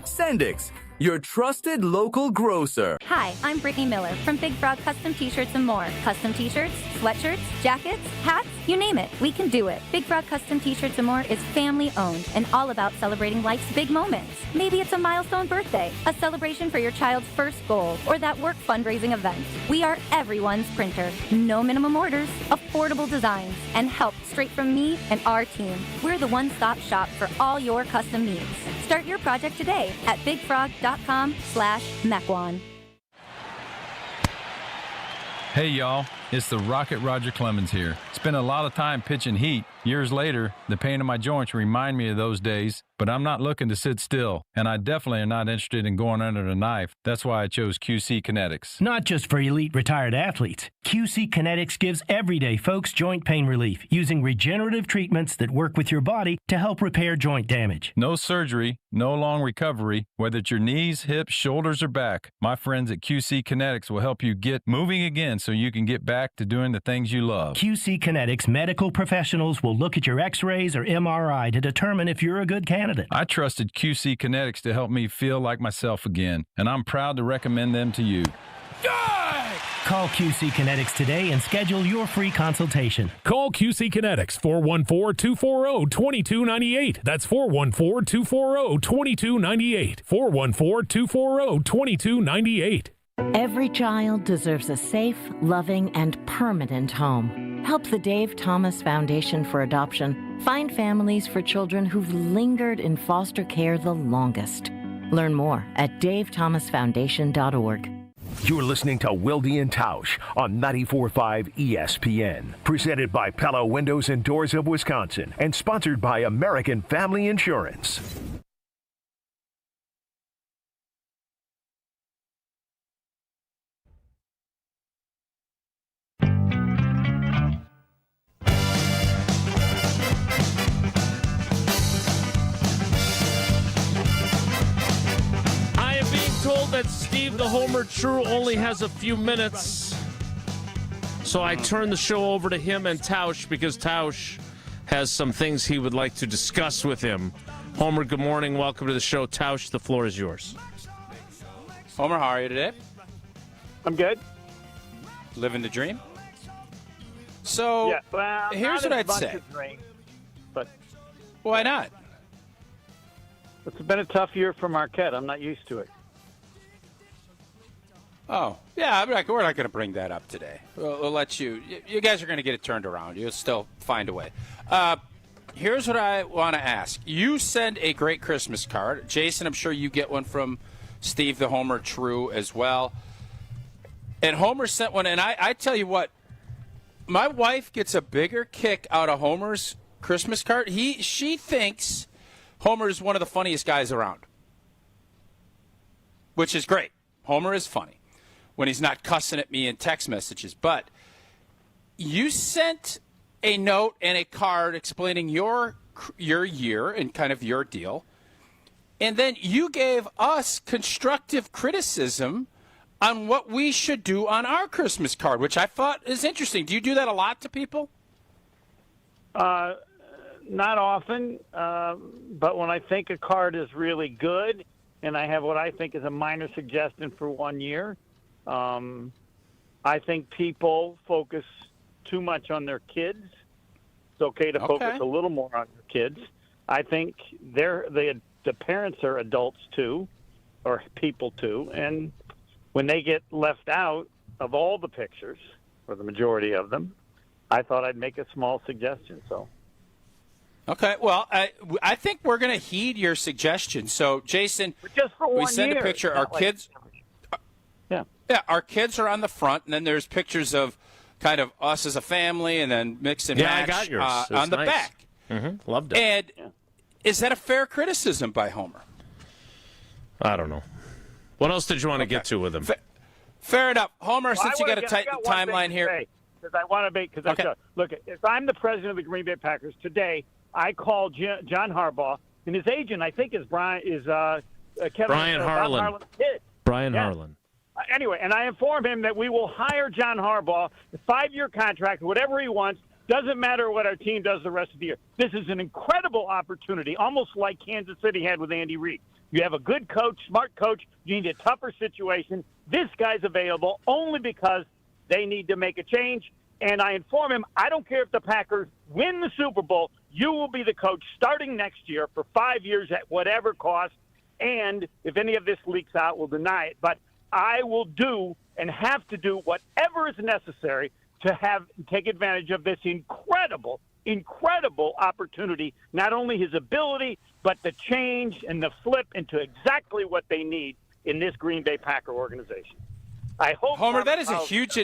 Sendik's, your trusted local grocer. Hi, I'm Brittany Miller from Big Frog Custom T-Shirts and more. Custom T-shirts, sweatshirts, jackets, hats, you name it, we can do it. Big Frog Custom T-Shirts and more is family owned and all about celebrating life's big moments. Maybe it's a milestone birthday, a celebration for your child's first goal, or that work fundraising event. We are everyone's printer. No minimum orders, affordable designs, and help straight from me and our team. We're the one-stop shop for all your custom needs. Start your project today at bigfrog.com/Mequon. Hey y'all, it's the Rocket Roger Clemens here. Spent a lot of time pitching heat. Years later, the pain in my joints remind me of those days, but I'm not looking to sit still, and I definitely am not interested in going under the knife. That's why I chose QC Kinetics. Not just for elite retired athletes. QC Kinetics gives everyday folks joint pain relief using regenerative treatments that work with your body to help repair joint damage. No surgery, no long recovery, whether it's your knees, hips, shoulders, or back. My friends at QC Kinetics will help you get moving again so you can get back to doing the things you love. QC Kinetics medical professionals will look at your x-rays or MRI to determine if you're a good candidate. I trusted QC Kinetics to help me feel like myself again, and I'm proud to recommend them to you. Call QC Kinetics today and schedule your free consultation. Call QC Kinetics, 414-240-2298. That's 414-240-2298. 414-240-2298. Every child deserves a safe, loving, and permanent home. Help the Dave Thomas Foundation for Adoption find families for children who've lingered in foster care the longest. Learn more at davethomasfoundation.org. You're listening to Wilde and Tausch on 94.5 ESPN. Presented by Pella Windows and Doors of Wisconsin and sponsored by American Family Insurance. Told that Steve the Homer True only has a few minutes, so I turn the show over to him and Tausch because Tausch has some things he would like to discuss with him. Homer, good morning. Welcome to the show. Tausch, the floor is yours. Homer, how are you today? I'm good. Living the dream? So, yeah, well, here's what I'd say. Dream, but why not? It's been a tough year for Marquette. I'm not used to it. Oh, yeah, we're not going to bring that up today. We'll let you guys are going to get it turned around. You'll still find a way. Here's what I want to ask. You send a great Christmas card. Jason, I'm sure you get one from Steve the Homer True as well. And Homer sent one, and I tell you what, My wife gets a bigger kick out of Homer's Christmas card. She thinks Homer is one of the funniest guys around, which is great. Homer is funny when he's not cussing at me in text messages. But you sent a note and a card explaining your year and kind of your deal, and then you gave us constructive criticism on what we should do on our Christmas card, which I thought is interesting. Do you do that a lot to people? Not often, but when I think a card is really good and I have what I think is a minor suggestion for 1 year, I think people focus too much on their kids. It's okay to focus a little more on your kids. I think the parents are adults too, or people too, and when they get left out of all the pictures, or the majority of them, I thought I'd make a small suggestion. So, okay, well, I think we're going to heed your suggestion. So, Jason, just for we 1 send year, a picture. Our kids, yeah, our kids are on the front, and then there's pictures of kind of us as a family, and then mix and match I got yours. on the nice. back. Mm-hmm. Loved it. And is that a fair criticism by Homer? I don't know. What else did you want to get to with him? Fair enough. Homer, Well, since you got a tight timeline here. Because I want to make, look, if I'm the president of the Green Bay Packers today, I call John Harbaugh, and his agent, I think, is Kevin Brian Harlan. Brian Yeah. Harlan. Anyway, and I inform him that we will hire John Harbaugh, a 5-year contract, whatever he wants. Doesn't matter what our team does the rest of the year. This is an incredible opportunity, almost like Kansas City had with Andy Reid. You have a good coach, smart coach. You need a tougher situation. This guy's available only because they need to make a change. And I inform him, I don't care if the Packers win the Super Bowl, you will be the coach starting next year for 5 years at whatever cost. And if any of this leaks out, we'll deny it. But I will do and have to do whatever is necessary to take advantage of this incredible opportunity, not only his ability, but the change and the flip into exactly what they need in this Green Bay Packer organization. I hope Homer, that is a huge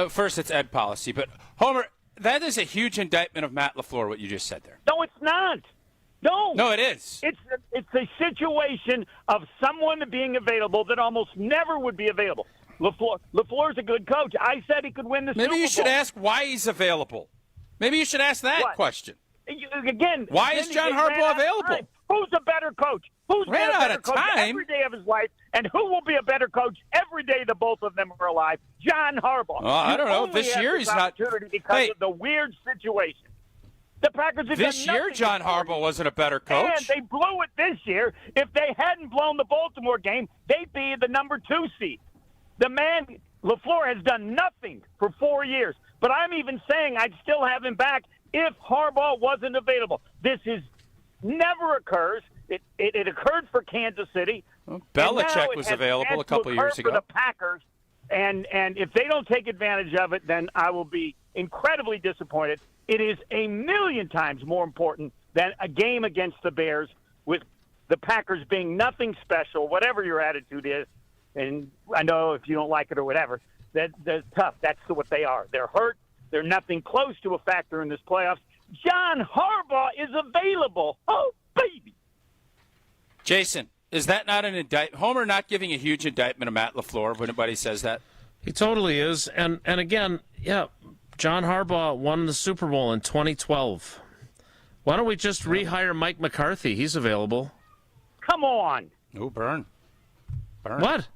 first it's Ed policy, but Homer, that is a huge indictment of Matt LaFleur, what you just said there. No, it's not. No, it is. It's a situation of someone being available that almost never would be available. LaFleur's a good coach. I said he could win the Super Bowl. Maybe you should ask why he's available. Maybe you should ask that question. Again, why is John Harbaugh available? Who's a better coach? Who's been a better coach every day of his life? And who will be a better coach every day the both of them are alive? John Harbaugh. I don't know. This year he's not. Because of the weird situation. The Packers have this done year, John Harbaugh wasn't a better coach. And they blew it this year. If they hadn't blown the Baltimore game, they'd be the number 2 seed. The man, LaFleur, has done nothing for 4 years. But I'm even saying I'd still have him back if Harbaugh wasn't available. This never occurs. It occurred for Kansas City. Belichick was available a couple of years ago. For the Packers, and if they don't take advantage of it, then I will be incredibly disappointed. It is a million times more important than a game against the Bears, with the Packers being nothing special, whatever your attitude is. And I know if you don't like it or whatever, that's tough. That's what they are. They're hurt. They're nothing close to a factor in this playoffs. John Harbaugh is available. Oh, baby. Jason, is that not an indictment? Homer not giving a huge indictment of Matt LaFleur when anybody says that? He totally is. And again, yeah, John Harbaugh won the Super Bowl in 2012. Why don't we just rehire Mike McCarthy? He's available. Come on. Oh, burn. What?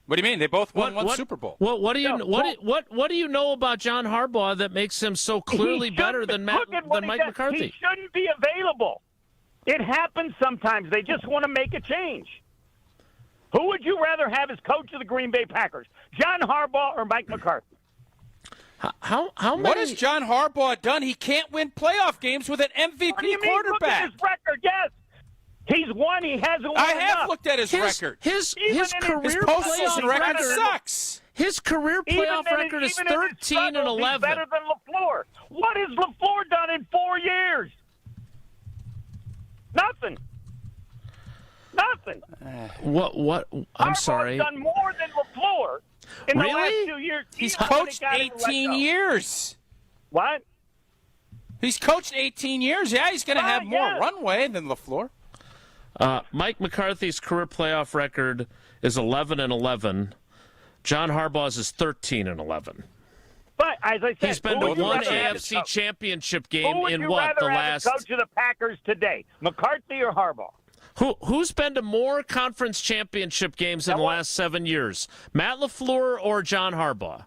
What do you mean? They both won one Super Bowl. What do you know about John Harbaugh that makes him so clearly better than Mike McCarthy? He shouldn't be available. It happens sometimes. They just want to make a change. Who would you rather have as coach of the Green Bay Packers, John Harbaugh or Mike McCarthy? How many? What has John Harbaugh done? He can't win playoff games with an MVP quarterback. Look at his record, yes. He's won. He hasn't won I have enough. looked at his record. His career postseason record sucks. His career playoff record is 13 and 11. He's better than LaFleur. What has LaFleur done in 4 years? Nothing. What? I'm sorry. Harbaugh's done more than LaFleur. In the Really? last 2 years, He's he already coached got him let 18 go. years. What? He's coached 18 years. Yeah, he's going to have more runway than LaFleur. Mike McCarthy's career playoff record is 11-11. John Harbaugh's is 13-11. But as I said, He's been to one AFC championship game in what, the last? Coach of the Packers today, McCarthy or Harbaugh? Who's been to more conference championship games in the last 7 years? Matt LaFleur or John Harbaugh?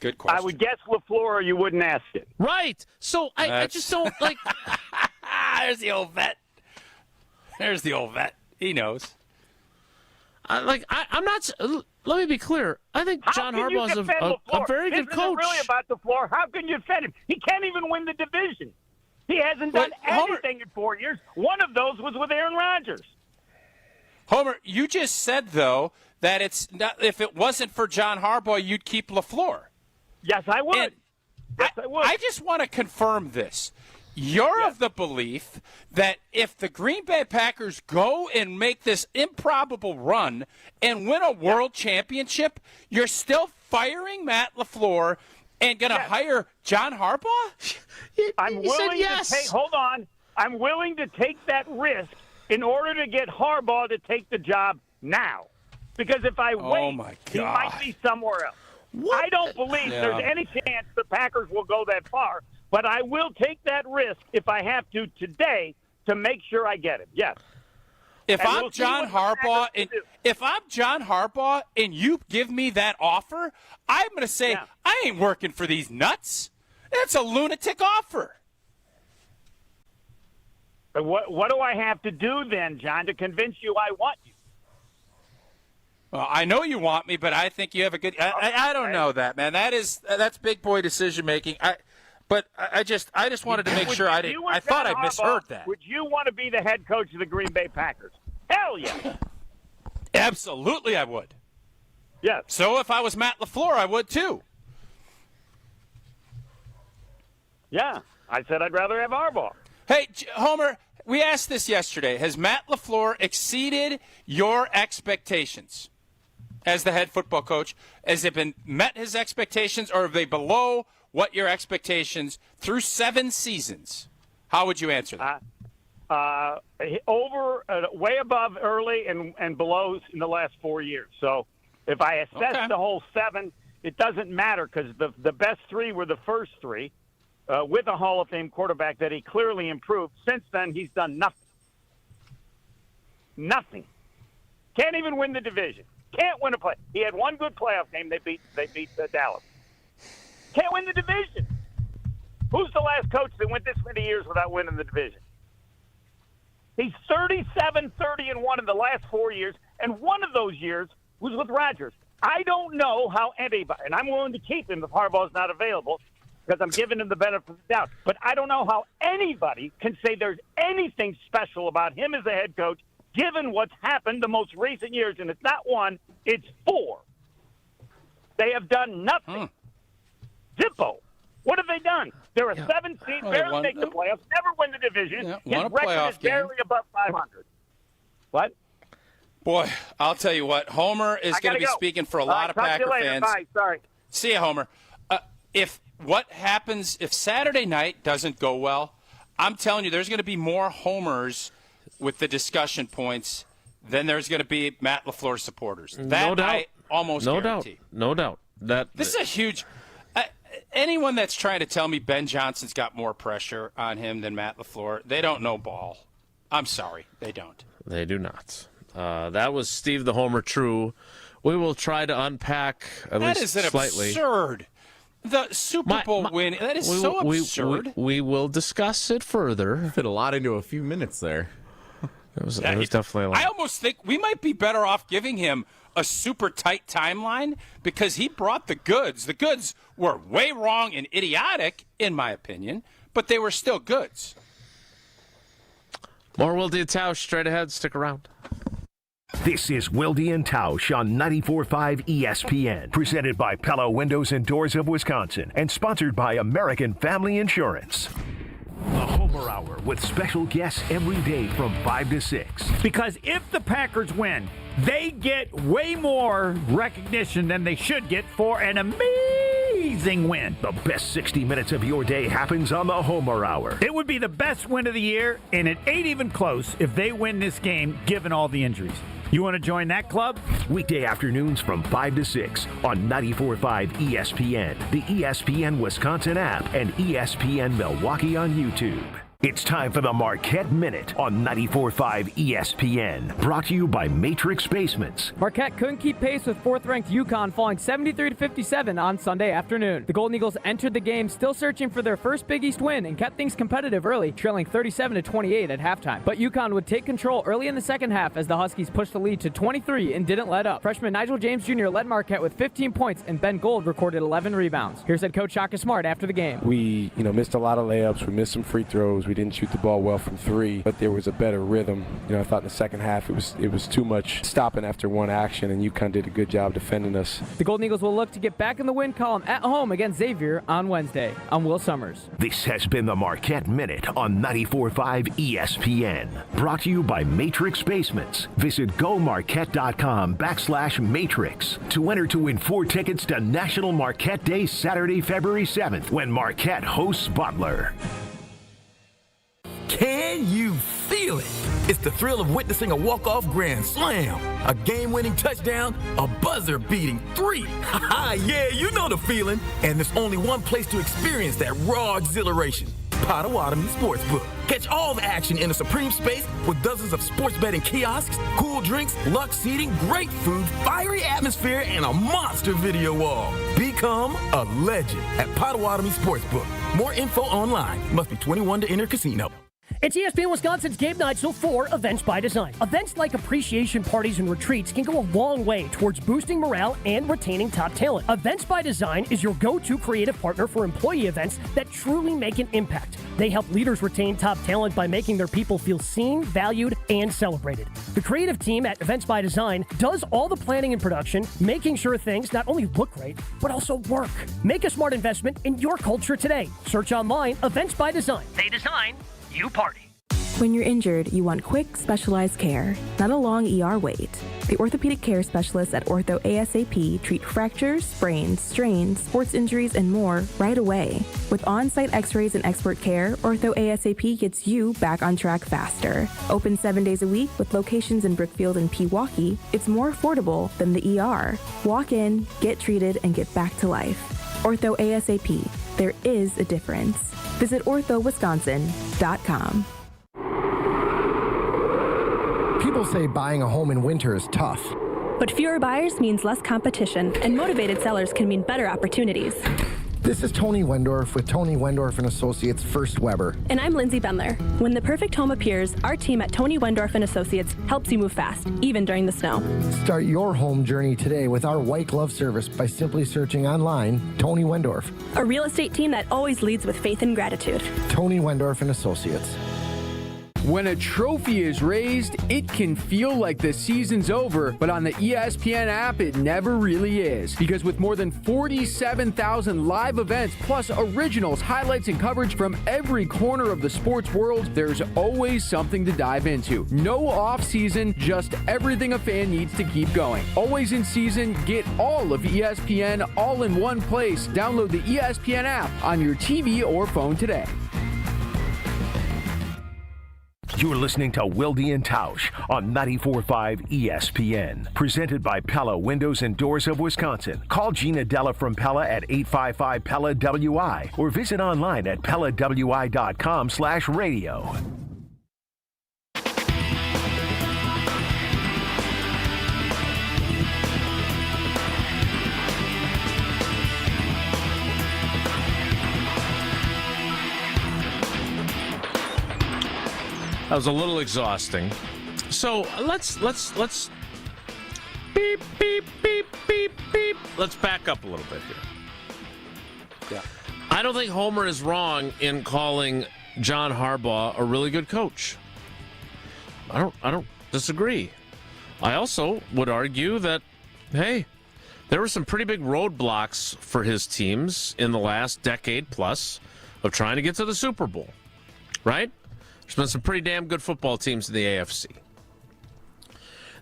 Good question. I would guess LaFleur, or you wouldn't ask it. Right. So I just don't like. There's the old vet. There's the old vet. He knows. I'm not. Let me be clear. I think John Harbaugh is a very good coach. This isn't really about the floor. How can you defend him? He can't even win the division. He hasn't done anything in 4 years. One of those was with Aaron Rodgers. Homer, you just said, though, that it's not, if it wasn't for John Harbaugh, you'd keep LaFleur. Yes, I would. Yes, I would. I just want to confirm this. You're of the belief that if the Green Bay Packers go and make this improbable run and win a world championship, you're still firing Matt LaFleur and going to hire John Harbaugh? I'm willing to take. Hold on. I'm willing to take that risk in order to get Harbaugh to take the job now. Because if I wait, he might be somewhere else. I don't believe there's any chance the Packers will go that far. But I will take that risk if I have to today to make sure I get it. Yes. If I'm John Harbaugh and you give me that offer, I'm going to say I ain't working for these nuts. That's a lunatic offer. But what do I have to do then, John, to convince you I want you? Well, I know you want me, but I think you have a good. I don't know that, man. That's big boy decision making. But I just wanted to make sure I didn't. I thought I misheard that. Would you want to be the head coach of the Green Bay Packers? Hell yeah. Absolutely, I would. Yes. So if I was Matt LaFleur, I would too. Yeah, I said I'd rather have Harbaugh. Hey, Homer, we asked this yesterday. Has Matt LaFleur exceeded your expectations as the head football coach? Has it been met his expectations, or are they below what your expectations through 7 seasons? How would you answer that? Way above early and below in the last 4 years. So if I assess the whole 7, it doesn't matter because the best 3 were the first 3 with a Hall of Fame quarterback that he clearly improved. Since then, he's done nothing. Nothing. Can't even win the division. Can't win a play. He had one good playoff game. They beat Dallas. Can't win the division. Who's the last coach that went this many years without winning the division? He's 37-30-1 in the last 4 years, and one of those years was with Rodgers. I don't know how anybody, and I'm willing to keep him if Harbaugh's not available because I'm giving him the benefit of the doubt, but I don't know how anybody can say there's anything special about him as a head coach given what's happened the most recent years, and it's not 1, it's 4. They have done nothing. Zippo. What have they done? They're a 7 seed, barely make the playoffs, never win the division. His record is barely above 500. What? Boy, I'll tell you what. Homer is going to be speaking for a lot of Packer fans. Bye. Sorry. See you, Homer. If Saturday night doesn't go well, I'm telling you, there's going to be more homers with the discussion points than there's going to be Matt LaFleur supporters. No doubt. I almost guarantee. No doubt. This is a huge. Anyone that's trying to tell me Ben Johnson's got more pressure on him than Matt LaFleur, they don't know ball. I'm sorry, they don't. They do not. That was Steve the Homer True. We will try to unpack at least slightly. That is absurd. The Super Bowl win, that is so absurd. We will discuss it further. Fit a lot into a few minutes there. It was definitely a lot. I almost think we might be better off giving him a super tight timeline because he brought the goods. The goods were way wrong and idiotic, in my opinion, but they were still goods. More Wilde and Tausch straight ahead. Stick around. This is Wilde and Tausch on 94.5 ESPN, presented by Pella Windows and Doors of Wisconsin, and sponsored by American Family Insurance. The Homer Hour with special guests every day from 5 to 6. Because if the Packers win, They get way more recognition than they should get for an amazing win. The best 60 minutes of your day happens on the Homer Hour. It would be the best win of the year, and it ain't even close if they win this game, given all the injuries. You want to join that club? Weekday afternoons from 5 to 6 on 94.5 ESPN, the ESPN Wisconsin app, and ESPN Milwaukee on YouTube. It's time for the Marquette Minute on 94.5 ESPN. Brought to you by Matrix Basements. Marquette couldn't keep pace with fourth-ranked UConn, falling 73-57 on Sunday afternoon. The Golden Eagles entered the game still searching for their first Big East win and kept things competitive early, trailing 37-28 at halftime. But UConn would take control early in the second half as the Huskies pushed the lead to 23 and didn't let up. Freshman Nigel James Jr. led Marquette with 15 points, and Ben Gold recorded 11 rebounds. Here's head coach Shaka Smart after the game. We, missed a lot of layups. We missed some free throws. We didn't shoot the ball well from three, but there was a better rhythm. I thought in the second half it was too much stopping after one action, and UConn did a good job defending us. The Golden Eagles will look to get back in the win column at home against Xavier on Wednesday. I'm Will Summers. This has been the Marquette Minute on 94.5 ESPN. Brought to you by Matrix Basements. Visit gomarquette.com/matrix to enter to win 4 tickets to National Marquette Day Saturday, February 7th, when Marquette hosts Butler. Can you feel it? It's the thrill of witnessing a walk-off grand slam, a game-winning touchdown, a buzzer-beating 3. Yeah, you know the feeling. And there's only one place to experience that raw exhilaration. Potawatomi Sportsbook. Catch all the action in a supreme space with dozens of sports betting kiosks, cool drinks, luxe seating, great food, fiery atmosphere, and a monster video wall. Become a legend at Potawatomi Sportsbook. More info online. Must be 21 to enter casino. It's ESPN Wisconsin's Game Night so for Events by Design. Events like appreciation parties and retreats can go a long way towards boosting morale and retaining top talent. Events by Design is your go-to creative partner for employee events that truly make an impact. They help leaders retain top talent by making their people feel seen, valued, and celebrated. The creative team at Events by Design does all the planning and production, making sure things not only look great, but also work. Make a smart investment in your culture today. Search online, Events by Design. They design, you party. When you're injured, you want quick, specialized care, not a long ER wait. The orthopedic care specialists at Ortho ASAP treat fractures, sprains, strains, sports injuries, and more right away. With on-site x-rays and expert care, Ortho ASAP gets you back on track faster. Open 7 days a week with locations in Brookfield and Pewaukee, it's more affordable than the ER. Walk in, get treated, and get back to life. Ortho ASAP. There is a difference. Visit orthowisconsin.com. People say buying a home in winter is tough. But fewer buyers means less competition, and motivated sellers can mean better opportunities. This is Tony Wendorf with Tony Wendorf & Associates First Weber. And I'm Lindsay Bendler. When the perfect home appears, our team at Tony Wendorf & Associates helps you move fast, even during the snow. Start your home journey today with our white glove service by simply searching online Tony Wendorf. A real estate team that always leads with faith and gratitude. Tony Wendorf & Associates. When a trophy is raised, it can feel like the season's over, but on the ESPN app, it never really is. Because with more than 47,000 live events, plus originals, highlights, and coverage from every corner of the sports world, there's always something to dive into. No off-season, just everything a fan needs to keep going. Always in season, get all of ESPN all in one place. Download the ESPN app on your TV or phone today. You're listening to Wilde and Tausch on 94.5 ESPN. Presented by Pella Windows and Doors of Wisconsin. Call Gina Della from Pella at 855-PELLA-WI or visit online at PellaWI.com/radio. That was a little exhausting. So let's beep, beep, beep, beep, beep. Let's back up a little bit here. Yeah. I don't think Homer is wrong in calling John Harbaugh a really good coach. I don't disagree. I also would argue that, hey, there were some pretty big roadblocks for his teams in the last decade plus of trying to get to the Super Bowl, right? There's been some pretty damn good football teams in the AFC.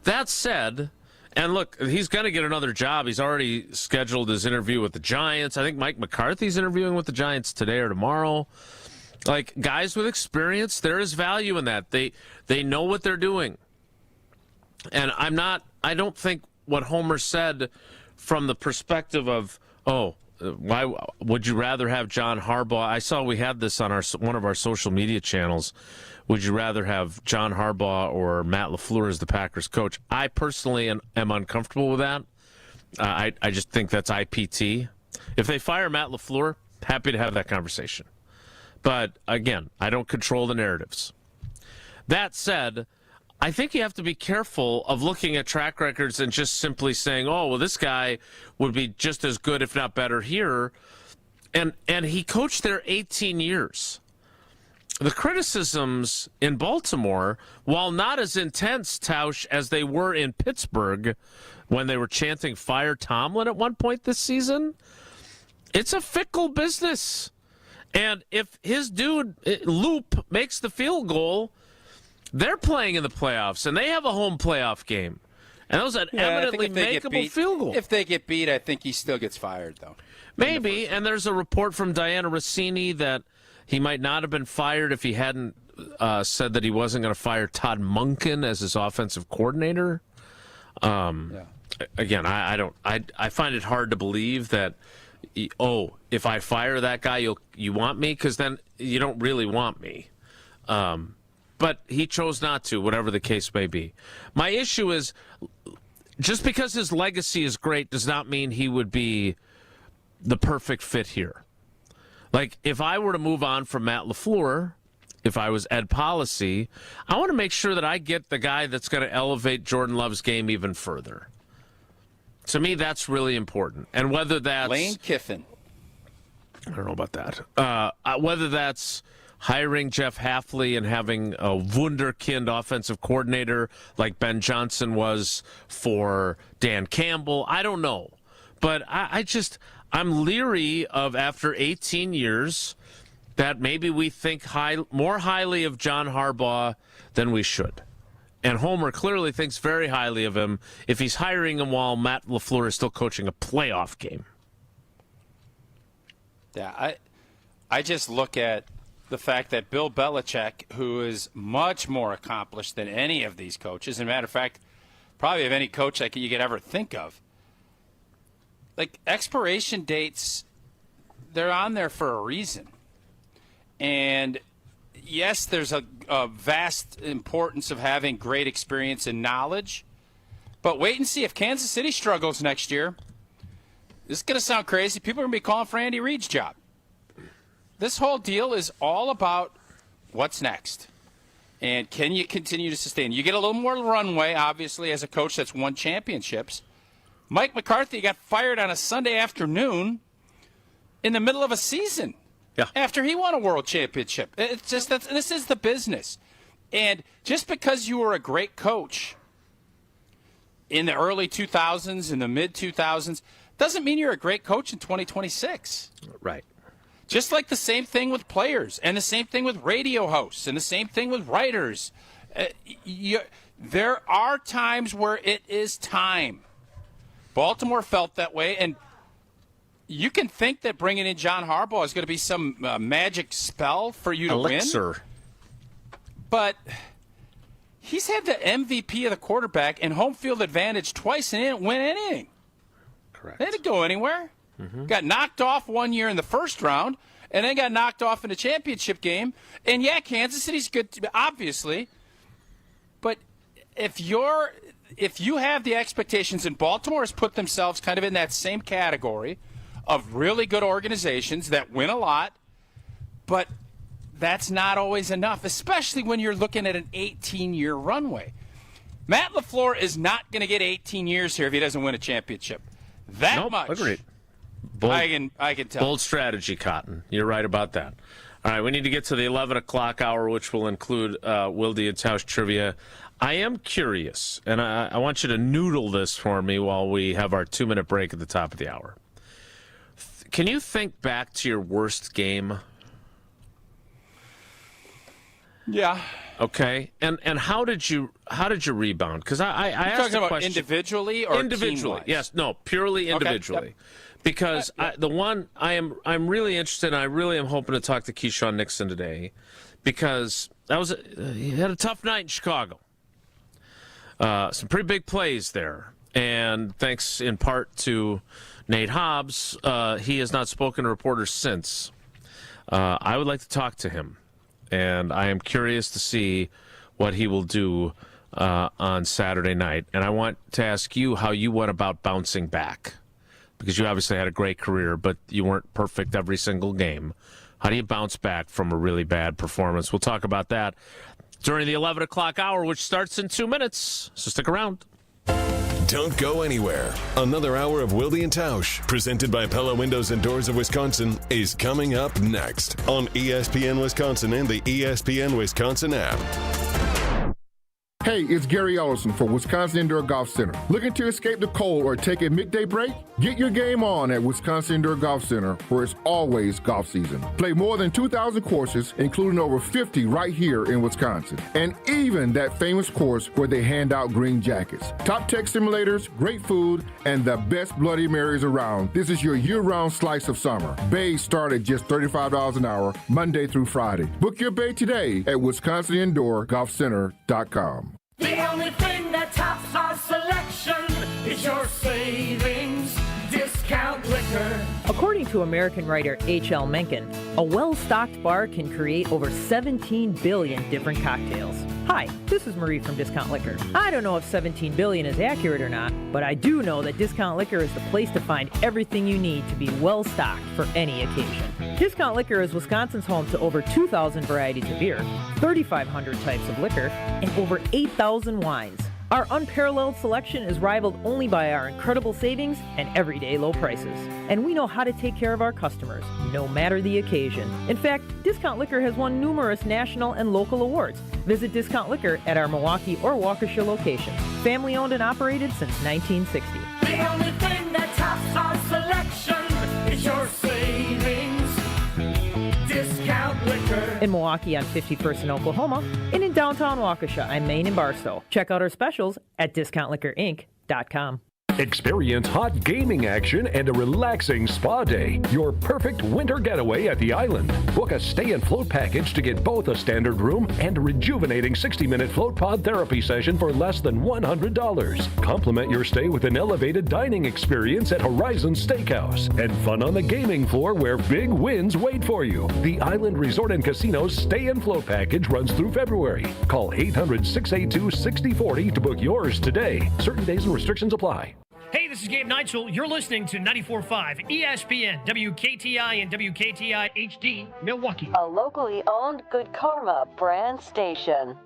That said, and look, he's going to get another job. He's already scheduled his interview with the Giants. I think Mike McCarthy's interviewing with the Giants today or tomorrow. Like, guys with experience, there is value in that. They know what they're doing. And I don't think what Homer said from the perspective of, why would you rather have John Harbaugh? I saw we had this on one of our social media channels. Would you rather have John Harbaugh or Matt LaFleur as the Packers coach? I personally am uncomfortable with that. I just think that's IPT. If they fire Matt LaFleur, happy to have that conversation. But again, I don't control the narratives. That said, I think you have to be careful of looking at track records and just simply saying, this guy would be just as good, if not better, here. And he coached there 18 years. The criticisms in Baltimore, while not as intense, Tausch, as they were in Pittsburgh when they were chanting "Fire Tomlin" at one point this season, it's a fickle business. And if his dude, Loop, makes the field goal, they're playing in the playoffs, and they have a home playoff game. And that was an eminently makeable field goal. If they get beat, I think he still gets fired, though. Maybe, and there's a report from Diana Rossini that he might not have been fired if he hadn't said that he wasn't going to fire Todd Monken as his offensive coordinator. Again, I find it hard to believe that, if I fire that guy, you want me? Because then you don't really want me. But he chose not to, whatever the case may be. My issue is, just because his legacy is great does not mean he would be the perfect fit here. Like, if I were to move on from Matt LaFleur, if I was Ed Policy, I want to make sure that I get the guy that's going to elevate Jordan Love's game even further. To me, that's really important. And whether that's Lane Kiffin. I don't know about that. Whether that's hiring Jeff Hafley and having a wunderkind offensive coordinator like Ben Johnson was for Dan Campbell, I don't know. But I'm leery of, after 18 years, that maybe we think more highly of John Harbaugh than we should. And Homer clearly thinks very highly of him if he's hiring him while Matt LaFleur is still coaching a playoff game. Yeah, I just look at the fact that Bill Belichick, who is much more accomplished than any of these coaches, as a matter of fact, probably of any coach that you could ever think of, like, expiration dates, they're on there for a reason. And yes, there's a vast importance of having great experience and knowledge, but wait and see if Kansas City struggles next year. This is going to sound crazy. People are going to be calling for Andy Reid's job. This whole deal is all about what's next. And can you continue to sustain? You get a little more runway, obviously, as a coach that's won championships. Mike McCarthy got fired on a Sunday afternoon in the middle of a season after he won a world championship. It's just this is the business. And just because you were a great coach in the early 2000s, in the mid-2000s, doesn't mean you're a great coach in 2026. Right. Just like the same thing with players, and the same thing with radio hosts, and the same thing with writers. There are times where it is time. Baltimore felt that way, and you can think that bringing in John Harbaugh is going to be some magic spell for you to win. But he's had the MVP of the quarterback and home field advantage twice and didn't win anything. Correct. They didn't go anywhere. Mm-hmm. Got knocked off one year in the first round, and then got knocked off in the championship game. And, yeah, Kansas City's good, obviously. But if you have the expectations, and Baltimore has put themselves kind of in that same category of really good organizations that win a lot, but that's not always enough, especially when you're looking at an 18-year runway. Matt LaFleur is not going to get 18 years here if he doesn't win a championship. That much. Agreed. Bold, I can tell. Bold strategy, Cotton. You're right about that. All right, we need to get to the 11 o'clock hour, which will include Wilde and Tausch trivia. I am curious, and I want you to noodle this for me while we have our 2-minute break at the top of the hour. Can you think back to your worst game? Yeah. Okay. And how did you rebound? Because I asked talking the about question individually or individually. team-wise? Yes. No. Purely individually. Okay. Yep. Because the one I'm really interested in, I really am hoping to talk to Keyshawn Nixon today, because he had a tough night in Chicago. Some pretty big plays there, and thanks in part to Nate Hobbs, he has not spoken to reporters since. I would like to talk to him, and I am curious to see what he will do on Saturday night. And I want to ask you how you went about bouncing back, because you obviously had a great career, but you weren't perfect every single game. How do you bounce back from a really bad performance? We'll talk about that during the 11 o'clock hour, which starts in 2 minutes. So stick around. Don't go anywhere. Another hour of Wilde and Tausch, presented by Pella Windows and Doors of Wisconsin, is coming up next on ESPN Wisconsin and the ESPN Wisconsin app. Hey, it's Gary Ellison for Wisconsin Indoor Golf Center. Looking to escape the cold or take a midday break? Get your game on at Wisconsin Indoor Golf Center, where it's always golf season. Play more than 2,000 courses, including over 50 right here in Wisconsin. And even that famous course where they hand out green jackets. Top tech simulators, great food, and the best Bloody Marys around. This is your year-round slice of summer. Bays start at just $35 an hour, Monday through Friday. Book your bay today at WisconsinIndoorGolfCenter.com. The only thing that tops our selection is your savings discount liquor. According to American writer H.L. Mencken, a well-stocked bar can create over 17 billion different cocktails. Hi, this is Marie from Discount Liquor. I don't know if 17 billion is accurate or not, but I do know that Discount Liquor is the place to find everything you need to be well-stocked for any occasion. Discount Liquor is Wisconsin's home to over 2,000 varieties of beer, 3,500 types of liquor, and over 8,000 wines. Our unparalleled selection is rivaled only by our incredible savings and everyday low prices. And we know how to take care of our customers, no matter the occasion. In fact, Discount Liquor has won numerous national and local awards. Visit Discount Liquor at our Milwaukee or Waukesha locations. Family owned and operated since 1960. The only thing that tops our selection is your savings discount liquor. In Milwaukee on 51st in Oklahoma, and in downtown Waukesha on Main and Barstow. Check out our specials at discountliquorinc.com. Experience hot gaming action and a relaxing spa day. Your perfect winter getaway at the island. Book a stay and float package to get both a standard room and a rejuvenating 60-minute float pod therapy session for less than $100. Complement your stay with an elevated dining experience at Horizon Steakhouse and fun on the gaming floor where big wins wait for you. The Island Resort and Casino's stay and float package runs through February. Call 800-682-6040 to book yours today. Certain days and restrictions apply. Hey, this is Gabe Neitzel. You're listening to 94.5 ESPN, WKTI and WKTI HD, Milwaukee. A locally owned Good Karma brand station.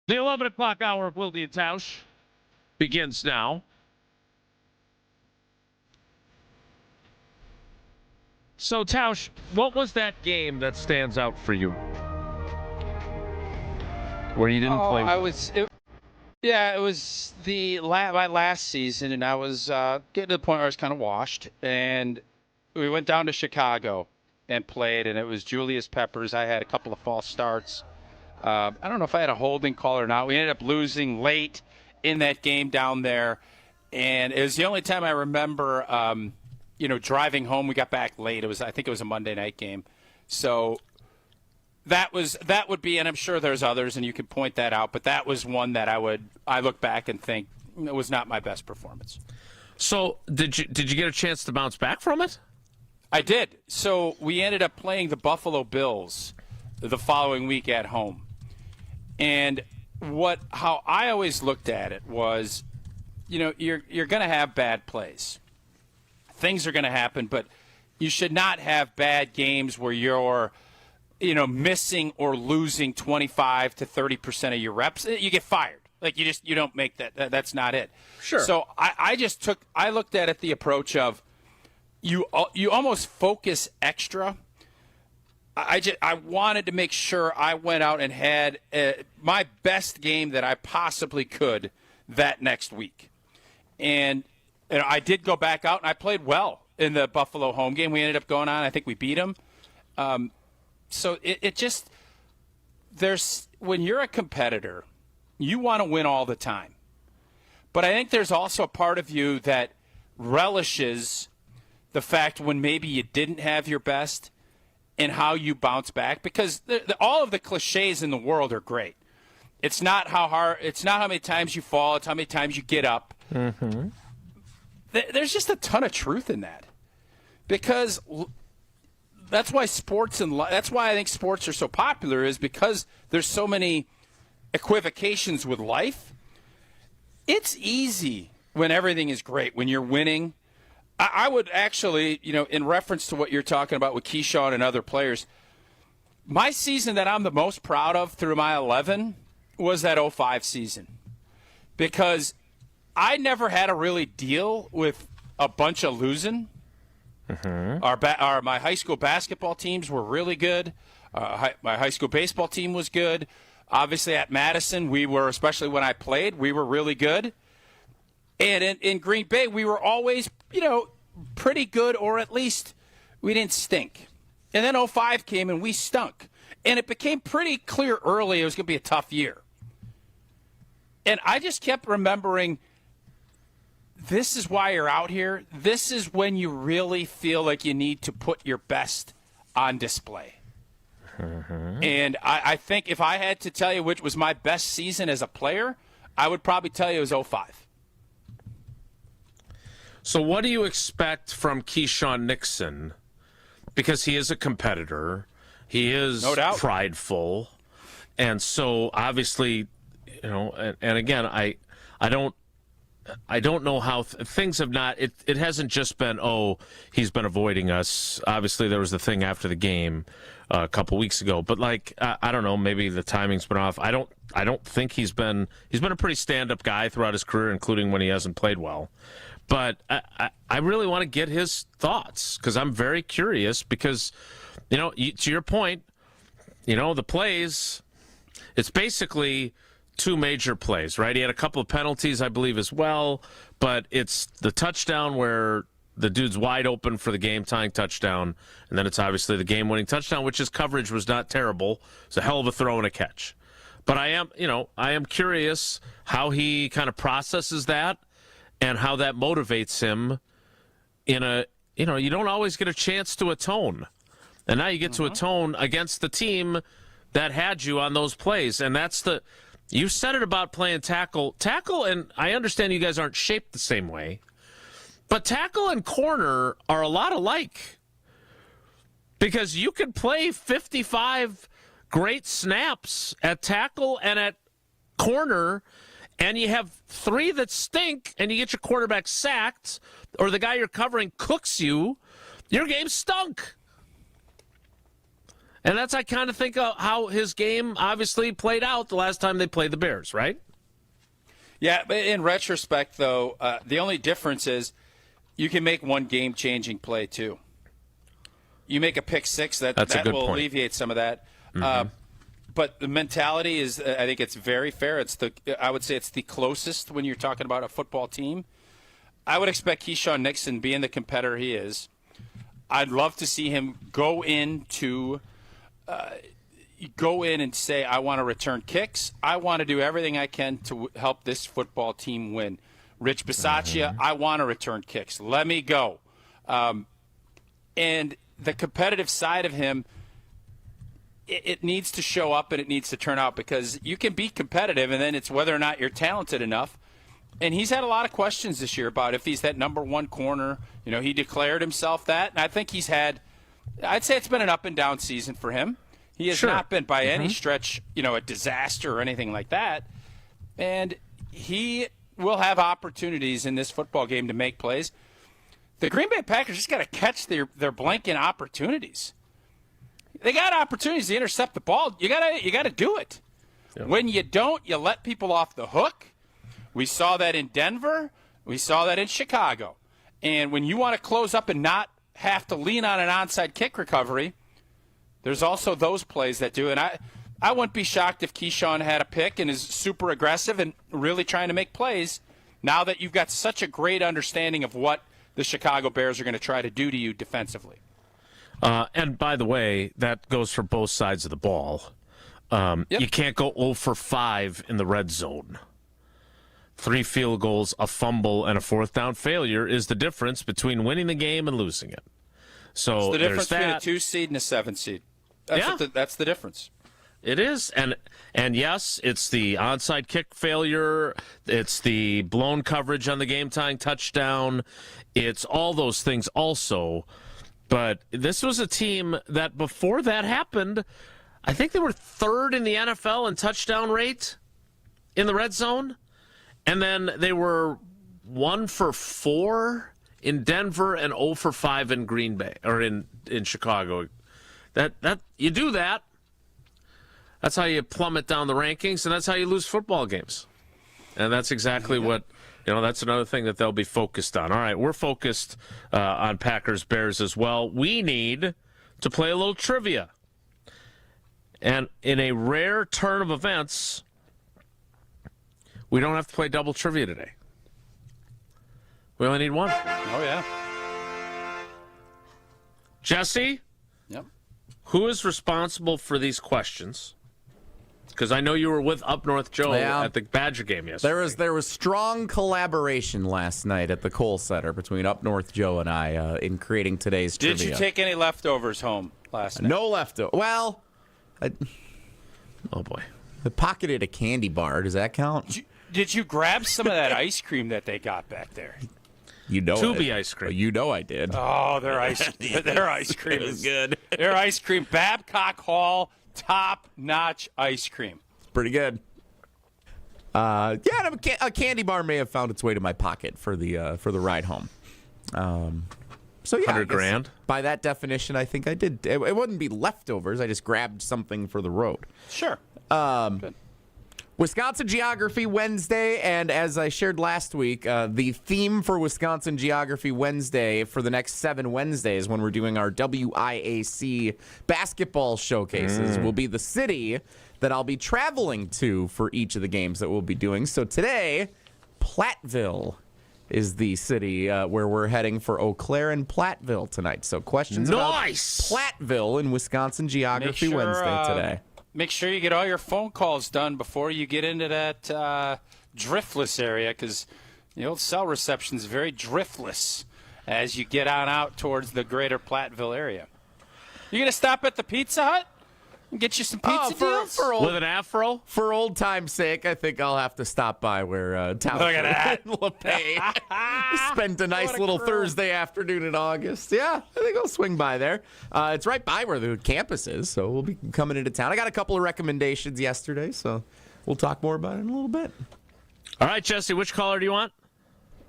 The 11 o'clock hour of Wilde and Tausch begins now. So, Tausch, what was that game that stands out for you? Where you didn't play? It was my last season, and I was getting to the point where I was kind of washed, and we went down to Chicago and played, and it was Julius Peppers. I had a couple of false starts. I don't know if I had a holding call or not. We ended up losing late in that game down there, and it was the only time I remember, driving home. We got back late. I think it was a Monday night game. So that would be, and I'm sure there's others, and you can point that out, but that was one that I look back and think it was not my best performance. So did you get a chance to bounce back from it? I did. So we ended up playing the Buffalo Bills the following week at home. And how I always looked at it was, you're going to have bad plays. Things are going to happen, but you should not have bad games where you're, missing or losing 25 to 30% of your reps. You get fired. Like you don't make that. That's not it. Sure. So I looked at it the approach of, you almost focus extra. I wanted to make sure I went out and had my best game that I possibly could that next week. And I did go back out, and I played well in the Buffalo home game. We ended up going on. I think we beat them. So it just – when you're a competitor, you want to win all the time. But I think there's also a part of you that relishes the fact when maybe you didn't have your best and how you bounce back, because all of the cliches in the world are great. It's not how hard. It's not how many times you fall. It's how many times you get up. Mm-hmm. There's just a ton of truth in that, because that's why sports and that's why I think sports are so popular, is because there's so many equivocations with life. It's easy when everything is great, when you're winning. I would actually, in reference to what you're talking about with Keyshawn and other players, my season that I'm the most proud of through my 11 was that 05 season, because I never had to really deal with a bunch of losing. Mm-hmm. My high school basketball teams were really good. My high school baseball team was good. Obviously at Madison, we were, especially when I played, we were really good. And in Green Bay, we were always, pretty good, or at least we didn't stink. And then 05 came and we stunk. And it became pretty clear early it was going to be a tough year. And I just kept remembering, this is why you're out here. This is when you really feel like you need to put your best on display. Mm-hmm. And I think if I had to tell you which was my best season as a player, I would probably tell you it was 05. So what do you expect from Keyshawn Nixon? Because he is a competitor. He is prideful. And so obviously, and again, I don't know how things have not, it hasn't just been, he's been avoiding us. Obviously there was the thing after the game a couple weeks ago, but I don't know, maybe the timing's been off. I don't think he's been a pretty stand-up guy throughout his career, including when he hasn't played well. But I really want to get his thoughts, because I'm very curious, because, to your point, the plays, it's basically two major plays, right? He had a couple of penalties, I believe, as well, but it's the touchdown where the dude's wide open for the game-tying touchdown, and then it's obviously the game-winning touchdown, which his coverage was not terrible. It's a hell of a throw and a catch. But I am curious how he kind of processes that, and how that motivates him you don't always get a chance to atone. And now you get to atone against the team that had you on those plays. And you said it about playing tackle. Tackle, and I understand you guys aren't shaped the same way, but tackle and corner are a lot alike. Because you could play 55 great snaps at tackle and at corner, and you have 3 that stink, and you get your quarterback sacked, or the guy you're covering cooks you, your game stunk. And that's, I kind of think of how his game obviously played out the last time they played the Bears, right? Yeah, but in retrospect, though, the only difference is you can make one game-changing play, too. You make a pick six, that will alleviate some of that. Mm-hmm. But the mentality is, I think it's very fair. I would say it's the closest when you're talking about a football team. I would expect Keyshawn Nixon, being the competitor he is, I'd love to see him go in and say, I want to return kicks. I want to do everything I can to help this football team win. Rich Bisaccia, I want to return kicks. Let me go. And the competitive side of him, it needs to show up and it needs to turn out, because you can be competitive and then it's whether or not you're talented enough. And he's had a lot of questions this year about if he's that number one corner. He declared himself that. And I think I'd say it's been an up and down season for him. He has not been by any stretch, a disaster or anything like that. And he will have opportunities in this football game to make plays. The Green Bay Packers just got to catch their blanking opportunities. They got opportunities to intercept the ball. You gotta do it. Yep. When you don't, you let people off the hook. We saw that in Denver. We saw that in Chicago. And when you want to close up and not have to lean on an onside kick recovery, there's also those plays that do. And I wouldn't be shocked if Keyshawn had a pick and is super aggressive and really trying to make plays now that you've got such a great understanding of what the Chicago Bears are going to try to do to you defensively. And by the way, that goes for both sides of the ball. You can't go 0 for 5 in the red zone. 3 field goals, a fumble, and a fourth down failure is the difference between winning the game and losing it. So it's the difference there's between that. a 2 seed and a 7 seed. That's the difference. It is, and yes, it's the onside kick failure. It's the blown coverage on the game-tying touchdown. It's all those things also. But this was a team that before that happened, I think they were 3rd in the NFL in touchdown rate in the red zone. And then they were 1 for 4 in Denver and 0 for 5 in Green Bay or in Chicago. That you do that. That's how you plummet down the rankings, and that's how you lose football games. And that's exactly what, that's another thing that they'll be focused on. All right, we're focused on Packers-Bears as well. We need to play a little trivia. And in a rare turn of events, we don't have to play double trivia today. We only need one. Oh, yeah. Jesse? Yep. Who is responsible for these questions? Because I know you were with Up North Joe at the Badger game yesterday. There was strong collaboration last night at the Kohl Center between Up North Joe and I in creating today's trivia. Did you take any leftovers home last night? No leftovers. Well, oh boy, I pocketed a candy bar. Does that count? Did you grab some of that ice cream that they got back there? Tubi ice cream. You know I did. Oh, their ice cream is good. Their ice cream, Babcock Hall, top-notch ice cream. It's pretty good. A candy bar may have found its way to my pocket for the ride home. So yeah, $100,000. By that definition, I think I did. It wouldn't be leftovers. I just grabbed something for the road. Sure. Good. Wisconsin Geography Wednesday, and as I shared last week, the theme for Wisconsin Geography Wednesday for the next 7 Wednesdays when we're doing our WIAC basketball showcases will be the city that I'll be traveling to for each of the games that we'll be doing. So today, Platteville is the city where we're heading for Eau Claire and Platteville tonight. So questions about Platteville in Wisconsin Geography Wednesday today. Make sure you get all your phone calls done before you get into that driftless area, because the old cell reception is very driftless as you get on out towards the greater Platteville area. You going to stop at the Pizza Hut and get you some pizza deals? With an afro? For old time's sake, I think I'll have to stop by where Town Look at that. LePay spent a nice little Thursday afternoon in August. Yeah, I think I'll swing by there. It's right by where the campus is, so we'll be coming into town. I got a couple of recommendations yesterday, so we'll talk more about it in a little bit. All right, Jesse, which caller do you want?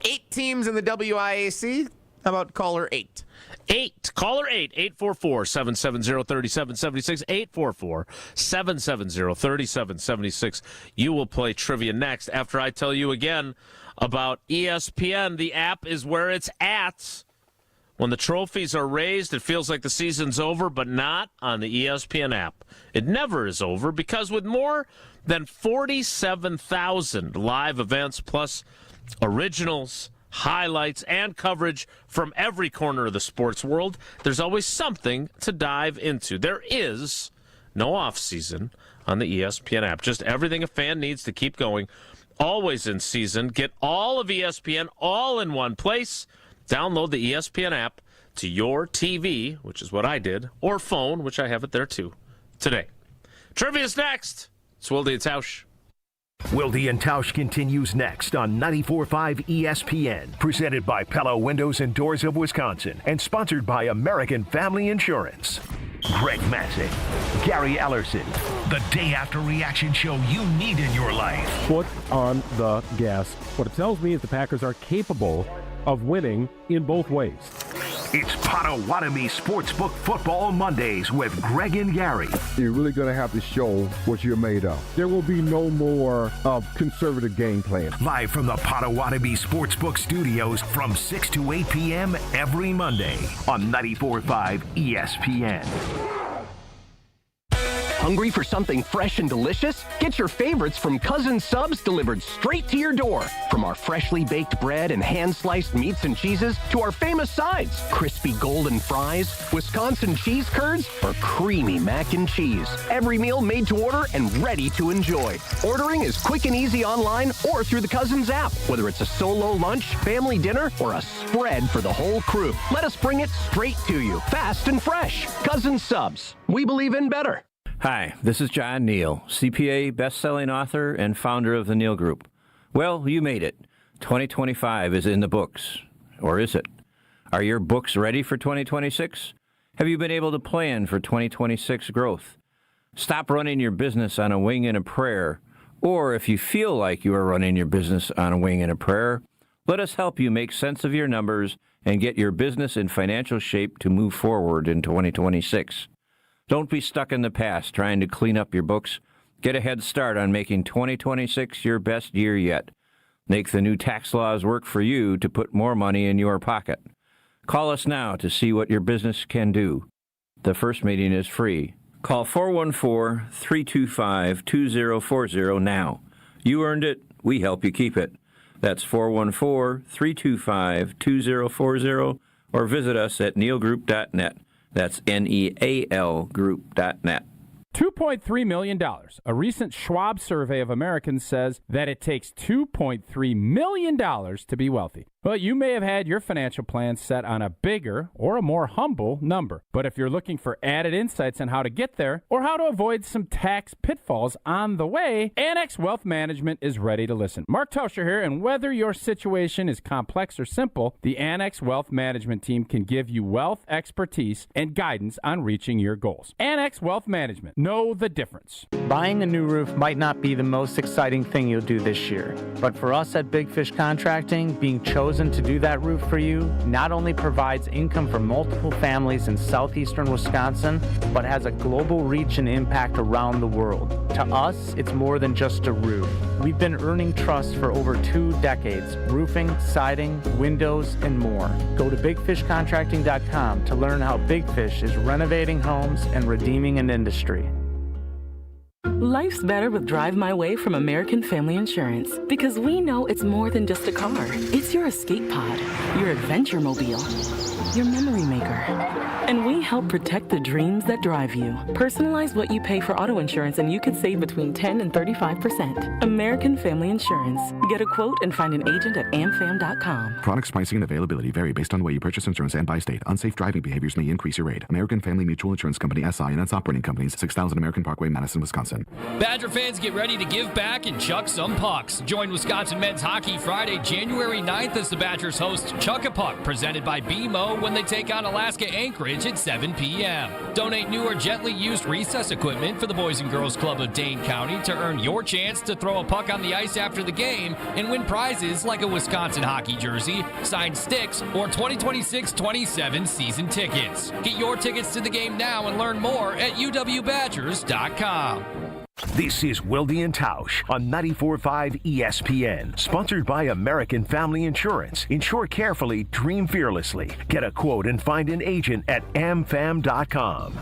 8 teams in the WIAC. How about caller 8? 8. Caller 8. 844-770-3776. 844-770-3776. You will play trivia next after I tell you again about ESPN. The app is where it's at. When the trophies are raised, it feels like the season's over, but not on the ESPN app. It never is over because with more than 47,000 live events plus originals, highlights, and coverage from every corner of the sports world, there's always something to dive into. There is no off-season on the ESPN app. Just everything a fan needs to keep going. Always in season. Get all of ESPN all in one place. Download the ESPN app to your TV, which is what I did, or phone, which I have it there too, today. Trivia's next. It's Wilde and Tausch. Wilde and Tausch continues next on 94.5 ESPN, presented by Pella Windows and Doors of Wisconsin, and sponsored by American Family Insurance. Greg Matzek, Gary Ellerson, the day after reaction show you need in your life. Foot on the gas. What it tells me is the Packers are capable of winning in both ways. It's Potawatomi Sportsbook Football Mondays with Greg and Gary. You're really going to have to show what you're made of. There will be no more of conservative game plan. Live from the Potawatomi Sportsbook Studios from 6 to 8 p.m. every Monday on 94.5 ESPN. Hungry for something fresh and delicious? Get your favorites from Cousin Subs delivered straight to your door. From our freshly baked bread and hand-sliced meats and cheeses to our famous sides, crispy golden fries, Wisconsin cheese curds, or creamy mac and cheese. Every meal made to order and ready to enjoy. Ordering is quick and easy online or through the Cousins app. Whether it's a solo lunch, family dinner, or a spread for the whole crew, let us bring it straight to you, fast and fresh. Cousin Subs. We believe in better. Hi, this is John Neal, CPA, best-selling author, and founder of the Neal Group. Well, you made it. 2025 is in the books. Or is it? Are your books ready for 2026? Have you been able to plan for 2026 growth? Stop running your business on a wing and a prayer. Or if you feel like you are running your business on a wing and a prayer, let us help you make sense of your numbers and get your business in financial shape to move forward in 2026. Don't be stuck in the past trying to clean up your books. Get a head start on making 2026 your best year yet. Make the new tax laws work for you to put more money in your pocket. Call us now to see what your business can do. The first meeting is free. Call 414-325-2040 now. You earned it. We help you keep it. That's 414-325-2040 or visit us at nealgroup.net. That's NEAL Group.net. $2.3 million. A recent Schwab survey of Americans says that it takes $2.3 million to be wealthy. Well, you may have had your financial plan set on a bigger or a more humble number. But if you're looking for added insights on how to get there or how to avoid some tax pitfalls on the way, Annex Wealth Management is ready to listen. Mark Tauscher here, and whether your situation is complex or simple, the Annex Wealth Management team can give you wealth expertise and guidance on reaching your goals. Annex Wealth Management. Know the difference. Buying a new roof might not be the most exciting thing you'll do this year, but for us at Big Fish Contracting, being chosen to do that roof for you not only provides income for multiple families in southeastern Wisconsin, but has a global reach and impact around the world. To us, it's more than just a roof. We've been earning trust for over 2 decades, roofing, siding, windows, and more. Go to bigfishcontracting.com to learn how Big Fish is renovating homes and redeeming an industry. Life's better with Drive My Way from American Family Insurance, because we know it's more than just a car. It's your escape pod, your adventure mobile, your memory maker. And we help protect the dreams that drive you. Personalize what you pay for auto insurance and you could save between 10 and 35%. American Family Insurance. Get a quote and find an agent at amfam.com. Products, pricing, and availability vary based on the way you purchase insurance and by state. Unsafe driving behaviors may increase your rate. American Family Mutual Insurance Company, SI, and its operating companies, 6000 American Parkway, Madison, Wisconsin. Badger fans, get ready to give back and chuck some pucks. Join Wisconsin Men's Hockey Friday, January 9th as the Badgers host Chuck a Puck, presented by BMO when they take on Alaska Anchorage at 7 p.m. Donate new or gently used recess equipment for the Boys and Girls Club of Dane County to earn your chance to throw a puck on the ice after the game and win prizes like a Wisconsin hockey jersey, signed sticks, or 2026-27 season tickets. Get your tickets to the game now and learn more at uwbadgers.com. This is Wilde and Tausch on 94.5 ESPN, sponsored by American Family Insurance. Insure carefully, dream fearlessly. Get a quote and find an agent at amfam.com.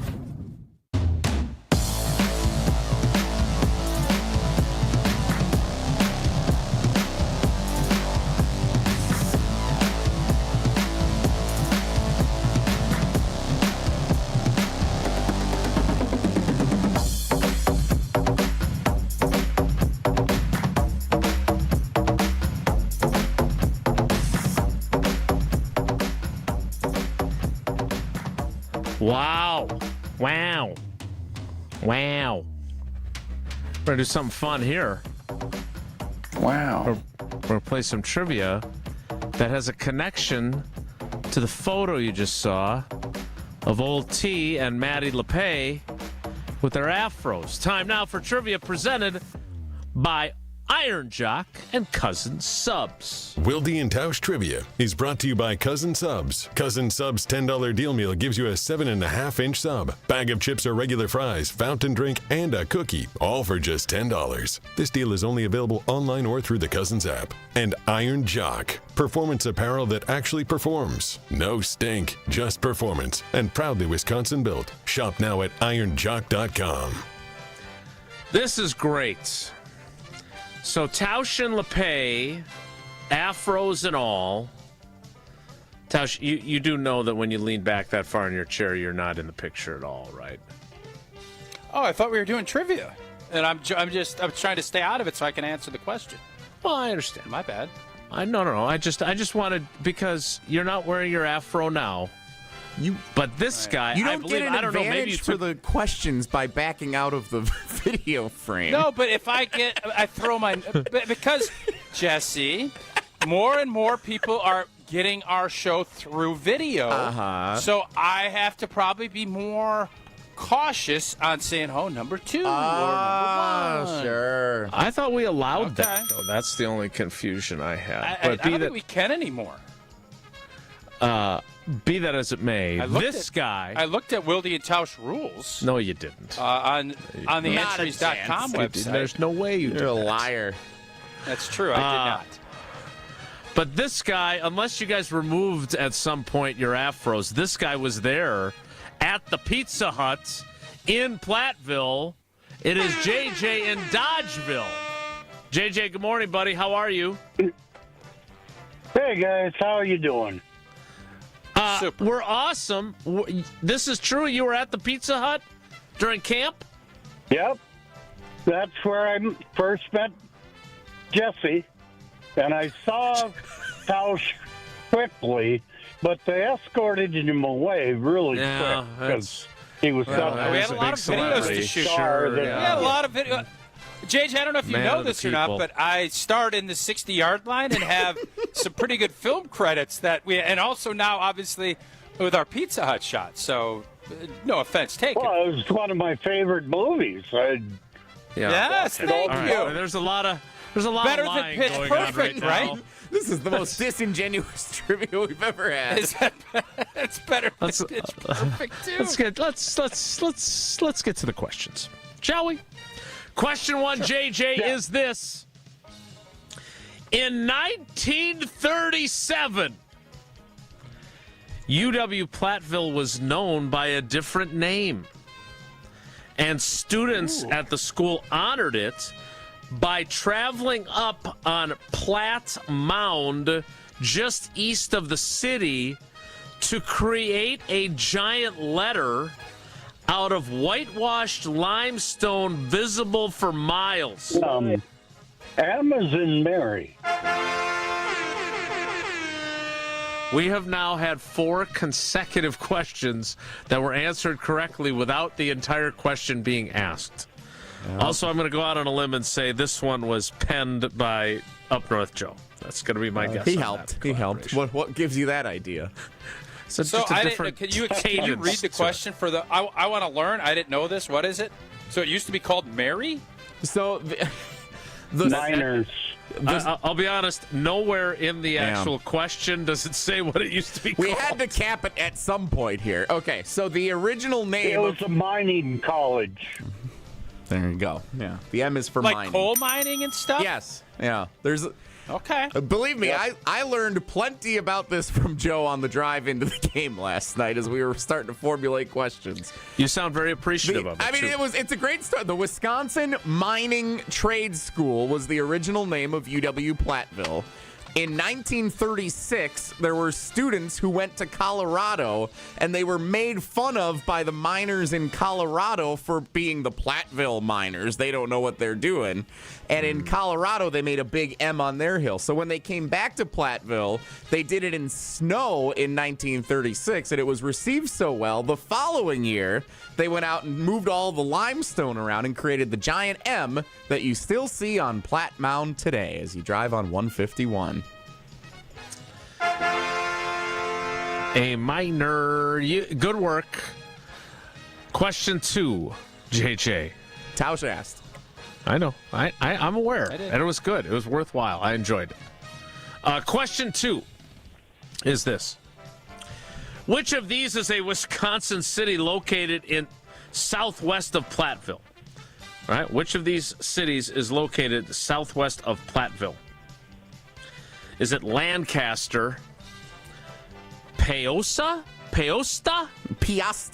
Wow. Wow. Wow. We're going to do something fun here. Wow. We're going to play some trivia that has a connection to the photo you just saw of Old T and Maddie LePay with their afros. Time now for trivia presented by Iron Jock, and Cousin Subs. Wilde and Tausch Trivia is brought to you by Cousin Subs. Cousin Subs $10 deal meal gives you a 7.5-inch sub, bag of chips or regular fries, fountain drink, and a cookie, all for just $10. This deal is only available online or through the Cousins app. And Iron Jock, performance apparel that actually performs. No stink, just performance, and proudly Wisconsin built. Shop now at ironjock.com. This is great. So Tausch and LePay, afros and all. Tausch, you do know that when you lean back that far in your chair, you're not in the picture at all, right? Oh, I thought we were doing trivia, and I'm trying to stay out of it so I can answer the question. Well, I understand. My bad. No. I just wanted, because you're not wearing your afro now. But this guy, you don't I believe, get an I don't know, maybe advantage for the questions by backing out of the video frame. No, but if I throw my because Jesse, more and more people are getting our show through video. So I have to probably be more cautious on saying, number 2 or number 1. Sure. I thought we allowed that. So that's the only confusion I had. I don't think we can anymore. Be that as it may, I looked at Wilde and Tausch rules. No, you didn't. On the entries.com website. There's no way you did. You're a liar. That's true. I did not. But this guy, unless you guys removed at some point your afros, this guy was there at the Pizza Hut in Platteville. It is JJ in Dodgeville. JJ, good morning, buddy. How are you? Hey, guys. How are you doing? Super. We're awesome. This is true. You were at the Pizza Hut during camp? Yep. That's where I first met Jesse, and I saw Tausch quickly, but they escorted him away really quick because he was we had a lot of videos to shoot. We had a lot of video. JJ, I don't know if you know this or not, but I starred in the 60-yard line and have some pretty good film credits and also now, obviously, with our Pizza Hut shot. So, no offense taken. Well, it was one of my favorite movies. Yes, thank you. Right. There's a lot of better of than Pitch Perfect, right? This is the most disingenuous trivia we've ever had. It's better than Pitch Perfect too. Let's get to the questions, shall we? Question 1, JJ, is this. In 1937, UW-Platteville was known by a different name. And students at the school honored it by traveling up on Platt Mound just east of the city to create a giant letter out of whitewashed limestone visible for miles. Amazon Mary. We have now had 4 consecutive questions that were answered correctly without the entire question being asked. Also, I'm going to go out on a limb and say this one was penned by Up North Joe. That's going to be my guess. He helped. What gives you that idea? So can you read the question for the? I want to learn. I didn't know this. What is it? So it used to be called Mary. So the Niners. I'll be honest. Nowhere in the actual question does it say what it used to be called. We had to cap it at some point here. Okay, so the original name. It was a mining college. There you go. Yeah, the M is for like mining. Coal mining and stuff. Yes. Yeah. There's. Okay. Believe me, I learned plenty about this from Joe on the drive into the game last night as we were starting to formulate questions. You sound very appreciative of it. I mean, it's a great start. The Wisconsin Mining Trade School was the original name of UW-Platteville. In 1936, there were students who went to Colorado, and they were made fun of by the miners in Colorado for being the Platteville miners. They don't know what they're doing. And in Colorado, they made a big M on their hill. So when they came back to Platteville, they did it in snow in 1936, and it was received so well. The following year, they went out and moved all the limestone around and created the giant M that you still see on Platt Mound today as you drive on 151. A minor. Good work. Question 2, JJ. Tausch asked. I know. I'm aware. And it was good. It was worthwhile. I enjoyed it. Question 2 is this. Which of these is a Wisconsin city located in southwest of Platteville? All right. Which of these cities is located southwest of Platteville? Is it Lancaster, Peosta,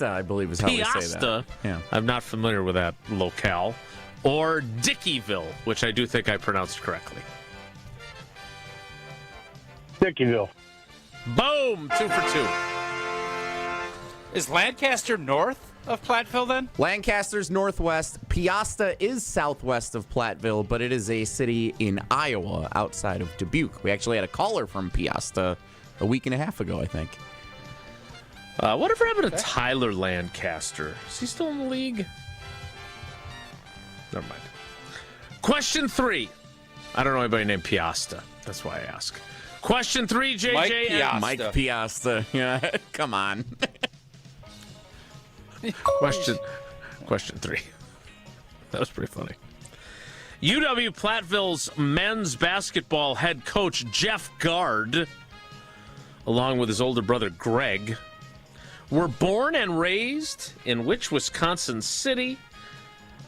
I believe is how we say that. Yeah. I'm not familiar with that locale. Or Dickeyville, which I do think I pronounced correctly. Dickeyville. Boom! 2 for 2. Is Lancaster north of Platteville then? Lancaster's northwest. Peosta is southwest of Platteville, but it is a city in Iowa outside of Dubuque. We actually had a caller from Peosta a week and a half ago, I think. Whatever happened to Tyler Lancaster? Is he still in the league? Never mind. Question 3. I don't know anybody named Piasta. That's why I ask. Question 3, JJ. Mike Piasta. Yeah, come on. Question 3. That was pretty funny. UW Platteville's men's basketball head coach Jeff Gard, along with his older brother Greg, were born and raised in which Wisconsin city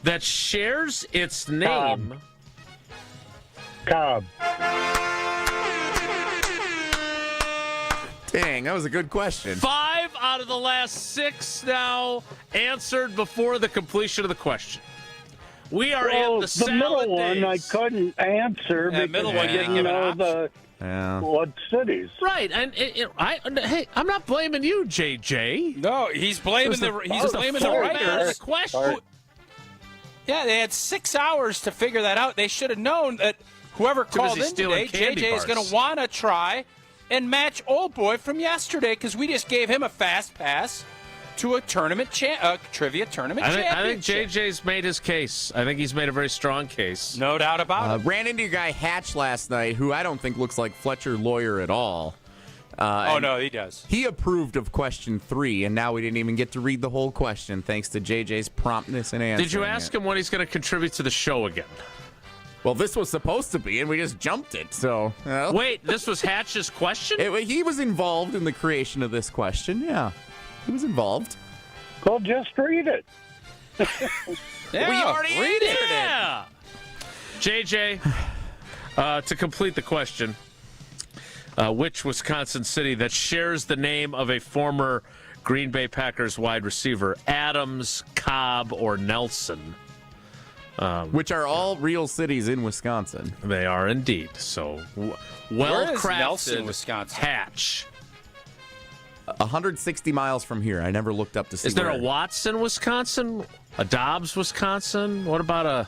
that shares its name? Cobb. Dang, that was a good question. 5 out of the last 6 now answered before the completion of the question. We are in the salad middle days. one I couldn't answer because I didn't know what cities. Right, and hey, I'm not blaming you, JJ. No, he's blaming the writers. Question. Yeah, they had 6 hours to figure that out. They should have known that whoever called in today, JJ is going to want to try and match Old Boy from yesterday because we just gave him a fast pass to a tournament trivia tournament championship. I think JJ's made his case. I think he's made a very strong case. No doubt about it. Ran into your guy Hatch last night, who I don't think looks like Fletcher Lawyer at all. No, he does. He approved of question 3, and now we didn't even get to read the whole question thanks to JJ's promptness and answering. Did you ask him when he's going to contribute to the show again? Well, this was supposed to be, and we just jumped it. So wait, this was Hatch's question? He was involved in the creation of this question. Yeah, he was involved. Well, just read it. Yeah, we already read it. JJ, to complete the question. Which Wisconsin city that shares the name of a former Green Bay Packers wide receiver, Adams, Cobb, or Nelson? Which are all real cities in Wisconsin. They are indeed. So, well-crafted Nelson, Wisconsin? Hatch. 160 miles from here. I never looked up to see. Is there a Watson, Wisconsin? A Dobbs, Wisconsin? What about a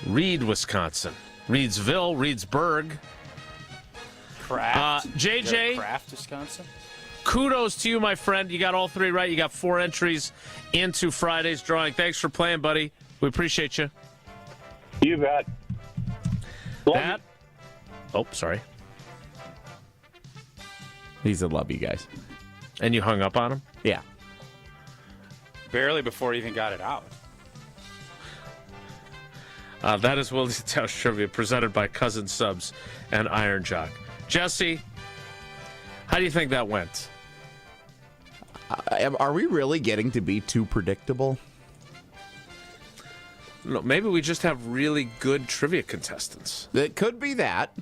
Reed, Wisconsin? Reedsville, Reedsburg. Kraft. JJ. Kraft, Wisconsin. Kudos to you, my friend. You got all 3 right. You got 4 entries into Friday's drawing. Thanks for playing, buddy. We appreciate you. You bet. Oh, sorry. He said, love you guys. And you hung up on him? Yeah. Barely before he even got it out. That is Willie's Tausch Trivia presented by Cousin Subs and Iron Jock. Jesse, how do you think that went? Are we really getting to be too predictable? No, maybe we just have really good trivia contestants. It could be that.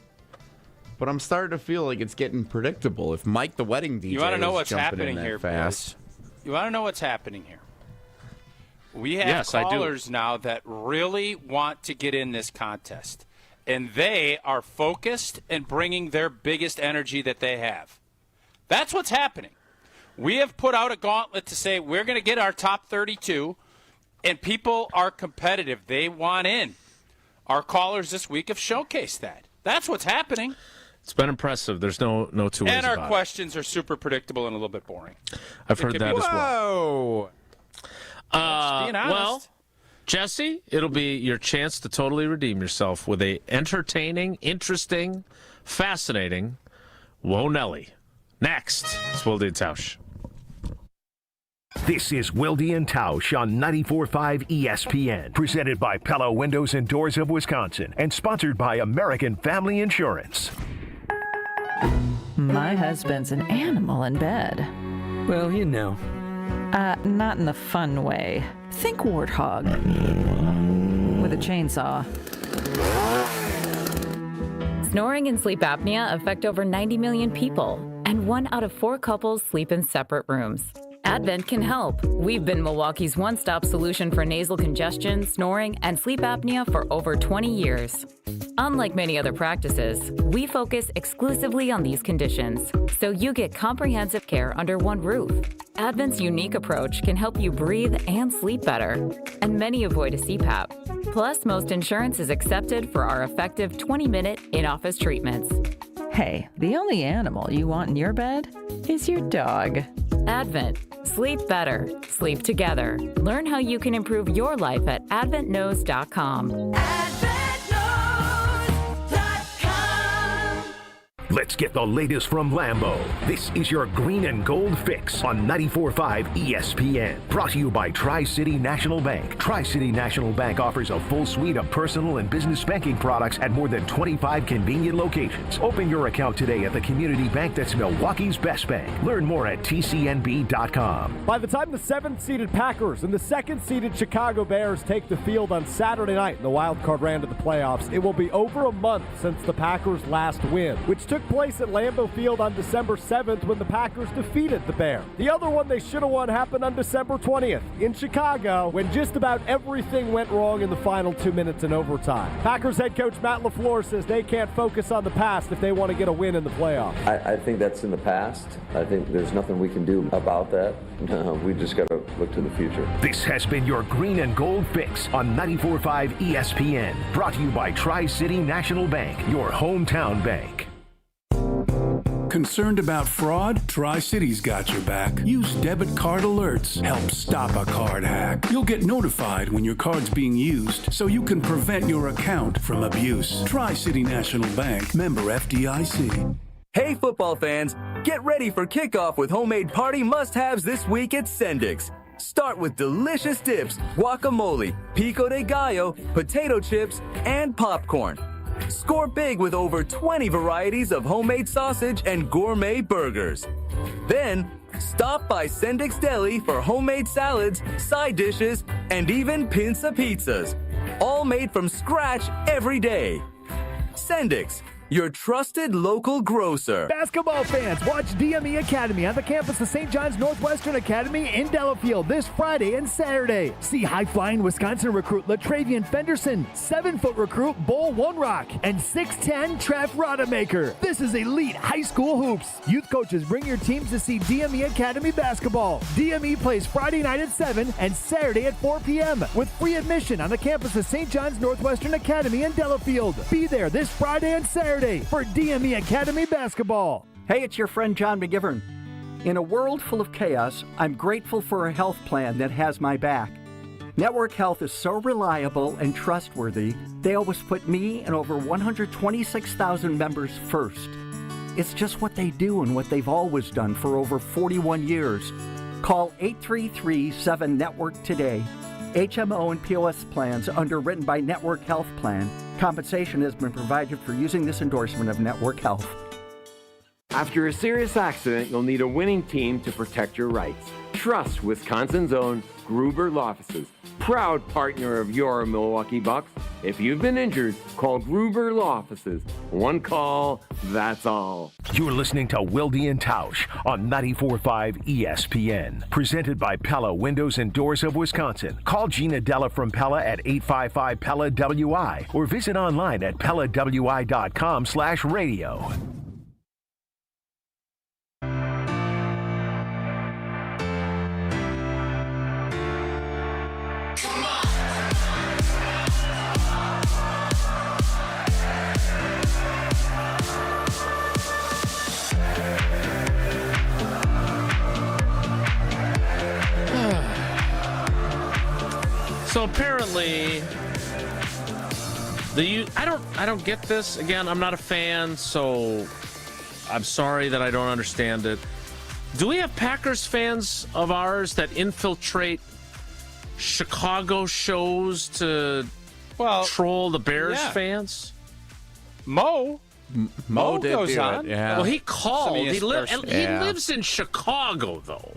But I'm starting to feel like it's getting predictable. If Mike the wedding DJ you want to know what's jumping happening in here, fast. boys? You want to know what's happening here? We have callers now that really want to get in this contest. And they are focused and bringing their biggest energy that they have. That's what's happening. We have put out a gauntlet to say we're going to get our top 32, and people are competitive. They want in. Our callers this week have showcased that. That's what's happening. It's been impressive. There's no two ways about it. And our questions are super predictable and a little bit boring. I've heard that as well. Being honest. Well, Jesse, it'll be your chance to totally redeem yourself with a entertaining, interesting, fascinating Whoa Nelly. Next, it's Wilde and Tausch. This is Wilde and Tausch on 94.5 ESPN, presented by Pella Windows and Doors of Wisconsin, and sponsored by American Family Insurance. My husband's an animal in bed. Well, you know. Not in the fun way. Think warthog. With a chainsaw. Snoring and sleep apnea affect over 90 million people, and 1 out of 4 couples sleep in separate rooms. Advent can help. We've been Milwaukee's one-stop solution for nasal congestion, snoring, and sleep apnea for over 20 years. Unlike many other practices, we focus exclusively on these conditions, so you get comprehensive care under one roof. Advent's unique approach can help you breathe and sleep better, and many avoid a CPAP. Plus, most insurance is accepted for our effective 20-minute in-office treatments. Hey, the only animal you want in your bed is your dog. Advent. Sleep better. Sleep together. Learn how you can improve your life at adventknows.com. Let's get the latest from Lambeau. This is your Green and Gold Fix on 94.5 ESPN. Brought to you by Tri-City National Bank. Tri-City National Bank offers a full suite of personal and business banking products at more than 25 convenient locations. Open your account today at the community bank that's Milwaukee's best bank. Learn more at tcnb.com. By the time the 7th-seeded Packers and the 2nd-seeded Chicago Bears take the field on Saturday night in the wild card round of the playoffs, it will be over a month since the Packers' last win, which took place at Lambeau Field on December 7th when the Packers defeated the Bears. The other one they should have won happened on December 20th in Chicago when just about everything went wrong in the final 2 minutes in overtime. Packers head coach Matt LaFleur says they can't focus on the past if they want to get a win in the playoffs. I think that's in the past. I think there's nothing we can do about that. We just got to look to the future. This has been your Green and Gold Fix on 94.5 ESPN. Brought to you by Tri-City National Bank, your hometown bank. Concerned about fraud? Tri-City's got your back. Use debit card alerts. Help stop a card hack. You'll get notified when your card's being used so you can prevent your account from abuse. Tri-City National Bank, member FDIC. Hey football fans, get ready for kickoff with homemade party must-haves this week at Sendik's. Start with delicious dips, guacamole, pico de gallo, potato chips, and popcorn. Score big with over 20 varieties of homemade sausage and gourmet burgers. Then, stop by Sendik's Deli for homemade salads, side dishes, and even pinza pizzas. All made from scratch every day. Sendik's, your trusted local grocer. Basketball fans, watch DME Academy on the campus of St. John's Northwestern Academy in Delafield this Friday and Saturday. See high-flying Wisconsin recruit LaTravian Fenderson, 7-foot recruit Bull One Rock, and 6'10 Trev Rodemaker. This is elite high school hoops. Youth coaches, bring your teams to see DME Academy basketball. DME plays Friday night at 7 and Saturday at 4 p.m. with free admission on the campus of St. John's Northwestern Academy in Delafield. Be there this Friday and Saturday for DME Academy basketball. Hey, it's your friend John McGivern. In a world full of chaos, I'm grateful for a health plan that has my back. Network Health is so reliable and trustworthy, they always put me and over 126,000 members first. It's just what they do and what they've always done for over 41 years. Call 833-7-NETWORK today. HMO and POS plans underwritten by Network Health Plan. Compensation has been provided for using this endorsement of Network Health. After a serious accident, you'll need a winning team to protect your rights. Trust Wisconsin's own Gruber Law Offices, proud partner of your Milwaukee Bucks. If you've been injured, call Gruber Law Offices. One call, that's all. You're listening to Wilde and Tausch on 94.5 ESPN. Presented by Pella Windows and Doors of Wisconsin. Call Gina Della from Pella at 855-PELLA-WI or visit online at PellaWI.com/radio. So apparently, I don't get this. Again, I'm not a fan, so I'm sorry that I don't understand it. Do we have Packers fans of ours that infiltrate Chicago shows to troll the Bears fans? Mo did goes do on. it, yeah. Well, he called. He Yeah. lives in Chicago, though.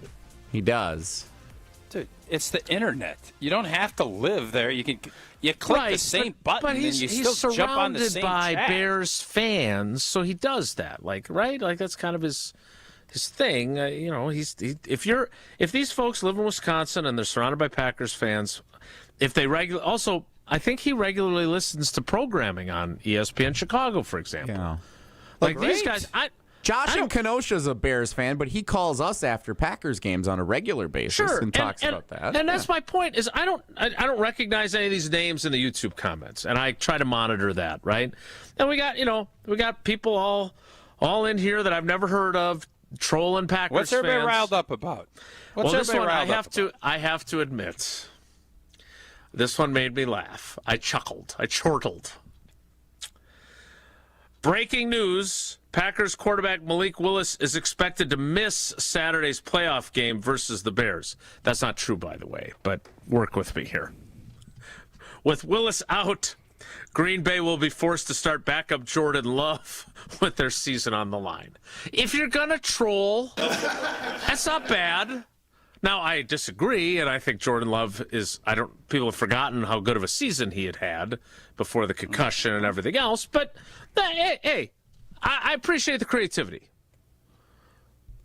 He does. Dude, it's the internet. You don't have to live there. You click the same button, but and you still jump on the surrounded same by chat. Bears fans, so he does that. Like, right? Like that's kind of his thing. If these folks live in Wisconsin and they're surrounded by Packers fans, if they also. I think he regularly listens to programming on ESPN Chicago, for example. Yeah. Like these guys, Josh in Kenosha's a Bears fan, but he calls us after Packers games on a regular basis and talks about that. And that's my point. Is I don't recognize any of these names in the YouTube comments, and I try to monitor that, right? And we got people all in here that I've never heard of trolling Packers. What's everybody fans. riled up about? This one I have to admit. This one made me laugh. I chuckled. I chortled. Breaking news. Packers quarterback Malik Willis is expected to miss Saturday's playoff game versus the Bears. That's not true, by the way, but work with me here. With Willis out, Green Bay will be forced to start backup Jordan Love with their season on the line. If you're going to troll, that's not bad. Now, I disagree, and I think Jordan Love people have forgotten how good of a season he had before the concussion and everything else, but hey, I appreciate the creativity.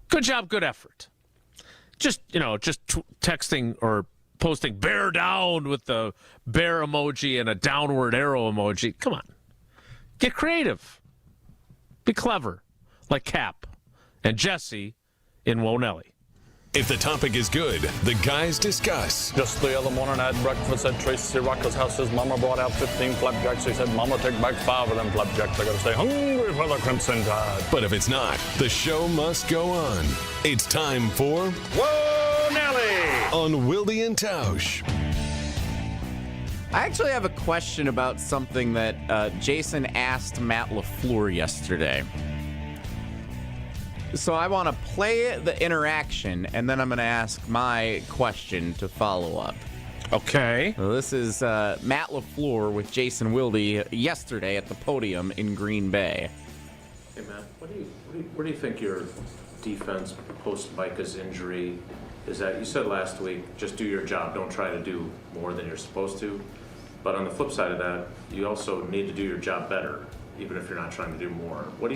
Good job, good effort. Just texting or posting bear down with the bear emoji and a downward arrow emoji. Come on. Get creative. Be clever, like Cap and Jesse in Wonelli. If the topic is good, the guys discuss. Just the other morning I had breakfast at Tracy Rocker's house. His mama brought out 15 flapjacks. He said, Mama, take back 5 of them flapjacks. I gotta stay hungry for the Crimson Tide. But if it's not, the show must go on. It's time for Whoa, Nelly! On Wildy and Tausch. I actually have a question about something that Jason asked Matt LaFleur yesterday. So I want to play the interaction, and then I'm going to ask my question to follow up. Okay. So this is Matt LaFleur with Jason Wilde yesterday at the podium in Green Bay. Hey, Matt, what do you think your defense post-Micah's injury is that? You said last week, just do your job. Don't try to do more than you're supposed to. But on the flip side of that, you also need to do your job better, even if you're not trying to do more. Where do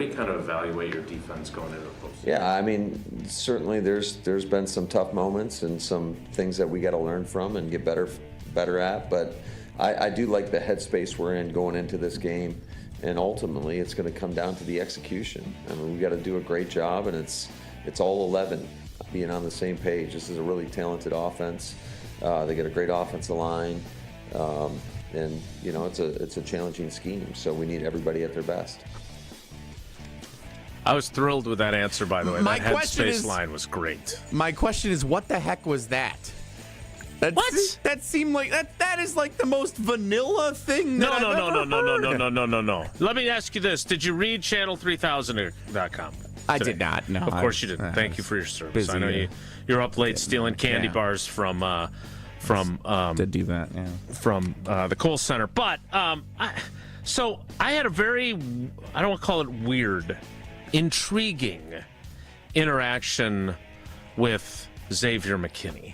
you kind of evaluate your defense going into the postseason? Yeah, I mean, certainly there's been some tough moments and some things that we got to learn from and get better at. But I do like the headspace we're in going into this game, and ultimately it's going to come down to the execution. I mean, we got to do a great job, and it's all 11 being on the same page. This is a really talented offense. They got a great offensive line, and it's a challenging scheme. So we need everybody at their best. I was thrilled with that answer, by the way. My that question headspace line was great. My question is, what the heck was that? What? That seemed like that is like the most vanilla thing that I've ever heard. No. Let me ask you this. Did you read channel3000.com? I did not, no. Of course you didn't. Thank you for your service. Busy, I know you're up late stealing candy bars from did do that, yeah. From the Kohl Center. But so I had a very, I don't want to call it weird, intriguing interaction with Xavier McKinney.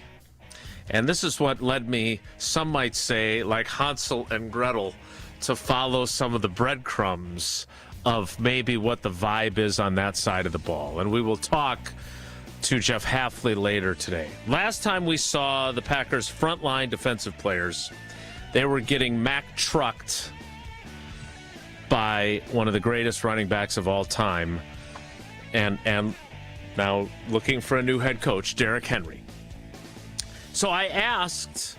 And this is what led me, some might say, like Hansel and Gretel, to follow some of the breadcrumbs of maybe what the vibe is on that side of the ball. And we will talk to Jeff Hafley later today. Last time we saw the Packers' frontline defensive players, they were getting Mack-trucked by one of the greatest running backs of all time, and now looking for a new head coach, Derrick Henry. So I asked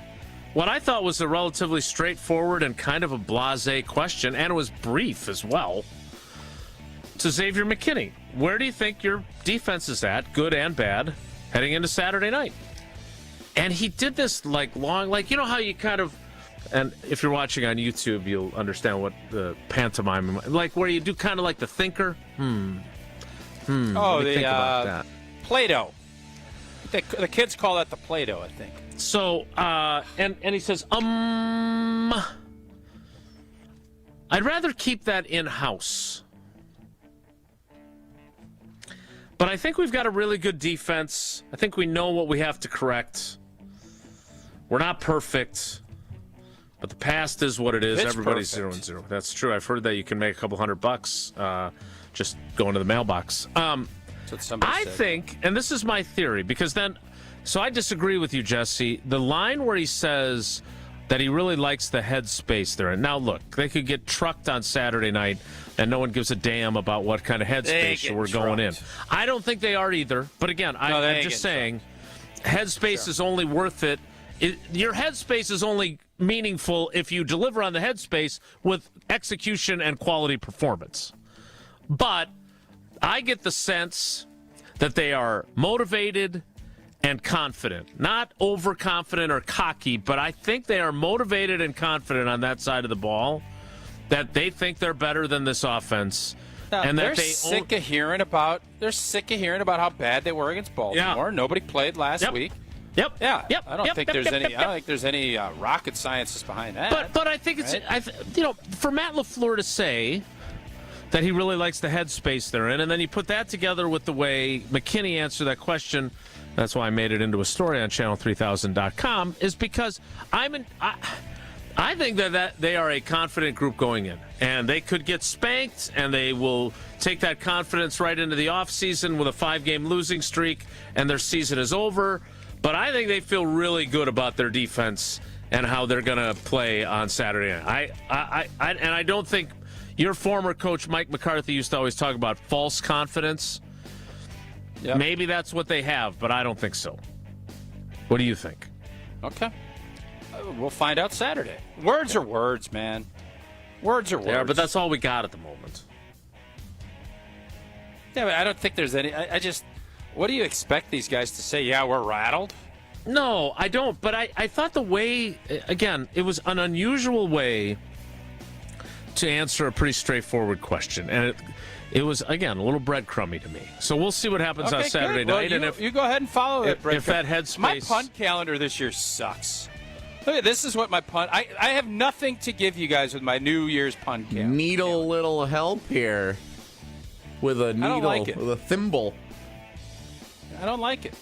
what I thought was a relatively straightforward and kind of a blasé question, and it was brief as well, to Xavier McKinney. Where do you think your defense is at, good and bad, heading into Saturday night? And he did this long, you know how you kind of, and if you're watching on YouTube, you'll understand what the pantomime, where you do kind of like the thinker. Let me think about that. Play-Doh. The kids call that the Play-Doh, I think. So, and he says, I'd rather keep that in-house. But I think we've got a really good defense. I think we know what we have to correct. We're not perfect, but the past is what it is. It's Everybody's perfect. 0-0. That's true. I've heard that you can make a couple $100 just going to the mailbox. That's what somebody I said. think, and this is my theory, because then, so I disagree with you, Jesse. The line where he says that he really likes the headspace they're in. Now, look, they could get trucked on Saturday night, and no one gives a damn about what kind of headspace we're going in. I don't think they are either. But again, I'm just saying, headspace is only worth it. Your headspace is only meaningful if you deliver on the headspace with execution and quality performance. But I get the sense that they are motivated and confident. Not overconfident or cocky, but I think they are motivated and confident on that side of the ball, that they think they're better than this offense. Now, and they're that sick of hearing about how bad they were against Baltimore. Nobody played last week. Yep. Yeah. Yep. I don't think there's any rocket sciences behind that. But I think it's for Matt LaFleur to say that he really likes the headspace they're in, and then you put that together with the way McKinney answered that question. That's why I made it into a story on channel3000.com, is because I think that they are a confident group going in, and they could get spanked, and they will take that confidence right into the offseason with a 5-game losing streak, and their season is over. But I think they feel really good about their defense and how they're going to play on Saturday night. And I don't think your former coach Mike McCarthy used to always talk about false confidence. Yep. Maybe that's what they have, but I don't think so. What do you think? Okay. We'll find out Saturday. Words are words, man. Words are words. Yeah, but that's all we got at the moment. Yeah, but I don't think there's any. I just. What do you expect these guys to say? Yeah, we're rattled? No, I don't. But I thought the way, again, it was an unusual way to answer a pretty straightforward question. And it was, again, a little breadcrumby to me. So we'll see what happens on Saturday night. Well, and you go ahead and follow it, if that headspace. My punt calendar this year sucks. Look at this is what my punt. I have nothing to give you guys with my New Year's punt calendar. Need a little help here with a needle, with a thimble. I don't like it.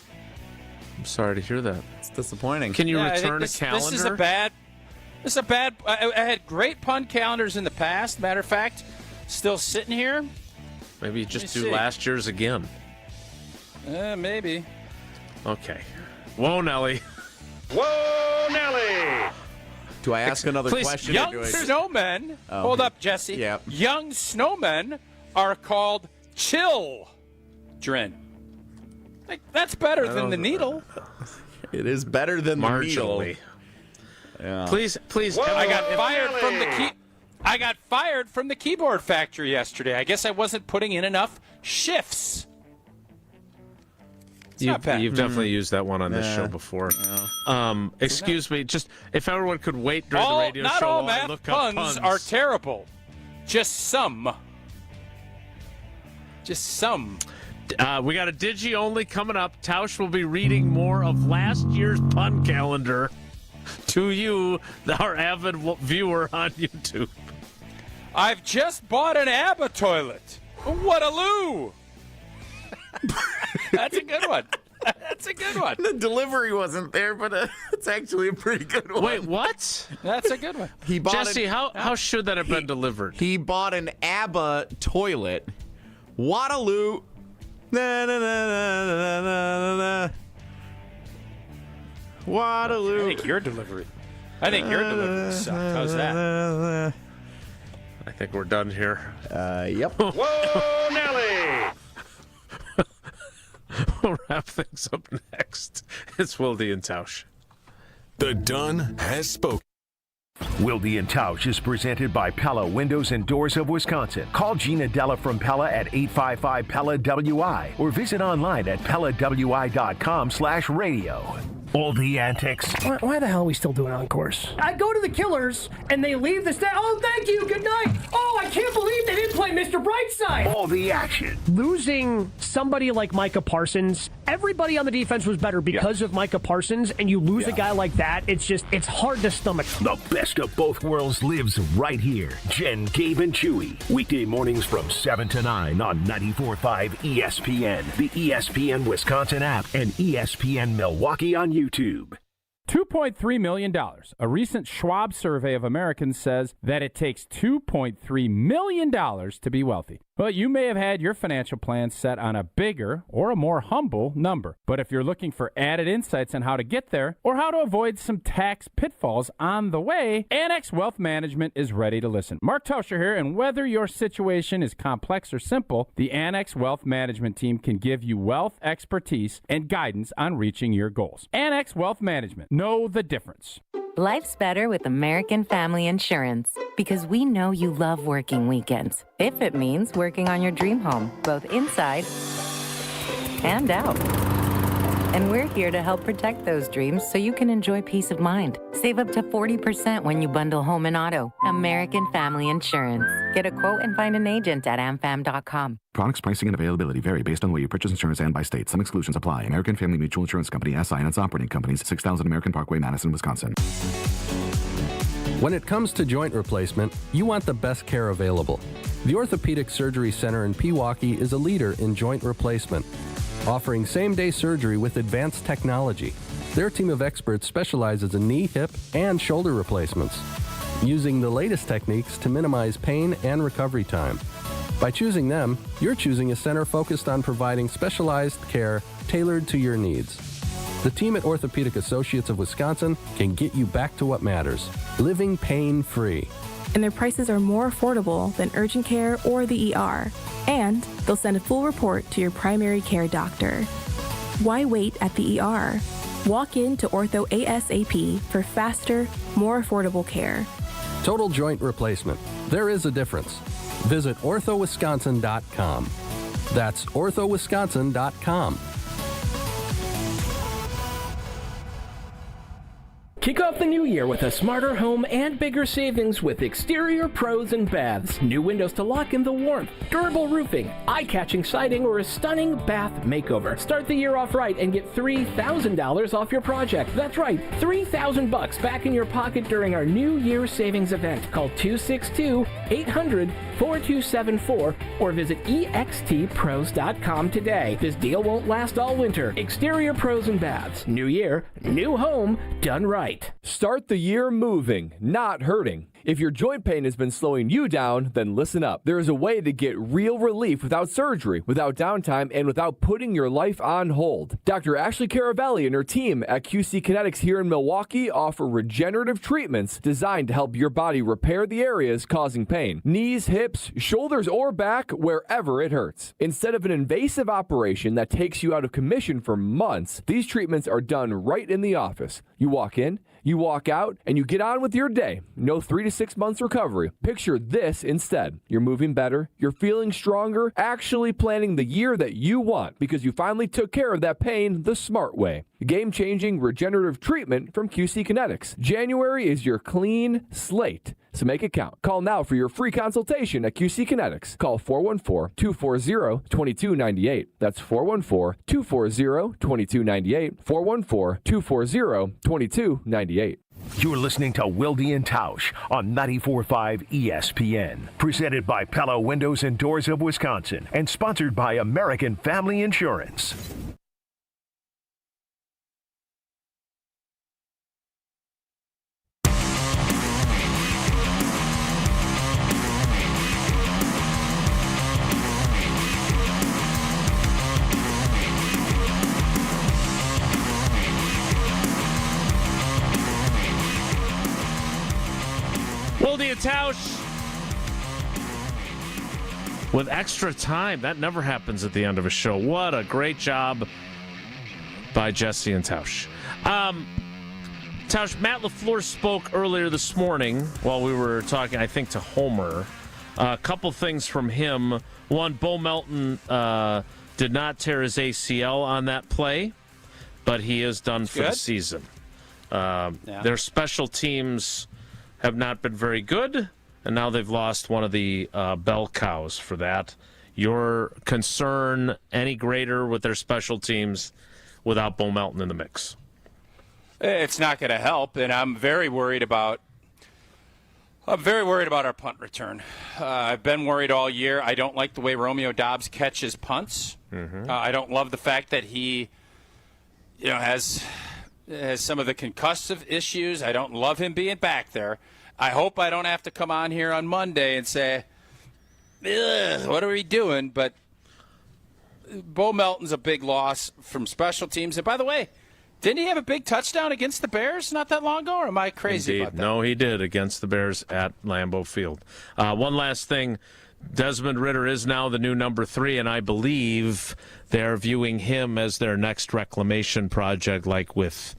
I'm sorry to hear that. It's disappointing. Can you return a calendar? This is a bad. I had great punt calendars in the past. Matter of fact, still sitting here. Maybe just do last year's again. Maybe. Okay. Whoa, Nelly. Whoa, Nelly. Do I ask another question? Young snowmen. Hold up, Jesse. Yeah. Young snowmen are called children. Like, that's better than the needle. It is better than the needle. Yeah. Please. Whoa, I got fired from the keyboard factory yesterday. I guess I wasn't putting in enough shifts. You've definitely used that one on this show before. Yeah. Excuse me, just if everyone could wait during the radio not show all while I math look up puns are terrible. Just some. We got a Digi only coming up. Tausch will be reading more of last year's pun calendar to you, our avid viewer on YouTube. I've just bought an ABBA toilet. What a loo! That's a good one. That's a good one. The delivery wasn't there, but it's actually a pretty good one. Wait, what? That's a good one. Jesse, how should that have been delivered? He bought an ABBA toilet. Waterloo. Na, na, na, na, na, na, na. Waterloo. I think your delivery sucked. How's that? I think we're done here. Yep. Whoa, Nelly! We'll wrap things up next. It's Wilde and Tausch. The Dun has spoken. Wilde and Tausch is presented by Pella Windows and Doors of Wisconsin. Call Gina Della from Pella at 855-PELLA-WI or visit online at PellaWI.com/radio. All the antics. Why the hell are we still doing encores? I go to the Killers, and they leave the stage. Oh, thank you. Good night. Oh, I can't believe they didn't play Mr. bright side. All the action. Losing somebody like Micah Parsons, everybody on the defense was better because of Micah Parsons, and you lose a guy like that, it's hard to stomach. The best of both worlds lives right here. Jen, Gabe, and Chewy. Weekday mornings from 7 to 9 on 94.5 ESPN, the ESPN Wisconsin app, and ESPN Milwaukee on YouTube. $2.3 million. A recent Schwab survey of Americans says that it takes $2.3 million to be wealthy. Well, you may have had your financial plan set on a bigger or a more humble number. But if you're looking for added insights on how to get there or how to avoid some tax pitfalls on the way, Annex Wealth Management is ready to listen. Mark Tauscher here, and whether your situation is complex or simple, the Annex Wealth Management team can give you wealth expertise and guidance on reaching your goals. Annex Wealth Management. Know the difference. Life's better with American Family Insurance because we know you love working weekends. If it means working on your dream home, both inside and out. And we're here to help protect those dreams so you can enjoy peace of mind. Save up to 40% when you bundle home and auto. American Family Insurance. Get a quote and find an agent at amfam.com. Products, pricing, and availability vary based on where you purchase insurance and by state. Some exclusions apply. American Family Mutual Insurance Company, SI, and its operating companies, 6000 American Parkway, Madison, Wisconsin. When it comes to joint replacement, you want the best care available. The Orthopedic Surgery Center in Pewaukee is a leader in joint replacement, offering same-day surgery with advanced technology. Their team of experts specializes in knee, hip, and shoulder replacements, using the latest techniques to minimize pain and recovery time. By choosing them, you're choosing a center focused on providing specialized care tailored to your needs. The team at Orthopedic Associates of Wisconsin can get you back to what matters, living pain-free. And their prices are more affordable than urgent care or the ER. And they'll send a full report to your primary care doctor. Why wait at the ER? Walk in to Ortho ASAP for faster, more affordable care. Total joint replacement. There is a difference. Visit orthowisconsin.com. That's orthowisconsin.com. Kick off the new year with a smarter home and bigger savings with Exterior Pros and Baths. New windows to lock in the warmth, durable roofing, eye-catching siding, or a stunning bath makeover. Start the year off right and get $3,000 off your project. That's right, $3,000 back in your pocket during our New Year savings event. Call 262-800-4274 or visit extpros.com today. This deal won't last all winter. Exterior Pros and Baths. New year, new home, done right. Start the year moving, not hurting. If your joint pain has been slowing you down, then listen up. There is a way to get real relief without surgery, without downtime, and without putting your life on hold. Dr. Ashley Caravelli and her team at QC Kinetics here in Milwaukee offer regenerative treatments designed to help your body repair the areas causing pain. Knees, hips, shoulders, or back, wherever it hurts. Instead of an invasive operation that takes you out of commission for months, these treatments are done right in the office. You walk in, you walk out, and you get on with your day. No 3 to 6 months recovery. Picture this instead. You're moving better, you're feeling stronger, actually planning the year that you want because you finally took care of that pain the smart way. Game-changing regenerative treatment from QC Kinetics. January is your clean slate, so make it count. Call now for your free consultation at QC Kinetics. Call 414-240-2298. That's 414-240-2298. 414-240-2298. You're listening to Wilde and Tausch on 94.5 ESPN. Presented by Pella Windows and Doors of Wisconsin and sponsored by American Family Insurance. Wilde and Tausch with extra time. That never happens at the end of a show. What a great job by Jesse and Tausch. Tausch, Matt LaFleur spoke earlier this morning while we were talking, I think, to Homer. A couple things from him. One, Bo Melton did not tear his ACL on that play, but he is done for the season. Their special teams have not been very good, and now they've lost one of the bell cows for that. Your concern any greater with their special teams without Bo Melton in the mix? It's not going to help, and I'm very worried about our punt return. I've been worried all year. I don't like the way Romeo Doubs catches punts. I don't love the fact that he, has some of the concussive issues. I don't love him being back there. I hope I don't have to come on here on Monday and say, what are we doing? But Bo Melton's a big loss from special teams. And by the way, didn't he have a big touchdown against the Bears not that long ago, or am I crazy Indeed. about that? No, he did against the Bears at Lambeau Field. One last thing. Desmond Ridder is now the new number 3, and I believe they're viewing him as their next reclamation project, like with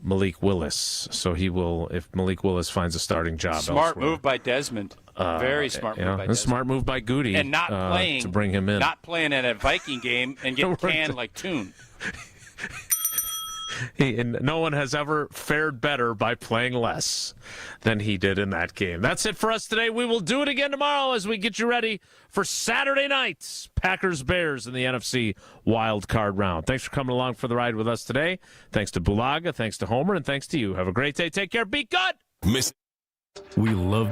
Malik Willis. So he will, if Malik Willis finds a starting job Smart elsewhere. move by Desmond. Very smart move by Desmond. Smart move by Goody. And not playing to bring him in. Not playing in a Viking game and getting canned like Toon. And no one has ever fared better by playing less than he did in that game. That's it for us today. We will do it again tomorrow as we get you ready for Saturday night's Packers-Bears in the NFC Wild Card round. Thanks for coming along for the ride with us today. Thanks to Bulaga, thanks to Homer, and thanks to you. Have a great day. Take care. Be good. We love